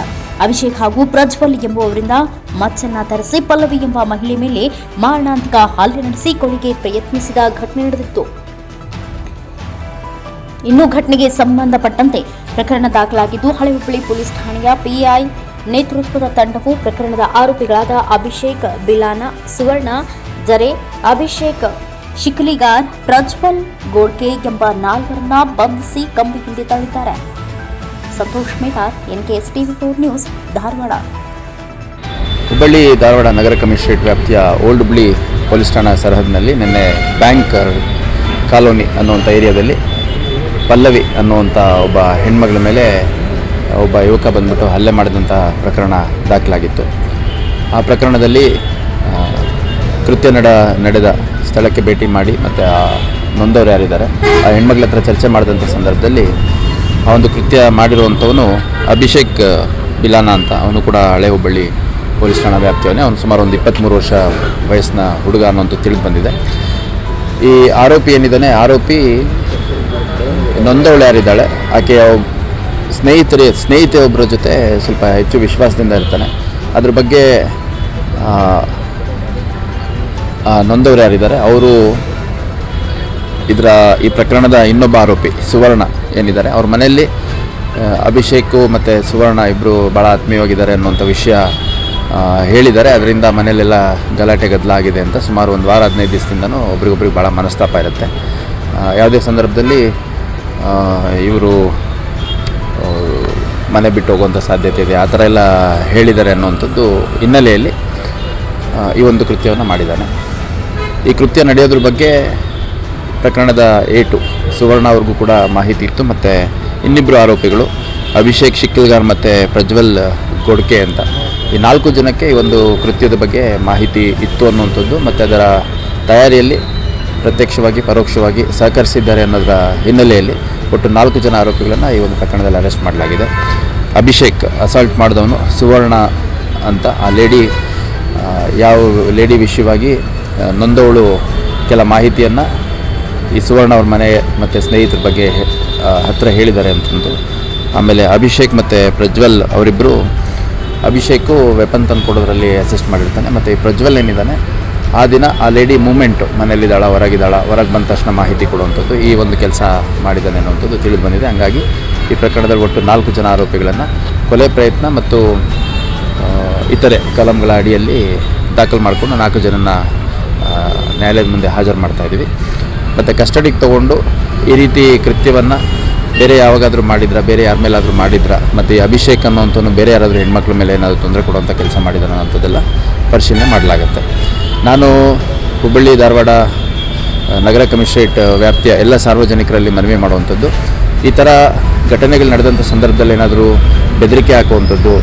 ಅಭಿಷೇಕ್ ಹಾಗೂ ಪ್ರಜ್ವಲ್ ಎಂಬುವವರಿಂದ ಮಚ್ಚನ್ನ ತರಿಸಿ ಪಲ್ಲವಿ ಎಂಬ ಮಹಿಳೆ ಮೇಲೆ ಮಾರಣಾಂತಿಕ ಹಲ್ಲೆ ನಡೆಸಿ ಕೊಲೆಗೆ ಪ್ರಯತ್ನಿಸಿದ ಘಟನೆ ನಡೆದಿತ್ತು. ಇನ್ನು ಘಟನೆಗೆ ಸಂಬಂಧಪಟ್ಟಂತೆ ಪ್ರಕರಣ ದಾಖಲಾಗಿದ್ದು, ಹಳೆ ಹುಬ್ಬಳ್ಳಿ ಪೊಲೀಸ್ ಠಾಣೆಯ PI ನೇತೃತ್ವದ ತಂಡವು ಪ್ರಕರಣದ ಆರೋಪಿಗಳಾದ ಅಭಿಷೇಕ್ ಬಿಲಾನ, ಸುವರ್ಣ ಜರೆ, ಅಭಿಷೇಕ್ ಶಿಕ್ಲಿಗಾರ್, ಪ್ರಜ್ವಲ್ ಗೋಡ್ಕೆ ಎಂಬ 4ರನ್ನ ಬಂಧಿಸಿ ಕಂಬಿ ಹಿಂದೆ ತಳ್ಳಿದ್ದಾರೆ. Santosh Meghar, NKS TV4 news, Dharwad. Hubballi Dharwad ನಗರ ಕಮಿಷನರೇಟ್ ವ್ಯಾಪ್ತಿಯ ಓಲ್ಡ್ ಹುಬ್ಬಳ್ಳಿ ಪೊಲೀಸ್ ಠಾಣಾ ಸರಹದ್ದಿನಲ್ಲಿ ನಿನ್ನೆ ಬ್ಯಾಂಕರ್ ಕಾಲೋನಿ ಅನ್ನುವಂಥ ಏರಿಯಾದಲ್ಲಿ ಪಲ್ಲವಿ ಅನ್ನುವಂಥ ಒಬ್ಬ ಹೆಣ್ಮಗಳ ಮೇಲೆ ಒಬ್ಬ ಯುವಕ ಬಂದ್ಬಿಟ್ಟು ಹಲ್ಲೆ ಮಾಡಿದಂಥ ಪ್ರಕರಣ ದಾಖಲಾಗಿತ್ತು. ಆ ಪ್ರಕರಣದಲ್ಲಿ ಕೃತ್ಯ ನಡೆದ ಸ್ಥಳಕ್ಕೆ ಭೇಟಿ ಮಾಡಿ ಮತ್ತು ಆ ನೊಂದವರು ಯಾರಿದ್ದಾರೆ ಆ ಹೆಣ್ಮಗಳ ಹತ್ರ ಚರ್ಚೆ ಮಾಡಿದಂಥ ಸಂದರ್ಭದಲ್ಲಿ ಆ ಒಂದು ಕೃತ್ಯ ಮಾಡಿರುವಂಥವನು ಅಭಿಷೇಕ್ ಬಿಲಾನ ಅಂತ, ಅವನು ಕೂಡ ಹಳೆ ಹುಬ್ಬಳ್ಳಿ ಪೊಲೀಸ್ ಠಾಣಾ ವ್ಯಾಪ್ತಿಯವನೇ. ಅವನು ಸುಮಾರು ಒಂದು 23 ವರ್ಷ ವಯಸ್ಸಿನ ಹುಡುಗ ಅನ್ನೋಂಥ ತಿಳಿದು ಬಂದಿದೆ. ಈ ಆರೋಪಿ ಏನಿದ್ದಾನೆ, ಆರೋಪಿ ನೊಂದವಳು ಯಾರಿದ್ದಾಳೆ ಆಕೆಯ ಸ್ನೇಹಿತೆ ಒಬ್ಬರ ಜೊತೆ ಸ್ವಲ್ಪ ಹೆಚ್ಚು ವಿಶ್ವಾಸದಿಂದ ಇರ್ತಾನೆ. ಅದ್ರ ಬಗ್ಗೆ ನೊಂದವರು ಯಾರಿದ್ದಾರೆ ಅವರು ಈ ಪ್ರಕರಣದ ಇನ್ನೊಬ್ಬ ಆರೋಪಿ ಸುವರ್ಣ ಏನಿದ್ದಾರೆ ಅವ್ರ ಮನೆಯಲ್ಲಿ ಅಭಿಷೇಕು ಮತ್ತು ಸುವರ್ಣ ಇಬ್ಬರು ಭಾಳ ಆತ್ಮೀಯವಾಗಿದ್ದಾರೆ ಅನ್ನುವಂಥ ವಿಷಯ ಹೇಳಿದ್ದಾರೆ. ಅದರಿಂದ ಮನೆಯಲ್ಲೆಲ್ಲ ಗಲಾಟೆ ಗದ್ದಲ ಆಗಿದೆ ಅಂತ ಸುಮಾರು ಒಂದು ವಾರ 15 ದಿವಸದಿಂದನೂ ಒಬ್ರಿಗೊಬ್ರಿಗೆ ಭಾಳ ಮನಸ್ತಾಪ ಇರುತ್ತೆ. ಯಾವುದೇ ಸಂದರ್ಭದಲ್ಲಿ ಇವರು ಮನೆ ಬಿಟ್ಟು ಹೋಗುವಂಥ ಸಾಧ್ಯತೆ ಇದೆ, ಆ ಥರ ಎಲ್ಲ ಹೇಳಿದ್ದಾರೆ ಅನ್ನುವಂಥದ್ದು ಹಿನ್ನೆಲೆಯಲ್ಲಿ ಈ ಒಂದು ಕೃತ್ಯವನ್ನು ಮಾಡಿದ್ದಾನೆ. ಈ ಕೃತ್ಯ ನಡೆಯೋದ್ರ ಬಗ್ಗೆ ಪ್ರಕರಣದ ಏಟು ಸುವರ್ಣ ಅವ್ರಿಗೂ ಕೂಡ ಮಾಹಿತಿ ಇತ್ತು. ಮತ್ತು ಇನ್ನಿಬ್ಬರು ಆರೋಪಿಗಳು ಅಭಿಷೇಕ್ ಶಿಕ್ಲಿಗಾರ್ ಮತ್ತು ಪ್ರಜ್ವಲ್ ಗೋಡ್ಕೆ ಅಂತ, ಈ 4 ಜನಕ್ಕೆ ಈ ಒಂದು ಕೃತ್ಯದ ಬಗ್ಗೆ ಮಾಹಿತಿ ಇತ್ತು ಅನ್ನುವಂಥದ್ದು ಮತ್ತು ಅದರ ತಯಾರಿಯಲ್ಲಿ ಪ್ರತ್ಯಕ್ಷವಾಗಿ ಪರೋಕ್ಷವಾಗಿ ಸಹಕರಿಸಿದ್ದಾರೆ ಅನ್ನೋದರ ಹಿನ್ನೆಲೆಯಲ್ಲಿ ಒಟ್ಟು 4 ಜನ ಆರೋಪಿಗಳನ್ನು ಈ ಒಂದು ಪ್ರಕರಣದಲ್ಲಿ ಅರೆಸ್ಟ್ ಮಾಡಲಾಗಿದೆ. ಅಭಿಷೇಕ್ ಅಸಾಲ್ಟ್ ಮಾಡಿದವನು ಸುವರ್ಣ ಅಂತ, ಆ ಯಾವ ಲೇಡಿ ವಿಷಯವಾಗಿ ನೊಂದವಳು ಕೆಲ ಮಾಹಿತಿಯನ್ನು ಈ ಸುವರ್ಣ ಅವ್ರ ಮನೆ ಮತ್ತು ಸ್ನೇಹಿತರ ಬಗ್ಗೆ ಹತ್ತಿರ ಹೇಳಿದ್ದಾರೆ ಅಂತಂದು. ಆಮೇಲೆ ಅಭಿಷೇಕ್ ಮತ್ತು ಪ್ರಜ್ವಲ್ ಅವರಿಬ್ಬರು, ಅಭಿಷೇಕು ವೆಪನ್ ತಂದು ಕೊಡೋದ್ರಲ್ಲಿ ಅಸಿಸ್ಟ್ ಮಾಡಿರ್ತಾನೆ ಮತ್ತು ಈ ಪ್ರಜ್ವಲ್ ಏನಿದ್ದಾನೆ ಆ ದಿನ ಆ ಲೇಡಿ ಮೂಮೆಂಟು ಮನೆಯಲ್ಲಿದ್ದಾಳ ಹೊರಗೆ ಬಂದ ತಕ್ಷಣ ಮಾಹಿತಿ ಕೊಡುವಂಥದ್ದು, ಈ ಒಂದು ಕೆಲಸ ಮಾಡಿದ್ದಾನೆ ಅನ್ನುವಂಥದ್ದು ತಿಳಿದು ಬಂದಿದೆ. ಹಂಗಾಗಿ ಈ ಪ್ರಕರಣದಲ್ಲಿ ಒಟ್ಟು 4 ಜನ ಆರೋಪಿಗಳನ್ನು ಕೊಲೆ ಪ್ರಯತ್ನ ಮತ್ತು ಇತರೆ ಕಲಂಗಳ ಅಡಿಯಲ್ಲಿ ದಾಖಲು ಮಾಡಿಕೊಂಡು 4 ಜನನ ನ್ಯಾಯಾಲಯದ ಮುಂದೆ ಹಾಜರು ಮಾಡ್ತಾಯಿದ್ದೀವಿ. ಮತ್ತು ಕಸ್ಟಡಿಗೆ ತೊಗೊಂಡು ಈ ರೀತಿ ಕೃತ್ಯವನ್ನು ಬೇರೆ ಯಾವಾಗಾದರೂ ಮಾಡಿದ್ರಾ, ಬೇರೆ ಯಾರ ಮೇಲಾದರೂ ಮಾಡಿದ್ರಾ, ಮತ್ತು ಈ ಅಭಿಷೇಕ್ ಅನ್ನೋಂಥವ್ನು ಬೇರೆ ಯಾರಾದರೂ ಹೆಣ್ಮಕ್ಳ ಮೇಲೆ ಏನಾದರೂ ತೊಂದರೆ ಕೊಡುವಂಥ ಕೆಲಸ ಮಾಡಿದಾನ ಅನ್ನೋಂಥದ್ದೆಲ್ಲ ಪರಿಶೀಲನೆ ಮಾಡಲಾಗುತ್ತೆ. ನಾನು ಹುಬ್ಬಳ್ಳಿ ಧಾರವಾಡ ನಗರ ಕಮಿಷನರೇಟ್ ವ್ಯಾಪ್ತಿಯ ಎಲ್ಲ ಸಾರ್ವಜನಿಕರಲ್ಲಿ ಮನವಿ ಮಾಡುವಂಥದ್ದು, ಈ ಥರ ಘಟನೆಗಳು ನಡೆದಂಥ ಸಂದರ್ಭದಲ್ಲಿ ಏನಾದರೂ ಬೆದರಿಕೆ ಹಾಕುವಂಥದ್ದು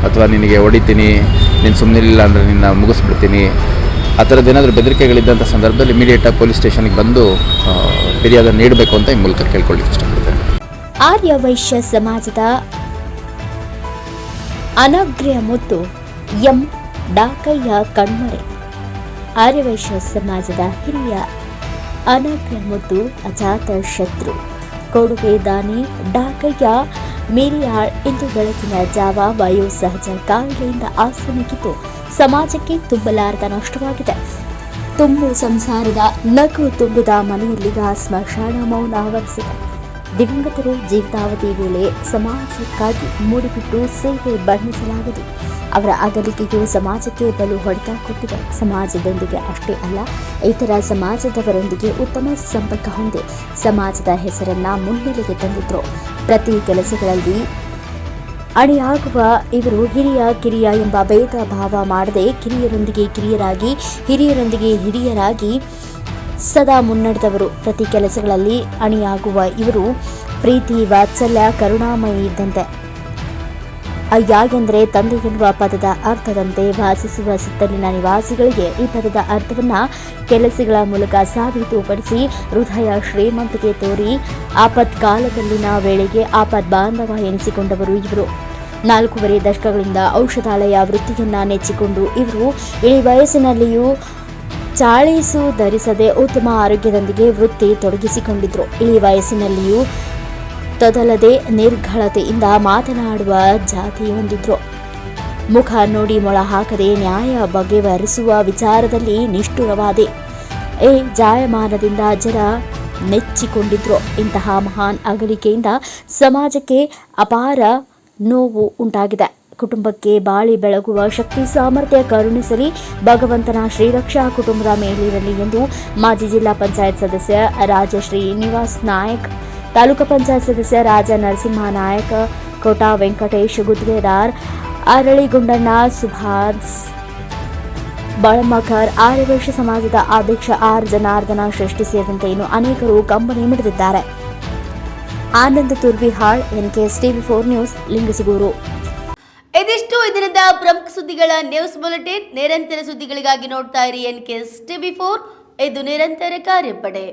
ಅಥವಾ ನಿನಗೆ ಹೊಡಿತೀನಿ, ನೀನು ಸುಮ್ಮನಿಲ್ಲ ಅಂದರೆ ನಿನ್ನ ಮುಗಿಸ್ಬಿಡ್ತೀನಿ, ಆ ಥರದ್ದು ಏನಾದರೂ ಬೆದರಿಕೆಗಳಿದ್ದಂಥ ಸಂದರ್ಭದಲ್ಲಿ ಇಮಿಡಿಯೇಟಾಗಿ ಪೊಲೀಸ್ ಸ್ಟೇಷನ್ಗೆ ಬಂದು ಫಿರ್ಯಾದನ್ನು ನೀಡಬೇಕು ಅಂತ ಈ ಮೂಲಕ ಕೇಳ್ಕೊಳ್ಳಿಕ್ಕೆ ಇಷ್ಟಪಡ್ತೇನೆ. ಆರ್ಯ ವೈಶ್ಯ ಸಮಾಜದ ಅನಗ್ರ್ಯ ಮುತ್ತು ಎಂ ಡಾಕಯ್ಯ ಕಣ್ಮರೆ. ಆರ್ಯವೈಶ್ಯ ಸಮಾಜದ ಹಿರಿಯ ಅನಗ್ರ್ಯ ಮುತ್ತು ಅಜಾತ ಶತ್ರು ಕೊಡುಗೆ ದಾನಿ ಡಾಕಯ್ಯ ಮೇರಿಯಾಳ್ ಇಂದು ಬೆಳಗಿನ ಜಾವ ವಯೋಸಹಜ ಕಾಯಿಲೆಯಿಂದ ಆಸನಗಿದ್ದು ಸಮಾಜಕ್ಕೆ ತುಂಬಲಾರದ ನಷ್ಟವಾಗಿದೆ. ತುಂಬು ಸಂಸಾರದ ನಗು ತುಂಬಿದ ಮನೆಯಲ್ಲಿಗ ಸ್ಮಶಾನ ಮೌನ ಆವರಿಸಿದೆ. ದಿವಂಗತರು ಜೀವಿತಾವಧಿ ವೇಳೆ ಸಮಾಜಕ್ಕಾಗಿ ಮೂಡಿಬಿಟ್ಟು ಸೇವೆ ಬಣ್ಣಿಸಲಾಗದು. ಅವರ ಅಗಲಿಕೆಯು ಸಮಾಜಕ್ಕೆ ಬಲು ಹೊಡೆತ ಕೊಟ್ಟಿದೆ. ಸಮಾಜದೊಂದಿಗೆ ಅಷ್ಟೇ ಅಲ್ಲ, ಇತರ ಸಮಾಜದವರೊಂದಿಗೆ ಉತ್ತಮ ಸಂಪರ್ಕ ಹೊಂದಿ ಸಮಾಜದ ಹೆಸರನ್ನ ಮುನ್ನೆಲೆಗೆ ತಂದಿದ್ರು. ಪ್ರತಿ ಕೆಲಸಗಳಲ್ಲಿ ಅಣಿಯಾಗುವ ಇವರು ಹಿರಿಯ ಕಿರಿಯ ಎಂಬ ಭೇದ ಭಾವ ಮಾಡದೆ ಕಿರಿಯರೊಂದಿಗೆ ಕಿರಿಯರಾಗಿ ಹಿರಿಯರೊಂದಿಗೆ ಹಿರಿಯರಾಗಿ ಸದಾ ಮುನ್ನಡೆದವರು. ಪ್ರತಿ ಕೆಲಸಗಳಲ್ಲಿ ಅಣಿಯಾಗುವ ಇವರು ಪ್ರೀತಿ, ವಾತ್ಸಲ್ಯ, ಕರುಣಾಮಯಿ ಇದ್ದಂತೆ. ಅಯ್ಯ ಎಂದರೆ ತಂದೆ ಎನ್ನುವ ಪದದ ಅರ್ಥದಂತೆ ವಾಸಿಸುವ ಸುತ್ತಲಿನ ನಿವಾಸಿಗಳಿಗೆ ಈ ಪದದ ಅರ್ಥವನ್ನ ಕೆಲಸಗಳ ಮೂಲಕ ಸಾಬೀತುಪಡಿಸಿ ಹೃದಯ ಶ್ರೀಮಂತಿಕೆ ತೋರಿ ಆಪತ್ಕಾಲದಲ್ಲಿನ ವೇಳೆಗೆ ಆಪತ್ ಬಾಂಧವ ಎನಿಸಿಕೊಂಡವರು ಇವರು. 4 ದಶಕಗಳಿಂದ ಔಷಧಾಲಯ ವೃತ್ತಿಯನ್ನ ನೆಚ್ಚಿಕೊಂಡು ಇವರು ಇಳಿ ವಯಸ್ಸಿನಲ್ಲಿಯೂ ಚಾಳೀಸು ಧರಿಸದೆ ಉತ್ತಮ ಆರೋಗ್ಯದೊಂದಿಗೆ ವೃತ್ತಿ ತೊಡಗಿಸಿಕೊಂಡಿದ್ರು. ಇಳಿ ವಯಸ್ಸಿನಲ್ಲಿಯೂ ತೊದಲದೆ ನಿರ್ಘಳತೆಯಿಂದ ಮಾತನಾಡುವ ಜಾತಿ ಹೊಂದಿದ್ರು. ಮುಖ ನೋಡಿ ಮೊಳ ಹಾಕದೆ ನ್ಯಾಯ ಬಗೆಹರಿಸುವ ವಿಚಾರದಲ್ಲಿ ನಿಷ್ಠುರವಾದೆ ಜಾಯಮಾನದಿಂದ ಜನ ನೆಚ್ಚಿಕೊಂಡಿದ್ರು. ಇಂತಹ ಮಹಾನ್ ಅಗಲಿಕೆಯಿಂದ ಸಮಾಜಕ್ಕೆ ಅಪಾರ ನೋವು ಉಂಟಾಗಿದೆ. ಕುಟುಂಬಕ್ಕೆ ಬಾಳಿ ಬೆಳಗುವ ಶಕ್ತಿ ಸಾಮರ್ಥ್ಯ ಕರುಣಿಸಲಿ, ಭಗವಂತನ ಶ್ರೀರಕ್ಷಾ ಕುಟುಂಬದ ಮೇಲಿರಲಿ ಎಂದು ಮಾಜಿ ಜಿಲ್ಲಾ ಪಂಚಾಯತ್ ಸದಸ್ಯ ರಾಜಶ್ರೀ ನಿವಾಸ್ ನಾಯಕ್, ತಾಲೂಕು ಪಂಚಾಯತ್ ಸದಸ್ಯ ರಾಜ ನರಸಿಂಹ ನಾಯಕ, ಕೋಟಾ ವೆಂಕಟೇಶ್ ಗುದ್ವೇದಾರ್, ಅರಳಿಗುಂಡಣ್ಣ, ಸುಭಾಷ್ ಬಳಮಕರ್, ಆರ್ಯವೈಶ್ಯ ಸಮಾಜದ ಅಧ್ಯಕ್ಷ ಆರ್ ಜನಾರ್ದನ ಶ್ರೇಷ್ಠಿ ಸೇರಿದಂತೆ ಇನ್ನು ಅನೇಕರು ಕಂಬನಿ ಮಿಡಿದಿದ್ದಾರೆ. Anand Turvihal, NKS TV4 news, Lingasugur. ಇದಿಷ್ಟು ಇದರಿಂದ ಪ್ರಮುಖ ಸುದ್ದಿಗಳ ನ್ಯೂಸ್ ಬುಲೆಟಿನ್. ನಿರಂತರ ಸುದ್ದಿಗಳಿಗಾಗಿ ನೋಡ್ತಾ ಇರಿ NKS TV4, ಇದು ನಿರಂತರ ಕಾರ್ಯಪಡೆ.